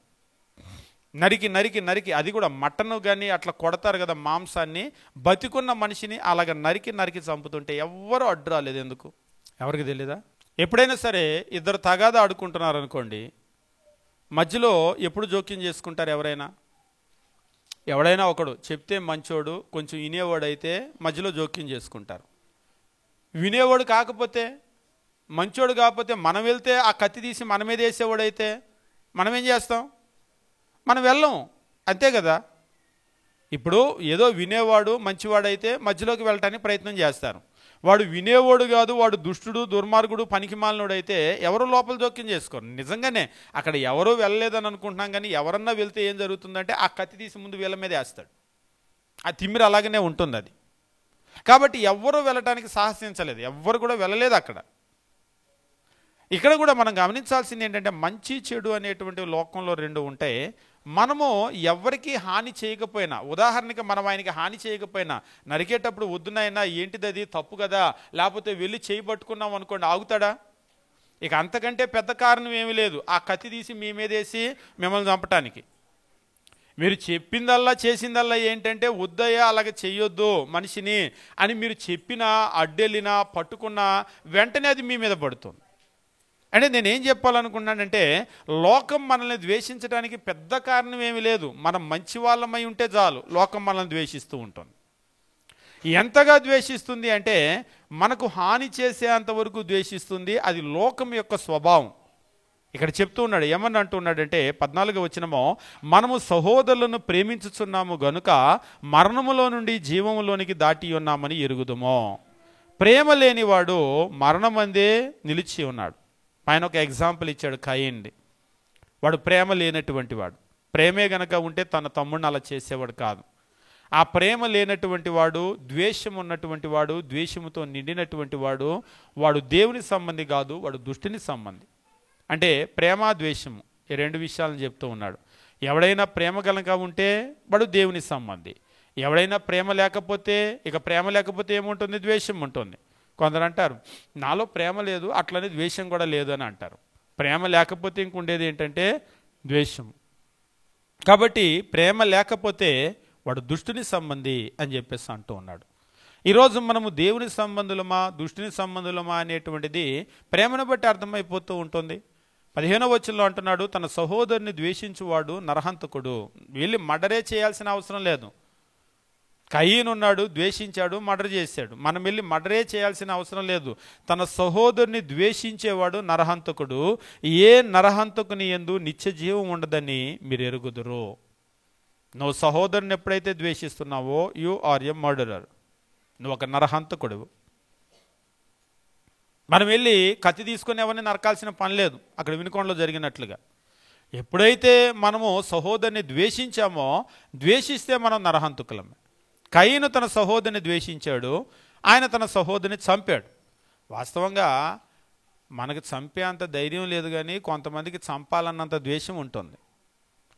నరికి అది కూడా మటన్ కానీ అట్లా కొడతారు కదా మాంసాన్ని, బతికున్న మనిషిని అలాగ నరికి చంపుతుంటే ఎవ్వరూ అడ్డు రాలేదు. ఎందుకు? ఎవరికి తెలీదా? ఎప్పుడైనా సరే ఇద్దరు తగాదా ఆడుకుంటున్నారు అనుకోండి, మధ్యలో ఎప్పుడు జోక్యం చేసుకుంటారు? ఎవడైనా ఒకడు చెప్తే మంచోడు, కొంచెం వినేవాడు అయితే మధ్యలో జోక్యం చేసుకుంటారు. వినేవాడు కాకపోతే, మంచోడు కాకపోతే, మనం వెళ్తే ఆ కత్తి తీసి మన మీద వేసేవాడైతే మనం ఏం చేస్తాం? మనం వెళ్ళం, అంతే కదా. ఇప్పుడు ఏదో వినేవాడు మంచివాడైతే మధ్యలోకి వెళ్ళటానికి ప్రయత్నం చేస్తారు. వాడు వినేవాడు కాదు, వాడు దుష్టుడు, దుర్మార్గుడు, పనికిమాలినోడు అయితే ఎవరు లోపల జోక్యం చేసుకోరు. నిజంగానే అక్కడ ఎవరూ వెళ్ళలేదని అనుకుంటున్నాం, కానీ ఎవరన్నా వెళ్తే ఏం జరుగుతుందంటే ఆ కత్తి తీసి ముందు వీళ్ళ మీద వేస్తాడు. ఆ తిమ్మిరి అలాగనే ఉంటుంది అది. కాబట్టి ఎవ్వరూ వెళ్ళటానికి సాహసించలేదు, ఎవ్వరు కూడా వెళ్ళలేదు అక్కడ. ఇక్కడ కూడా మనం గమనించాల్సింది ఏంటంటే మంచి చెడు అనేటువంటి లోకంలో రెండు ఉంటాయి. మనము ఎవరికి హాని చేయకపోయినా, ఉదాహరణకి మనం ఆయనకి హాని చేయకపోయినా, నరికేటప్పుడు వద్దునైనా ఏంటిది అది తప్పు కదా, లేకపోతే వెళ్ళి చేయి పట్టుకున్నాం అనుకోండి, ఆగుతాడా? ఇక అంతకంటే పెద్ద కారణం ఏమీ లేదు, ఆ కత్తి తీసి మీ మీద వేసి మిమ్మల్ని చంపటానికి. మీరు చెప్పిందల్లా చేసిందల్లా ఏంటంటే వద్దయ్యా అలాగే చెయ్యొద్దు మనిషిని అని మీరు చెప్పినా, అడ్డెళ్ళినా, పట్టుకున్నా వెంటనే అది మీ మీద పడుతుంది. అంటే నేనేం చెప్పాలనుకున్నానంటే లోకం మనల్ని ద్వేషించడానికి పెద్ద కారణం ఏమీ లేదు. మనం మంచి వాళ్ళమై ఉంటే చాలు, లోకం మనల్ని ద్వేషిస్తూ ఉంటుంది. ఎంతగా ద్వేషిస్తుంది అంటే మనకు హాని చేసేంతవరకు ద్వేషిస్తుంది. అది లోకం యొక్క స్వభావం. ఇక్కడ చెప్తూ ఉన్నాడు, ఏమని అంటున్నాడంటే 14వ వచనమో, మనము సహోదరులను ప్రేమించుచున్నాము గనుక మరణములో నుండి జీవములోనికి దాటి ఉన్నామని ఎరుగుదుమో. ప్రేమ లేనివాడు మరణమందే నిలిచి ఉన్నాడు. పైన ఒక ఎగ్జాంపుల్ ఇచ్చాడు, కయీనుది. వాడు ప్రేమ లేనటువంటి వాడు. ప్రేమే గనక ఉంటే తన తమ్ముడిని అలా చేసేవాడు కాదు. ఆ ప్రేమ లేనటువంటి వాడు, ద్వేషం ఉన్నటువంటి వాడు, ద్వేషముతో నిండినటువంటి వాడు, వాడు దేవుని సంబంధి కాదు, వాడు దుష్టుని సంబంధి. అంటే ప్రేమ ద్వేషము ఈ రెండు విషయాలను చెప్తూ ఉన్నాడు. ఎవడైనా ప్రేమ కనుక ఉంటే వాడు దేవుని సంబంధి. ఎవడైనా ప్రేమ లేకపోతే, ఇక ప్రేమ లేకపోతే ఏముంటుంది? ద్వేషం ఉంటుంది. కొందరు అంటారు నాలో ప్రేమ లేదు, అట్లనే ద్వేషం కూడా లేదు అని అంటారు. ప్రేమ లేకపోతే ఇంకుండేది ఏంటంటే ద్వేషం. కాబట్టి ప్రేమ లేకపోతే వాడు దుష్టుని సంబంధి అని చెప్పేసి అంటూ ఉన్నాడు. ఈరోజు మనము దేవుని సంబంధులమా దుష్టుని సంబంధులమా అనేటువంటిది ప్రేమను బట్టి అర్థమైపోతూ ఉంటుంది. 15వ వచనంలో అంటున్నాడు, తన సహోదరుని ద్వేషించువాడు నరహంతకుడు. వెళ్ళి మర్డరే చేయాల్సిన అవసరం లేదు. కయీను ఉన్నాడు, ద్వేషించాడు, మర్డర్ చేశాడు. మనం వెళ్ళి మర్డరే చేయాల్సిన అవసరం లేదు. తన సహోదరుని ద్వేషించేవాడు నరహంతకుడు. ఏ నరహంతకుని యందు నిత్య జీవం ఉండదని మీరు ఎరుగుదురు. నువ్వు సహోదరుని ఎప్పుడైతే ద్వేషిస్తున్నావో యు ఆర్ ఎ మర్డరర్. నువ్వు ఒక నరహంతకుడు. మనం వెళ్ళి కత్తి తీసుకుని ఎవరిని నరకాల్సిన పని లేదు, అక్కడ వినుకొండలో జరిగినట్లుగా. ఎప్పుడైతే మనము సహోదరుని ద్వేషించామో, ద్వేషిస్తే మనం నరహంతకులమే. కయీను తన సహోదరుని ద్వేషించాడు, ఆయన తన సహోదరుని చంపాడు. వాస్తవంగా మనకి చంపే అంత ధైర్యం లేదు, కానీ కొంతమందికి చంపాలన్నంత ద్వేషం ఉంటుంది.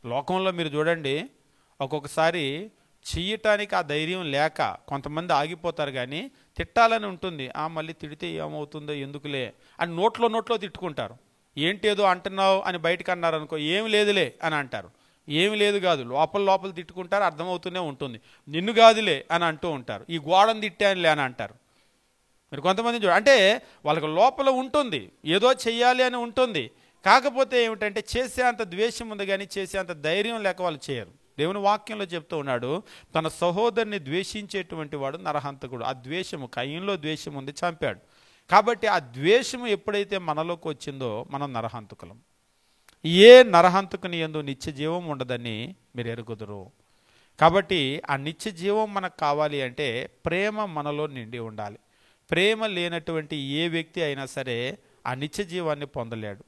లోకంలో మీరు చూడండి, ఒక్కొక్కసారి చెయ్యటానికి ఆ ధైర్యం లేక కొంతమంది ఆగిపోతారు, కానీ తిట్టాలని ఉంటుంది. మళ్ళీ తిడితే ఏమవుతుందో ఎందుకులే అని నోట్లో తిట్టుకుంటారు. ఏంటేదో అంటున్నావు అని బయటకు అన్నారు అనుకో, ఏమి లేదులే అని అంటారు. ఏమి లేదు కాదు, లోపల తిట్టుకుంటారు, అర్థమవుతూనే ఉంటుంది. నిన్ను కాదులే అని అంటూ ఉంటారు. ఈ గోడను తిట్టానులే అని అంటారు. మీరు కొంతమంది చూడ, అంటే వాళ్ళకి లోపల ఉంటుంది, ఏదో చెయ్యాలి అని ఉంటుంది. కాకపోతే ఏమిటంటే చేసే అంత ద్వేషం ఉంది, కానీ చేసే అంత ధైర్యం లేక వాళ్ళు చేయరు. దేవుని వాక్యంలో చెప్తూ ఉన్నాడు, తన సహోదరుని ద్వేషించేటువంటి వాడు నరహంతకుడు. ఆ ద్వేషము, కయీనులో ద్వేషం ఉంది, చంపాడు. కాబట్టి ఆ ద్వేషము ఎప్పుడైతే మనలోకి వచ్చిందో మనం నరహంతకులం. ఏ నరహంతకుని యందు నిత్య జీవం ఉండదని మీరు ఎరుగుదురు. కాబట్టి ఆ నిత్య జీవం మనకు కావాలి అంటే ప్రేమ మనలో నిండి ఉండాలి. ప్రేమ లేనటువంటి ఏ వ్యక్తి అయినా సరే ఆ నిత్య జీవాన్ని పొందలేడు,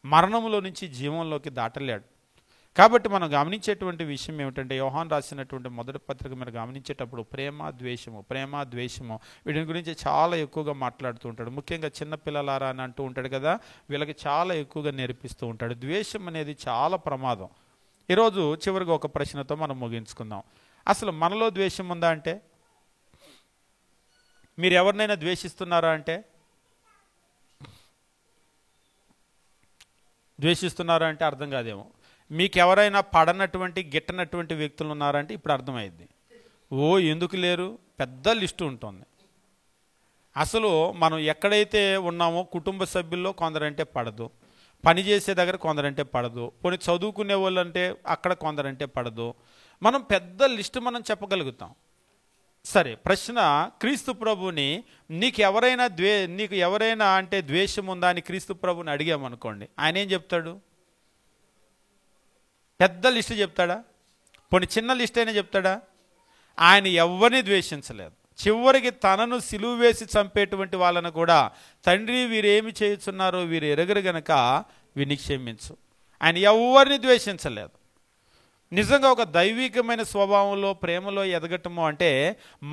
మరణంలో నుంచి జీవంలోకి దాటలేడు. కాబట్టి మనం గమనించేటువంటి విషయం ఏమిటంటే, యోహాను రాసినటువంటి మొదటి పత్రిక మీరు గమనించేటప్పుడు ప్రేమ ద్వేషము వీటిని గురించి చాలా ఎక్కువగా మాట్లాడుతూ ఉంటాడు. ముఖ్యంగా చిన్నపిల్లలారా అని అంటూ ఉంటాడు కదా, వీళ్ళకి చాలా ఎక్కువగా నేర్పిస్తూ ఉంటాడు. ద్వేషం అనేది చాలా ప్రమాదం. ఈరోజు చివరిగా ఒక ప్రశ్నతో మనం ముగించుకుందాం. అసలు మనలో ద్వేషం ఉందా అంటే, మీరు ఎవరినైనా ద్వేషిస్తున్నారా అంటే, అర్థం కాదేమో. మీకు ఎవరైనా పడనటువంటి గిట్టనటువంటి వ్యక్తులు ఉన్నారంటే ఇప్పుడు అర్థమైంది. ఎందుకు లేరు, పెద్ద లిస్టు ఉంటుంది. అసలు మనం ఎక్కడైతే ఉన్నామో కుటుంబ సభ్యుల్లో కొందరంటే పడదు, పనిచేసే దగ్గర కొందరంటే పడదు, పోనీ చదువుకునే వాళ్ళు అంటే అక్కడ కొందరంటే పడదు. మనం పెద్ద లిస్టు మనం చెప్పగలుగుతాం. సరే, ప్రశ్న, క్రీస్తు ప్రభుని నీకు ఎవరైనా అంటే ద్వేషం ఉందా అని క్రీస్తు ప్రభుని అడిగామనుకోండి, ఆయన ఏం చెప్తాడు? పెద్ద లిస్టు చెప్తాడా? పోనీ చిన్న లిస్ట్ అయినా చెప్తాడా? ఆయన ఎవరిని ద్వేషించలేదు. చివరికి తనను సిలువ వేసి చంపేటువంటి వాళ్ళను కూడా, తండ్రి వీరేమి చేయుచున్నారో వీరు ఎరగరు గనక వీరిని క్షమించు. ఆయన ఎవరిని ద్వేషించలేదు. నిజంగా ఒక దైవికమైన స్వభావంలో ప్రేమలో ఎదగటము అంటే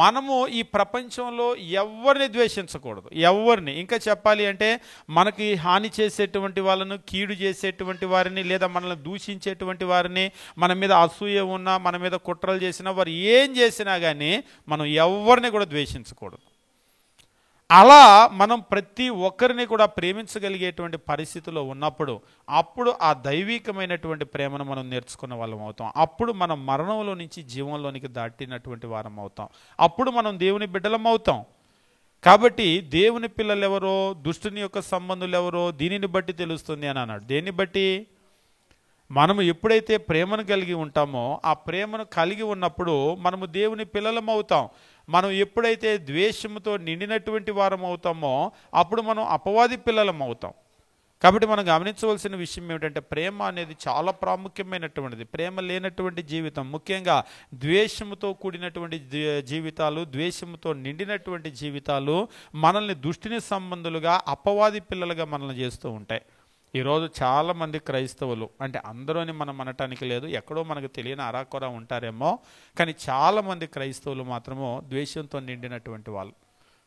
మనము ఈ ప్రపంచంలో ఎవరిని ద్వేషించకూడదు. ఎవరిని, ఇంకా చెప్పాలి అంటే మనకి హాని చేసేటువంటి వాళ్ళను, కీడు చేసేటువంటి వారిని, లేదా మనల్ని దూషించేటువంటి వారిని, మన మీద అసూయ ఉన్నా, మన మీద కుట్రలు చేసినా, వారు ఏం చేసినా కానీ మనం ఎవరిని కూడా ద్వేషించకూడదు. అలా మనం ప్రతి ఒక్కరిని కూడా ప్రేమించగలిగేటువంటి పరిస్థితిలో ఉన్నప్పుడు అప్పుడు ఆ దైవికమైనటువంటి ప్రేమను మనం నేర్చుకున్న వాళ్ళం అవుతాం. అప్పుడు మనం మరణంలో నుంచి జీవంలోనికి దాటినటువంటి వారం అవుతాం. అప్పుడు మనం దేవుని బిడ్డలం అవుతాం. కాబట్టి దేవుని పిల్లలు ఎవరో, దుష్టుని యొక్క సంబంధులు ఎవరో దీనిని బట్టి తెలుస్తుంది అని అన్నాడు. దేన్ని బట్టి? మనము ఎప్పుడైతే ప్రేమను కలిగి ఉంటామో, ఆ ప్రేమను కలిగి ఉన్నప్పుడు మనము దేవుని పిల్లలం అవుతాం. మనం ఎప్పుడైతే ద్వేషంతో నిండినటువంటి వారం అవుతామో అప్పుడు మనం అపవాది పిల్లలం అవుతాం. కాబట్టి మనం గమనించవలసిన విషయం ఏమిటంటే, ప్రేమ అనేది చాలా ప్రాముఖ్యమైనటువంటిది. ప్రేమ లేనటువంటి జీవితం, ముఖ్యంగా ద్వేషముతో కూడినటువంటి జీవితాలు, ద్వేషముతో నిండినటువంటి జీవితాలు మనల్ని దుష్టిని సంబంధులుగా, అపవాది పిల్లలుగా మనల్ని చేస్తూ ఉంటాయి. ఈరోజు చాలామంది క్రైస్తవులు, అంటే అందరూని మనం అనటానికి లేదు, ఎక్కడో మనకు తెలియని అరాకొర ఉంటారేమో, కానీ చాలామంది క్రైస్తవులు మాత్రము ద్వేషంతో నిండినటువంటి వాళ్ళు.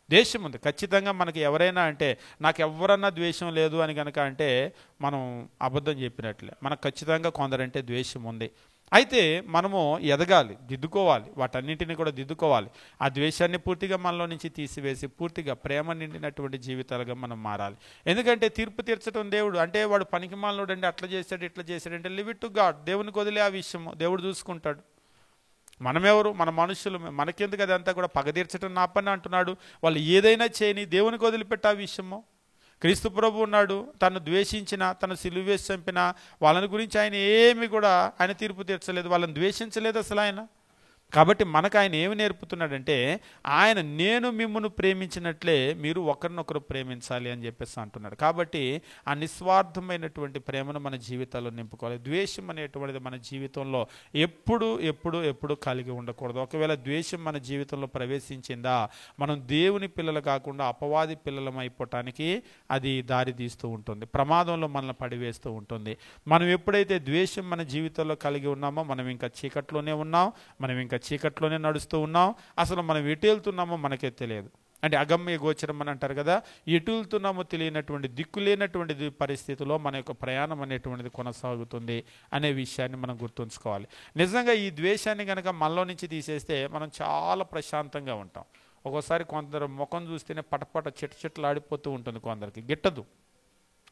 ద్వేషం ఉంది ఖచ్చితంగా. మనకి ఎవరైనా అంటే నాకు ఎవరన్నా ద్వేషం లేదు అని కనుక అంటే మనం అబద్ధం చెప్పినట్లే. మనకు ఖచ్చితంగా కొందరంటే ద్వేషం ఉంది. అయితే మనము ఎదగాలి, దిద్దుకోవాలి, వాటన్నింటినీ కూడా దిద్దుకోవాలి. ఆ ద్వేషాన్ని పూర్తిగా మనలో నుంచి తీసివేసి పూర్తిగా ప్రేమ నిండినటువంటి జీవితాలుగా మనం మారాలి. ఎందుకంటే తీర్పు తీర్చడం దేవుడు, అంటే వాడు పనికి మాలినోడు అండి, అట్లా చేశాడు ఇట్లా చేశాడు అంటే లివ్ ఇట్ టు గాడ్. దేవునికి వదిలే ఆ విషయము, దేవుడు చూసుకుంటాడు. మనమెవరు? మన మనుషులు, మనకెందుకు అదంతా కూడా? పగ తీర్చడం నా పని అంటున్నాడు. వాళ్ళు ఏదైనా చేయని, దేవునికి వదిలిపెట్టే ఆ విషయము. క్రీస్తు ప్రభు ఉన్నాడు, తను ద్వేషించిన, తను సిలువ వేసి చంపిన వాళ్ళని గురించి ఆయన ఏమి కూడా ఆయన తీర్పు తీర్చలేదు, వాళ్ళని ద్వేషించలేదు అసలు ఆయన. కాబట్టి మనకు ఆయన ఏమి నేర్పుతున్నాడంటే, ఆయన నేను మిమ్మల్ని ప్రేమించినట్లే మీరు ఒకరినొకరు ప్రేమించాలి అని చెప్పేసి అంటున్నాడు. కాబట్టి ఆ నిస్వార్థమైనటువంటి ప్రేమను మన జీవితాల్లో నింపుకోవాలి. ద్వేషం అనేటువంటిది మన జీవితంలో ఎప్పుడు ఎప్పుడు ఎప్పుడు కలిగి ఉండకూడదు. ఒకవేళ ద్వేషం మన జీవితంలో ప్రవేశించిందా, మనం దేవుని పిల్లలు కాకుండా అపవాది పిల్లలం అయిపోవటానికి అది దారి తీస్తూ ఉంటుంది, ప్రమాదంలో మనల్ని పడివేస్తూ ఉంటుంది. మనం ఎప్పుడైతే ద్వేషం మన జీవితంలో కలిగి ఉన్నామో మనం ఇంకా చీకట్లోనే ఉన్నాం, మనం ఇంకా చీకట్లోనే నడుస్తూ ఉన్నాం. అసలు మనం ఎటు వెళ్తున్నామో మనకే తెలియదు. అంటే అగమ్య గోచరం అని అంటారు కదా, ఎటు వెళ్తున్నామో తెలియనటువంటి దిక్కులేనటువంటి పరిస్థితిలో మన యొక్క ప్రయాణం అనేటువంటిది కొనసాగుతుంది అనే విషయాన్ని మనం గుర్తుంచుకోవాలి. నిజంగా ఈ ద్వేషాన్ని కనుక మనలో నుంచి తీసేస్తే మనం చాలా ప్రశాంతంగా ఉంటాం. ఒక్కోసారి కొందరు ముఖం చూస్తేనే పటపట చెట్లు ఆడిపోతూ ఉంటుంది, కొందరికి గిట్టదు,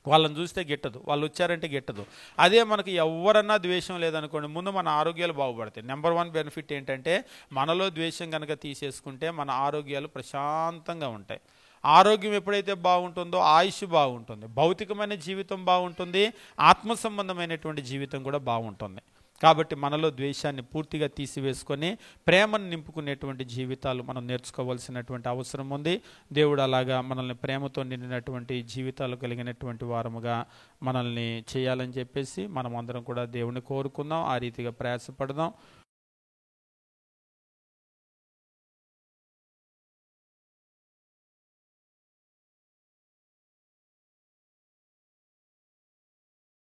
వాళ్ళని చూస్తే గిట్టదు, వాళ్ళు వచ్చారంటే గిట్టదు. అదే మనకి ఎవరన్నా ద్వేషం లేదనుకోండి, ముందు మన ఆరోగ్యాలు బాగుపడతాయి. నెంబర్ 1 బెనిఫిట్ ఏంటంటే, మనలో ద్వేషం కనుక తీసేసుకుంటే మన ఆరోగ్యాలు ప్రశాంతంగా ఉంటాయి. ఆరోగ్యం ఎప్పుడైతే బాగుంటుందో ఆయుష్ బాగుంటుంది, భౌతికమైన జీవితం బాగుంటుంది, ఆత్మ సంబంధమైనటువంటి జీవితం కూడా బాగుంటుంది. కాబట్టి మనలో ద్వేషాన్ని పూర్తిగా తీసివేసుకొని ప్రేమను నింపుకునేటువంటి జీవితాలు మనం నేర్చుకోవాల్సినటువంటి అవసరం ఉంది. దేవుడు అలాగా మనల్ని ప్రేమతో నిండినటువంటి జీవితాలు కలిగినటువంటి వారముగా మనల్ని చేయాలని చెప్పేసి మనం అందరం కూడా దేవుని కోరుకుందాం, ఆ రీతిగా ప్రయాసపడదాం.